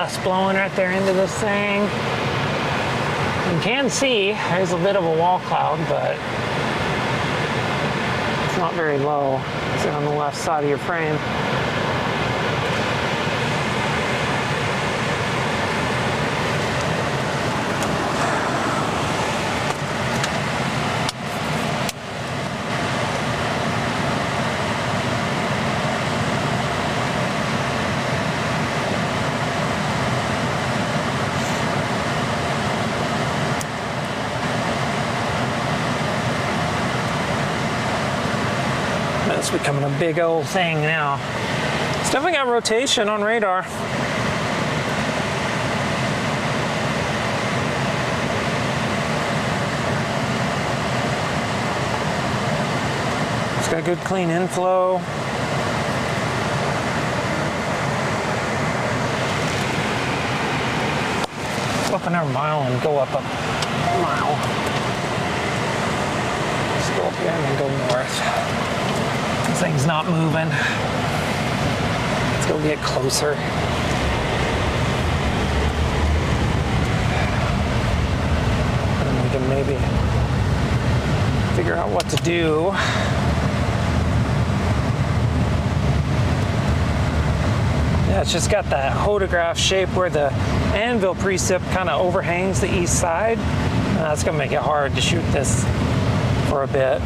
Speaker 2: blast blowing right there into this thing. You can see there's a bit of a wall cloud, but it's not very low. It's on the left side of your frame. It's becoming a big old thing now. It's definitely got rotation on radar. It's got good clean inflow. Up another mile and go up a mile. Let's go up here and then go north. This thing's not moving. Let's go get closer. And we can maybe figure out what to do. Yeah, it's just got that hodograph shape where the anvil precip kind of overhangs the east side. And that's gonna make it hard to shoot this for a bit.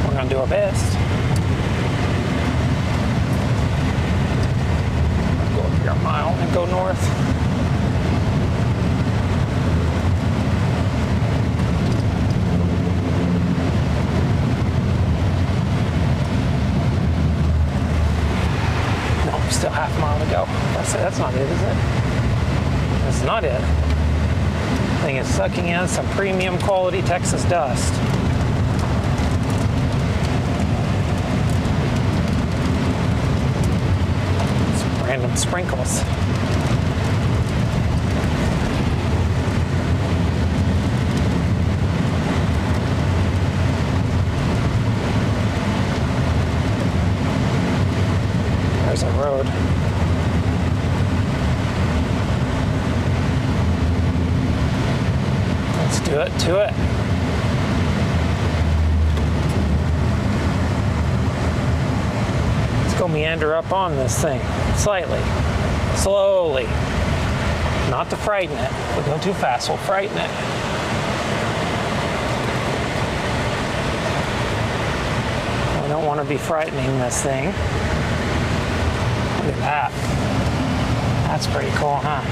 Speaker 2: We're gonna do our best. Go up here a mile and go north. No, still half a mile to go. That's not it, is it? That's not it. I think it's sucking in some premium quality Texas dust. Random sprinkles. There's a road. Let's do it to it. Let's go meander up on this thing. Slightly, slowly, not to frighten it. If we go too fast, we'll frighten it. We don't want to be frightening this thing. Look at that. That's pretty cool, huh?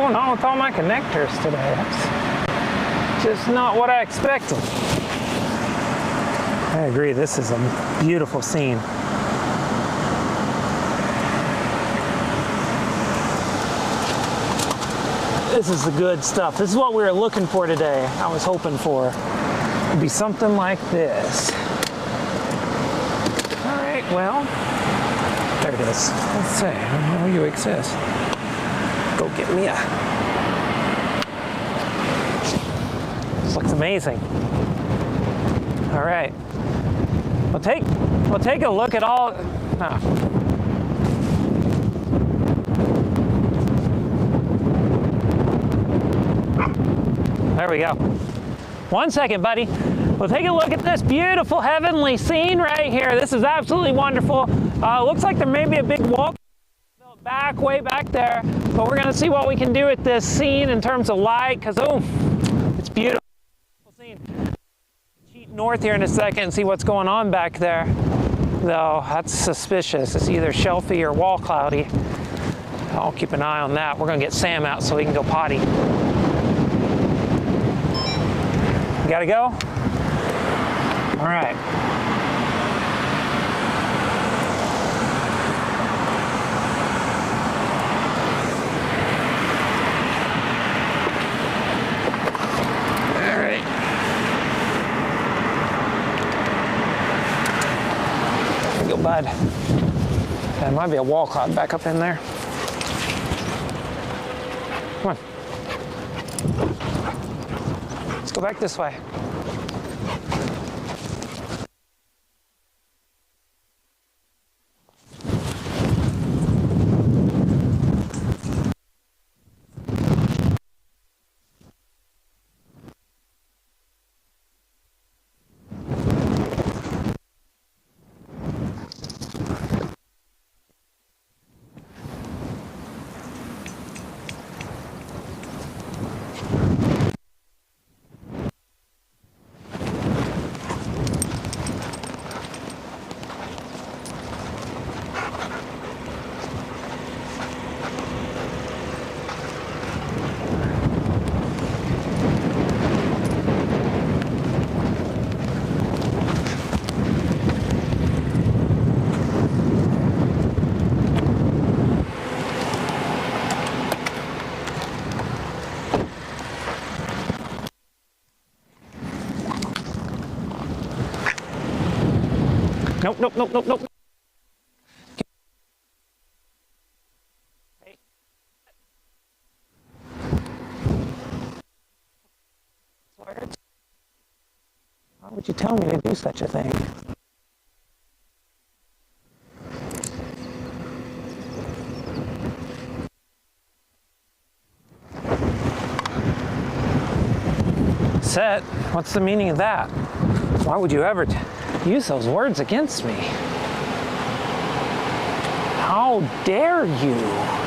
Speaker 2: going on with all my connectors today? That's just not what I expected. I agree, this is a beautiful scene. This is the good stuff. This is what we were looking for today. I was hoping for. It'd be something like this. All right, well, there it is. Let's see, I know you exist. Go get me a... This looks amazing. All right. We'll take a look at all... There we go. 1 second, buddy. We'll take a look at this beautiful heavenly scene right here. This is absolutely wonderful. Looks like there may be a big wall way back there, but we're gonna see what we can do with this scene in terms of light, because it's beautiful scene. Cheat north here in a second and see what's going on back there. Though that's suspicious. It's either shelfy or wall cloudy. I'll keep an eye on that. We're gonna get Sam out so he can go potty. Gotta go? All right. All right. There we go, bud. There might be a wall cloud back up in there. Come on. Go back this way. Nope. Hey. Why would you tell me to do such a thing? Set? What's the meaning of that? Why would you ever use those words against me? How dare you?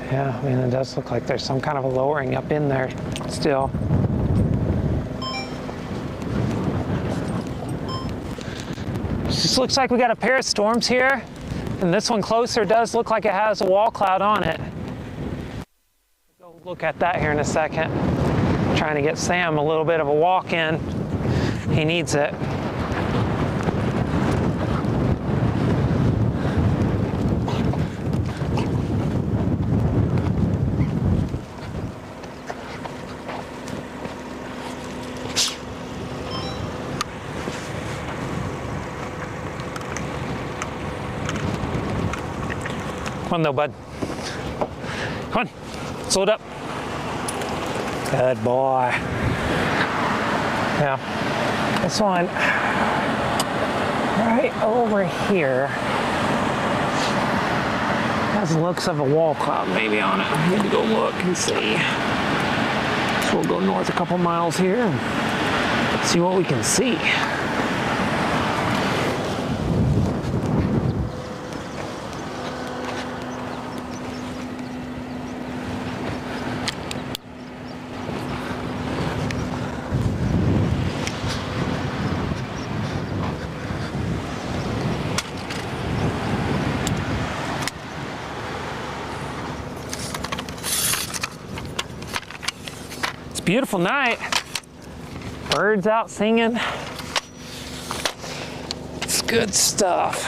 Speaker 2: Yeah, I mean, it does look like there's some kind of a lowering up in there still. Just looks like we got a pair of storms here, and this one closer does look like it has a wall cloud on it. Go look at that here in a second. Trying to get Sam a little bit of a walk in. He needs it. Come on though, bud. Come on, slow it up. Good boy. Now, this one right over here has looks of a wall cloud maybe on it. I need to go look and see. So we'll go north a couple miles here. See what we can see. Beautiful night. Birds out singing. It's good stuff.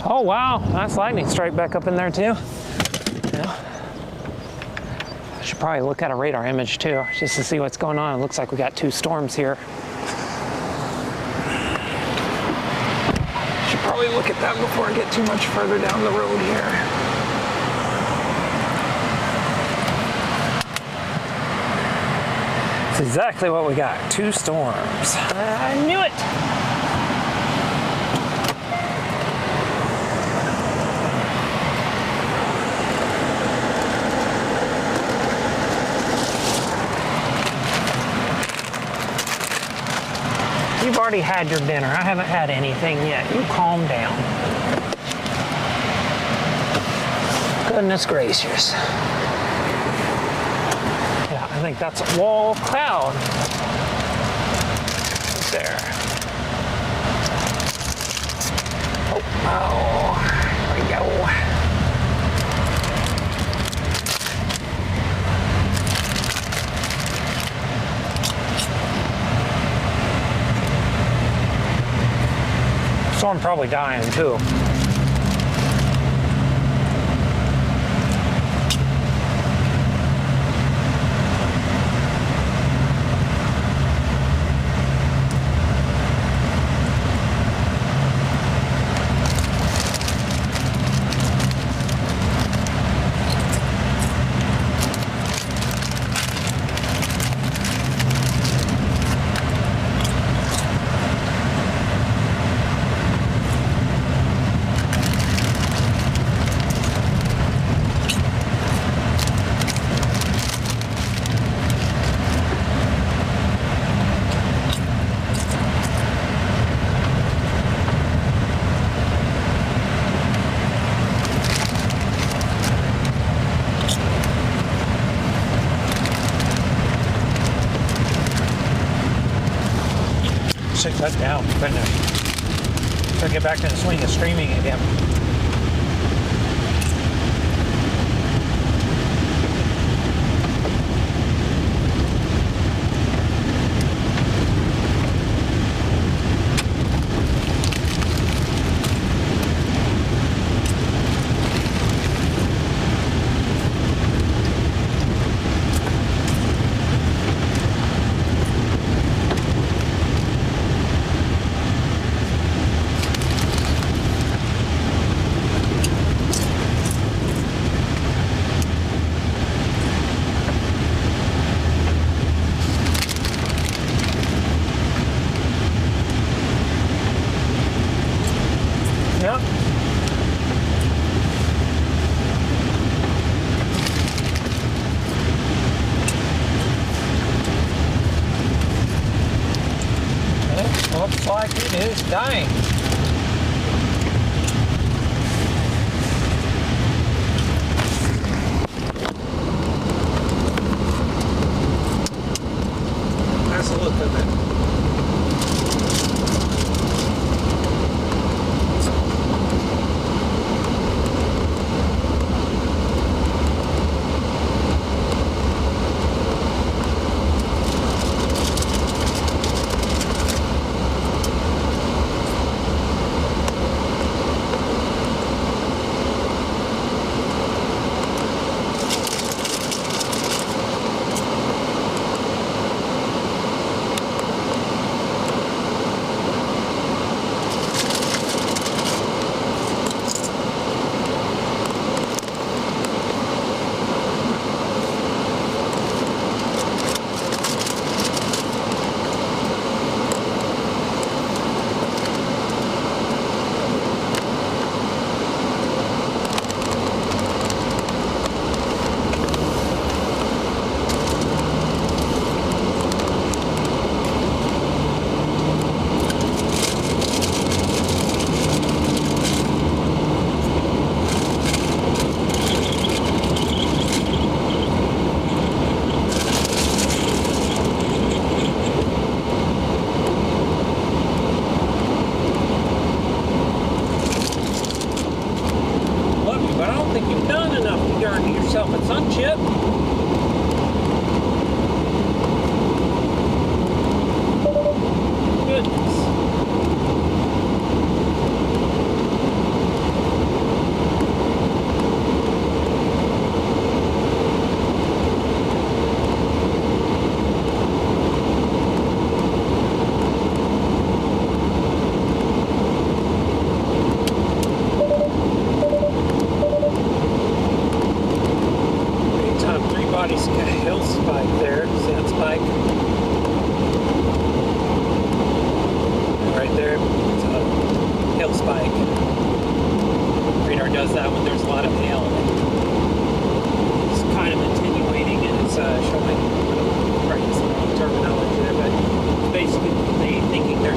Speaker 2: Oh wow, nice lightning strike back up in there too. Yeah. I should probably look at a radar image too, just to see what's going on. It looks like we got 2 storms here. Should probably look at that before I get too much further down the road here. That's exactly what we got, 2 storms. I knew it! You've already had your dinner. I haven't had anything yet. You calm down. Goodness gracious. I think that's a wall of cloud right there. Oh, there we go. So I'm probably dying too. Should cut down, couldn't it? Should get back to the swing of streaming again. Looks like it is dying. That's the look of it.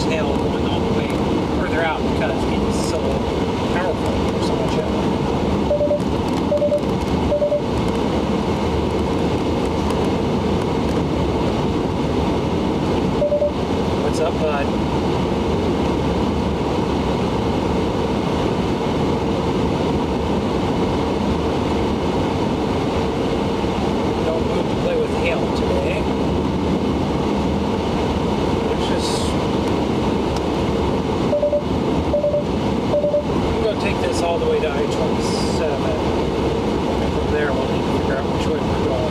Speaker 2: there's hail going all the way further out because it's so powerful. There's so much hail. What's up, bud? Don't move to play with hail today. Let's just go take this all the way to I-27. And from there, we'll need to figure out which way we're going.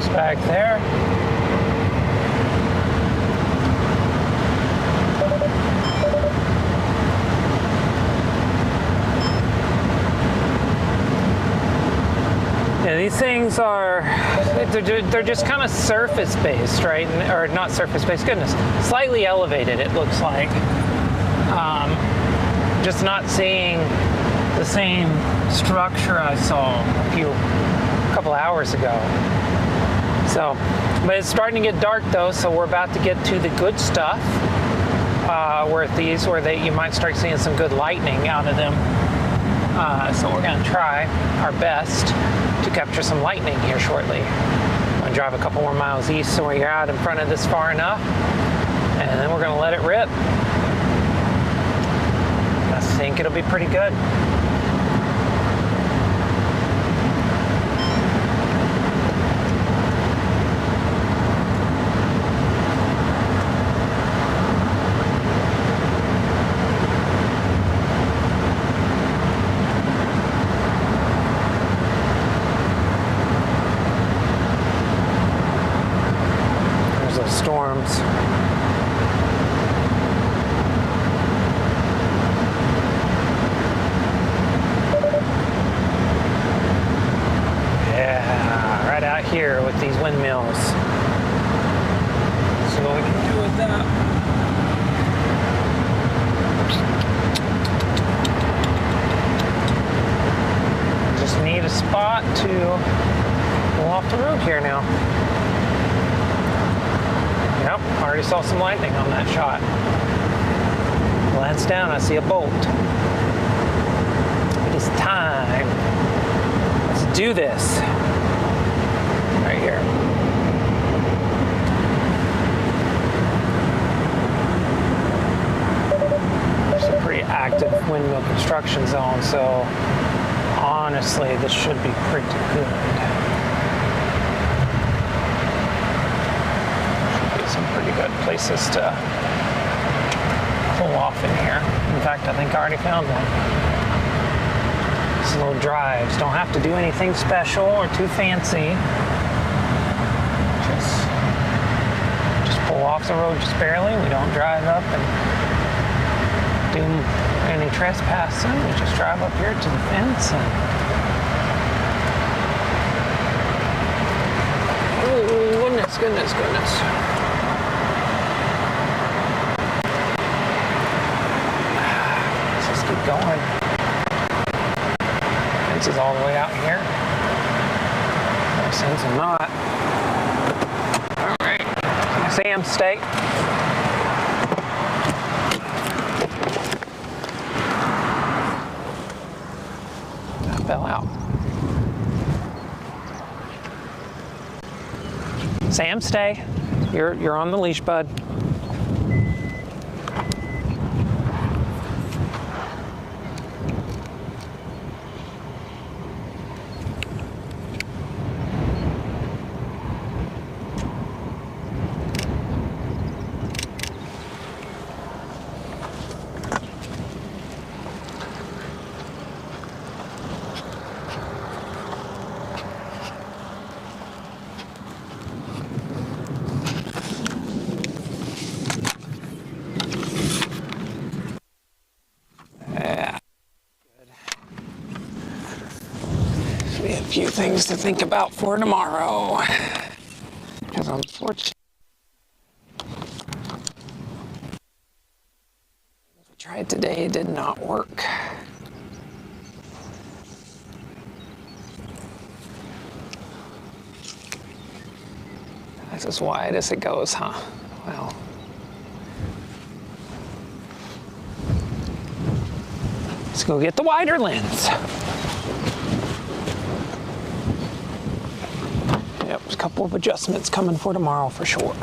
Speaker 2: storms back there. Yeah, these things are, they're just kind of surface based, right? Or not surface based, goodness, slightly elevated it looks like. Just not seeing the same structure I saw a couple hours ago. So, but it's starting to get dark though, so we're about to get to the good stuff, where you might start seeing some good lightning out of them. So we're going to try our best to capture some lightning here shortly. I'm going to drive a couple more miles east so we're out in front of this far enough, and then we're going to let it rip. I think it'll be pretty good. Storms. Yeah, right out here with these windmills. See what we can do with that. Just need a spot to pull off the road here now. Yep, already saw some lightning on that shot. Glance down, I see a bolt. It is time. Let's do this. Right here. There's a pretty active windmill construction zone, so honestly, this should be pretty good. Pretty good places to pull off in here. In fact, I think I already found one. These little drives don't have to do anything special or too fancy. Just pull off the road just barely. We don't drive up and do any trespassing. We just drive up here to the fence and oh, goodness. Going. Fence is all the way out here. No sense in not. All right. Sam, stay. That fell out. Sam, stay. You're on the leash, bud. Few things to think about for tomorrow, because unfortunately what we tried today did not work. That's as wide as it goes, huh? Well, let's go get the wider lens. Yep, there's a couple of adjustments coming for tomorrow for sure.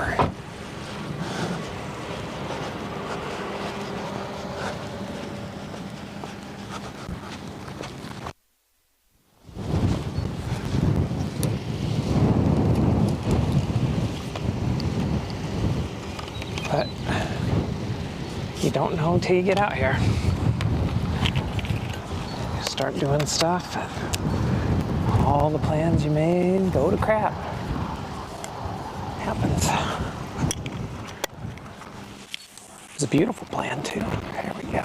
Speaker 2: But you don't know until you get out here. You start doing stuff. All the plans you made go to crap. happens. It's a beautiful plan too. There we go.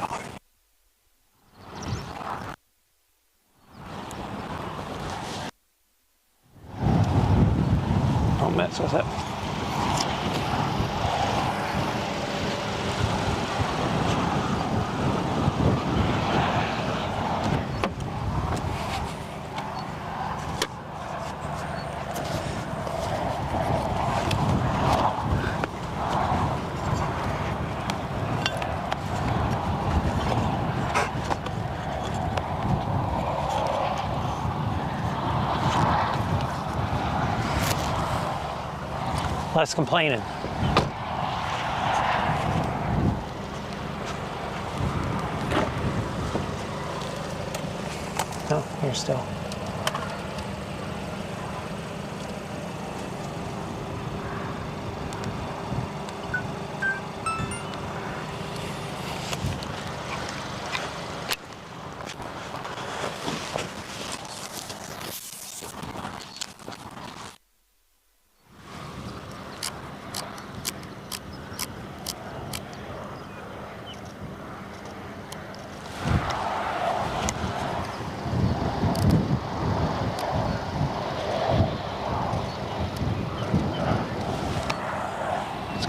Speaker 2: Don't mess with it. Less complaining. No, you're still.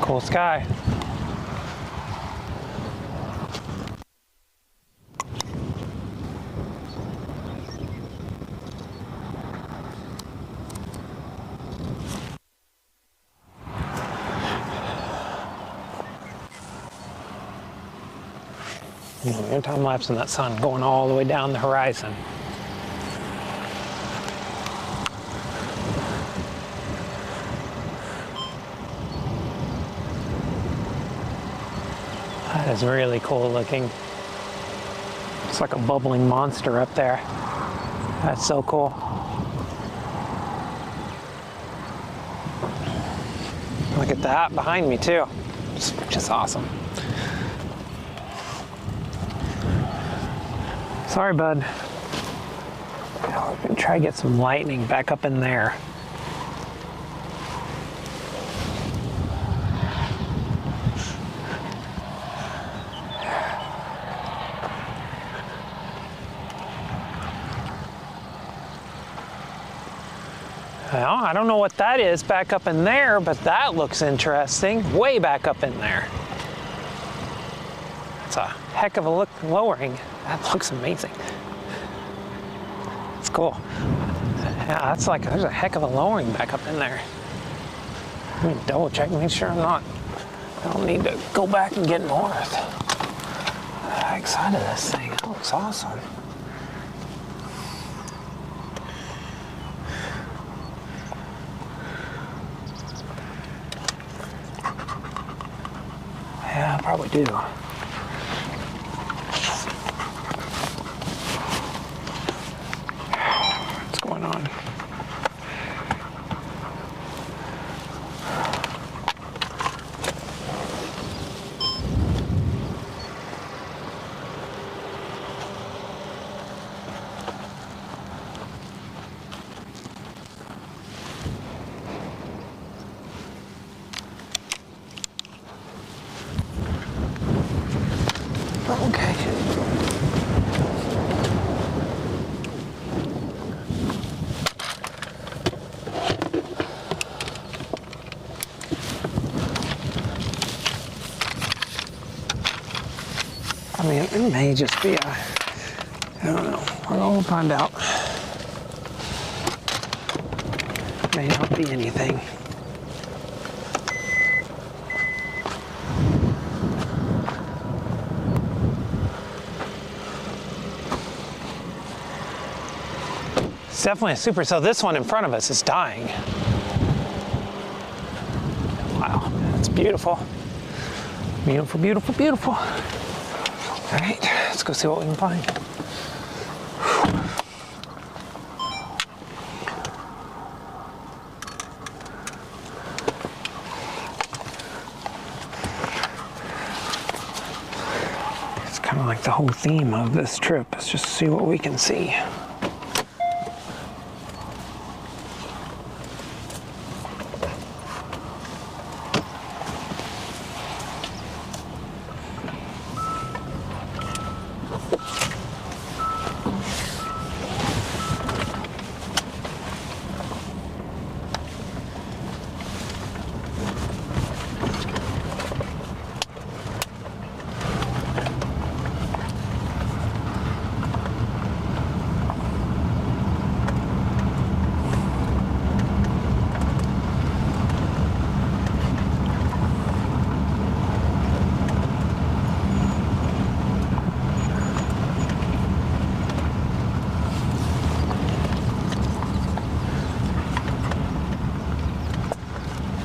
Speaker 2: Cool sky. You're time lapsing that sun going all the way down the horizon. That is really cool looking. It's like a bubbling monster up there. That's so cool. Look at that behind me too. It's just awesome. Sorry, bud. We're gonna try to get some lightning back up in there. Well, I don't know what that is back up in there, but that looks interesting. Way back up in there. It's a heck of a look lowering. That looks amazing. It's cool. Yeah, that's like, there's a heck of a lowering back up in there. Let me double check, make sure I don't need to go back and get north. I'm excited this thing, that looks awesome. Yeah, I probably do. What's going on? Okay. I mean, it may just be I don't know. We'll find out. May not be anything. It's definitely a supercell. This one in front of us is dying. Wow, that's beautiful. Beautiful, beautiful, beautiful. All right, let's go see what we can find. It's kind of like the whole theme of this trip is just see what we can see.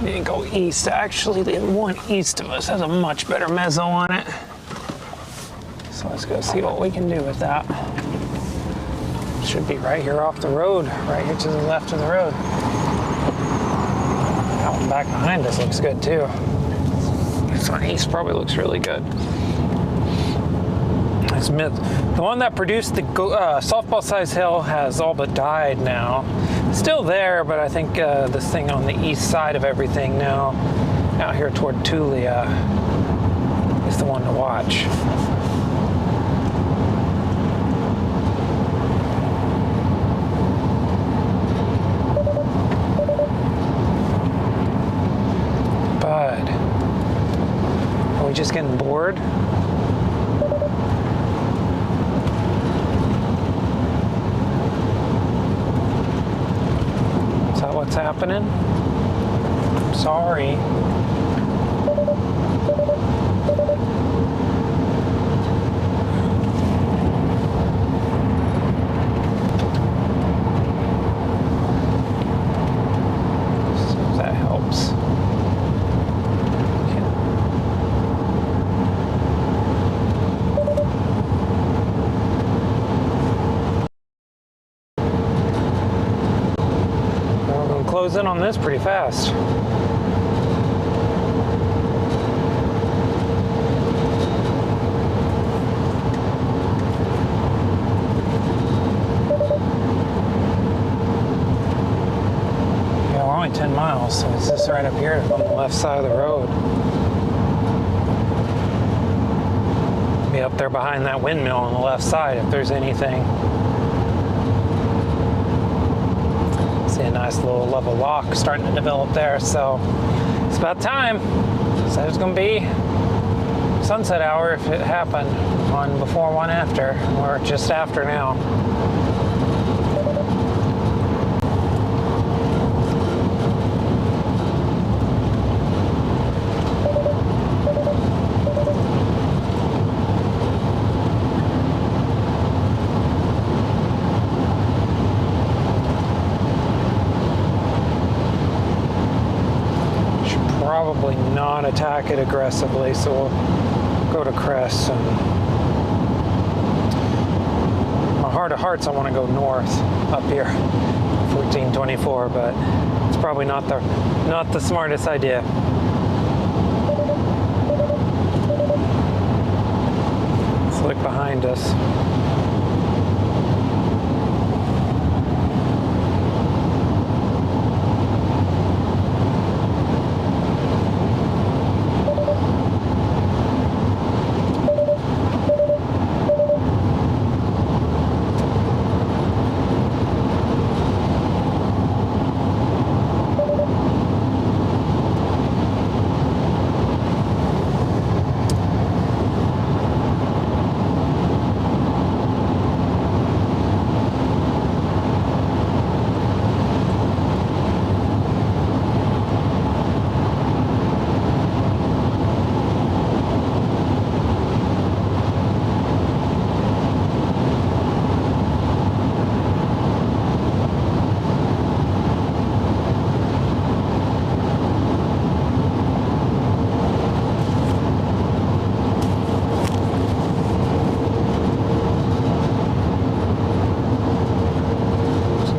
Speaker 2: We didn't go east. Actually, the one east of us has a much better mezzo on it. So let's go see what we can do with that. Should be right here off the road, right here to the left of the road. That one back behind us looks good too. This one east probably looks really good. The one that produced the softball size hail has all but died now. Still there, but I think this thing on the east side of everything now, out here toward Tulia, is the one to watch. But are we just getting bored? What's happening? I'm sorry. See if that helps. Close in on this pretty fast. Yeah, we're only 10 miles, so it's this right up here on the left side of the road. Be up there behind that windmill on the left side if there's anything. See a nice little level lock starting to develop there, so it's about time. Said it's gonna be sunset hour if it happened. One before, one after. We're just after now. Probably not attack it aggressively, so we'll go to crest. And my heart of hearts, I want to go north up here, 1424, but it's probably not the smartest idea. Let's look behind us.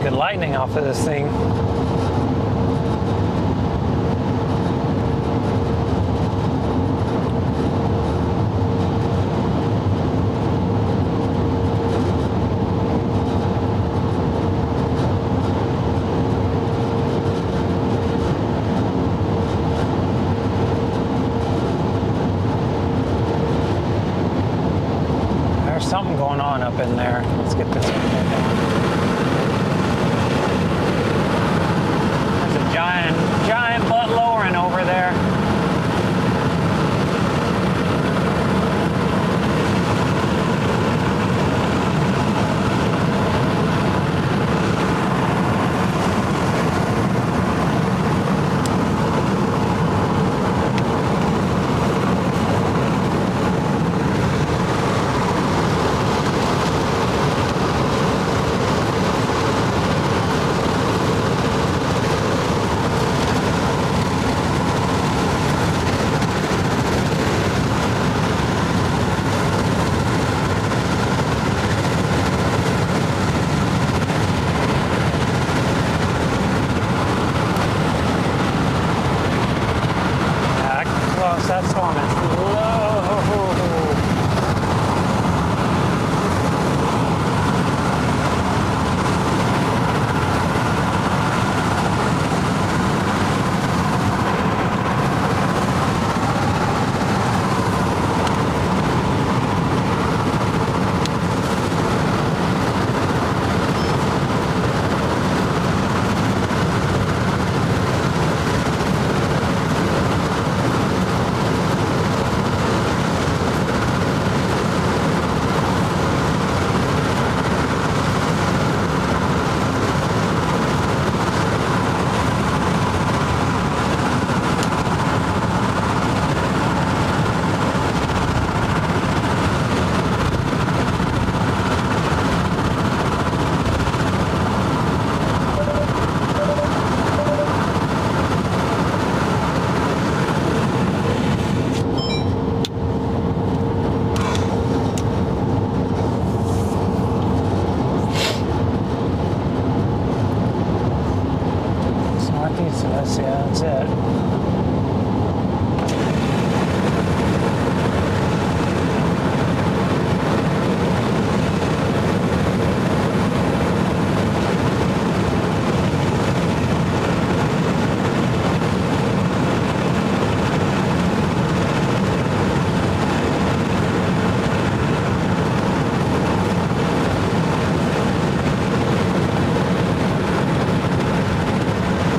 Speaker 2: Lightning off of this thing. There's something going on up in there. Let's get this one down. Giant butt lowering over there. that storm is low. Yeah, that's it.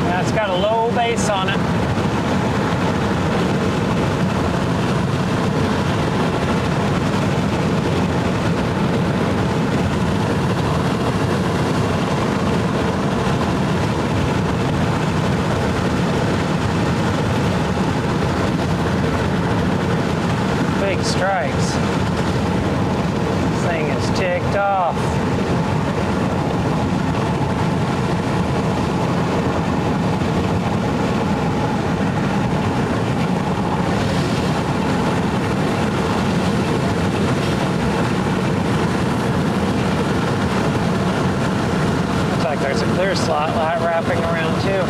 Speaker 2: Yeah, it's got a low base on it. Big strikes. This thing is ticked off. Looks like there's a clear slot light wrapping around too.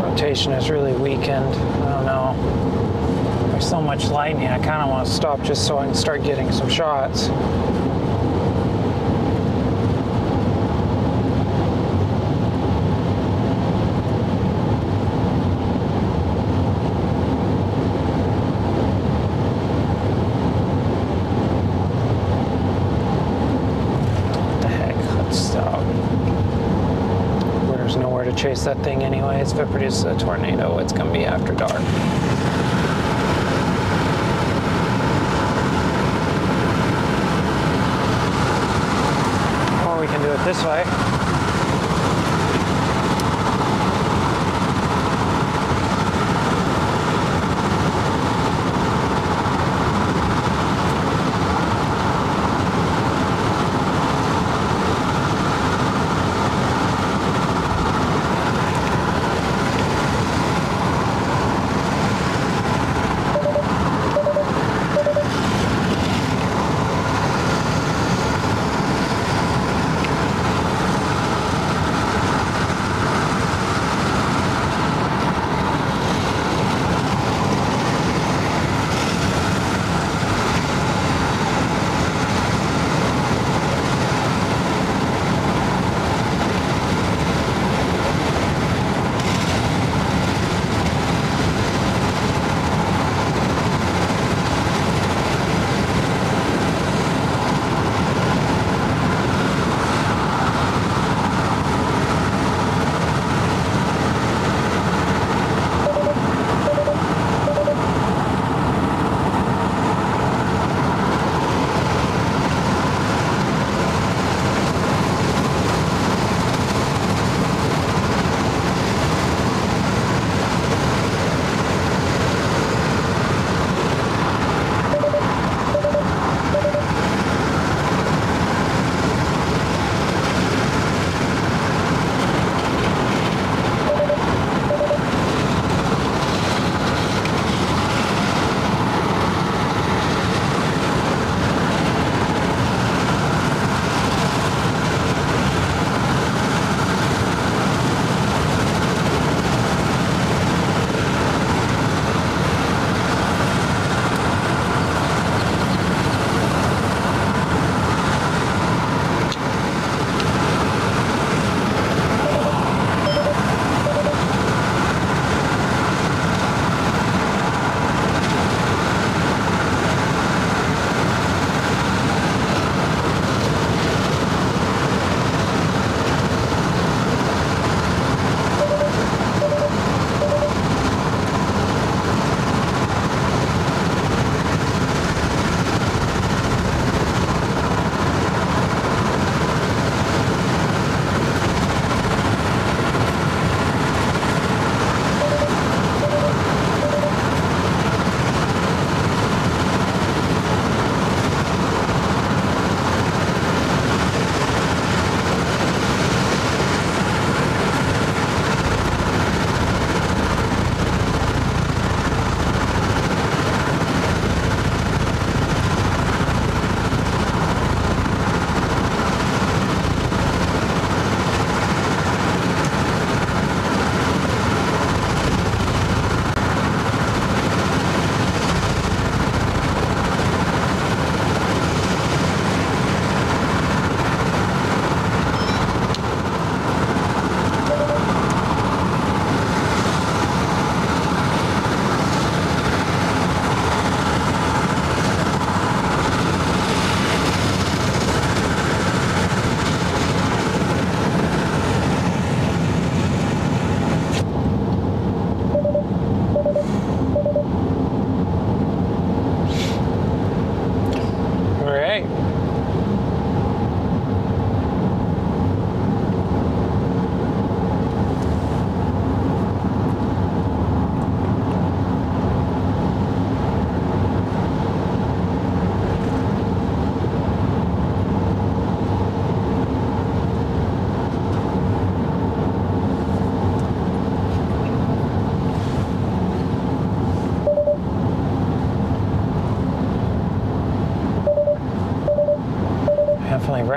Speaker 2: Rotation is really weakened. I don't know. There's so much lightning, I kind of want to stop just so I can start getting some shots. What the heck? Let's stop. There's nowhere to chase that thing anyways. If it produces a tornado, it's going to be after dark. Or we can do it this way.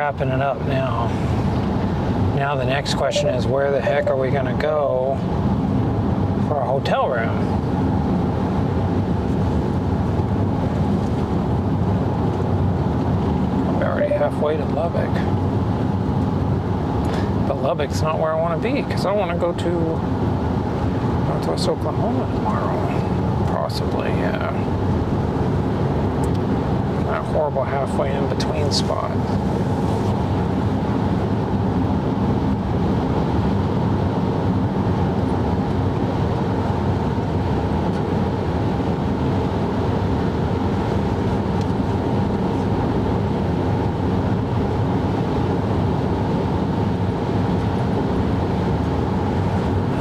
Speaker 2: wrapping it up now. Now the next question is, where the heck are we going to go for a hotel room? We're already halfway to Lubbock. But Lubbock's not where I want to be, because I want to go to Northwest Oklahoma tomorrow. Possibly, yeah. That horrible halfway in between spot.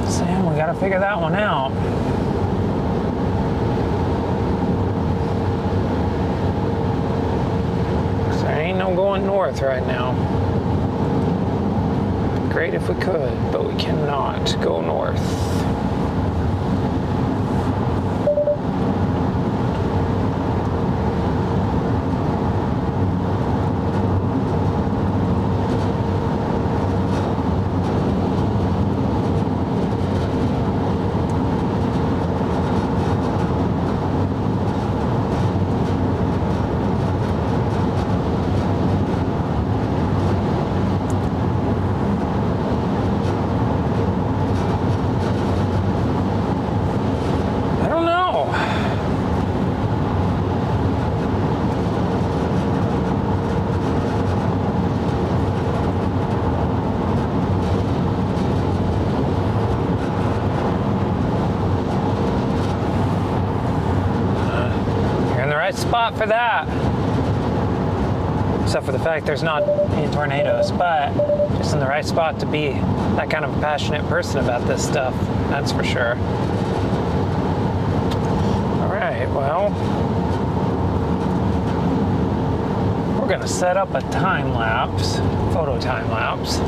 Speaker 2: Sam, we gotta figure that one out. No going north right now. Great if we could, but we cannot go north. Spot for that, except for the fact there's not any tornadoes, but just in the right spot to be that kind of a passionate person about this stuff, that's for sure. All right, well, we're gonna set up a time lapse, photo time lapse.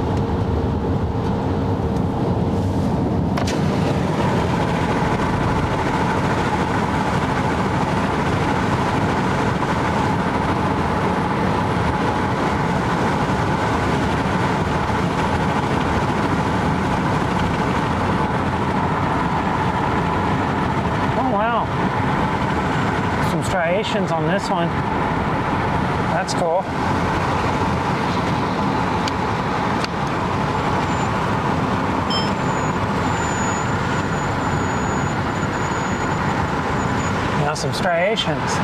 Speaker 2: Striations on this one. That's cool. Now some striations.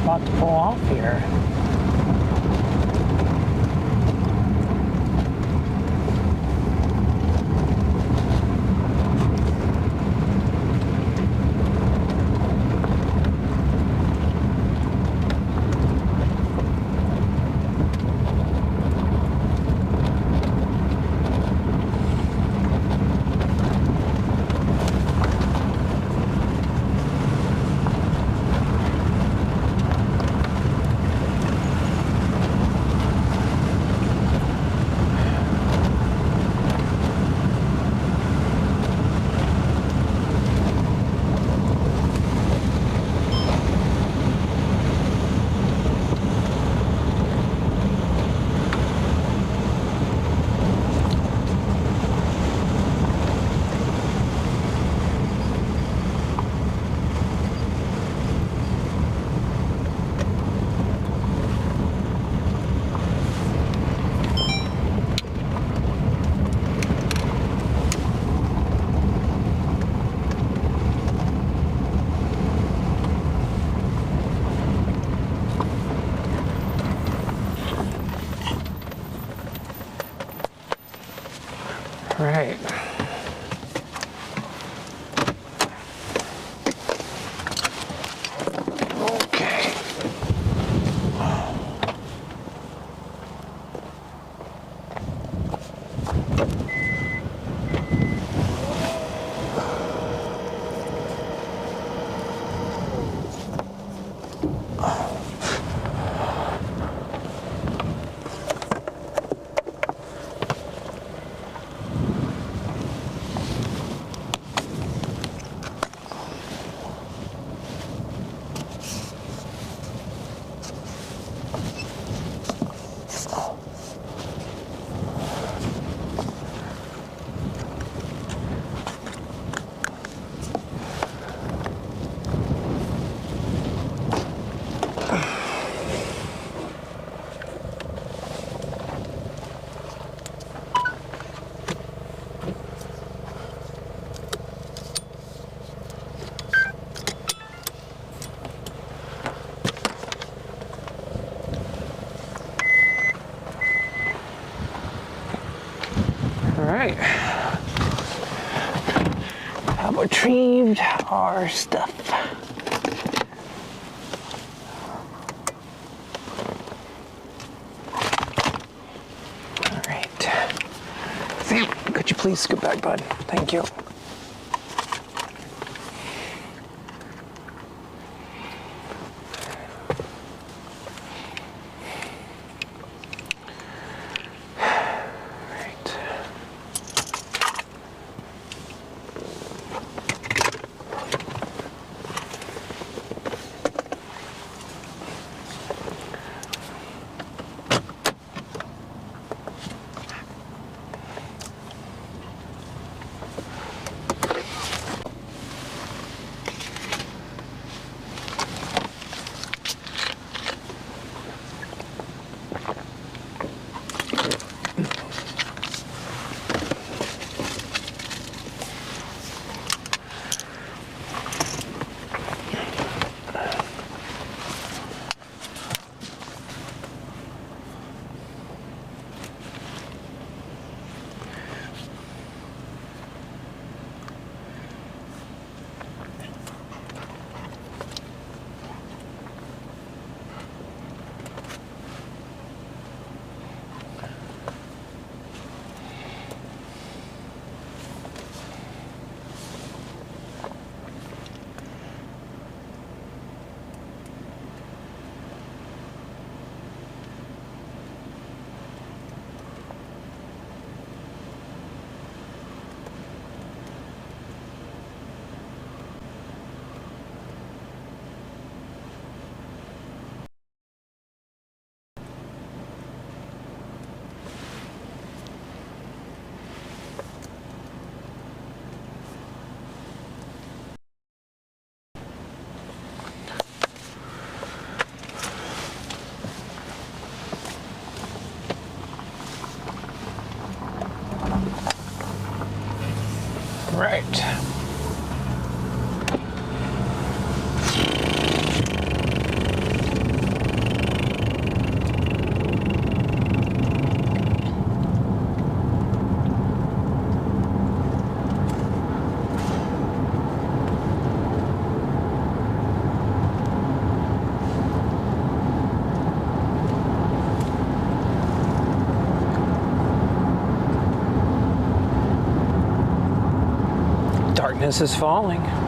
Speaker 2: lot to pull off here. Right. Okay. Alright, I've retrieved our stuff. Alright, Sam, could you please scoot back, bud? Thank you. Darkness is falling.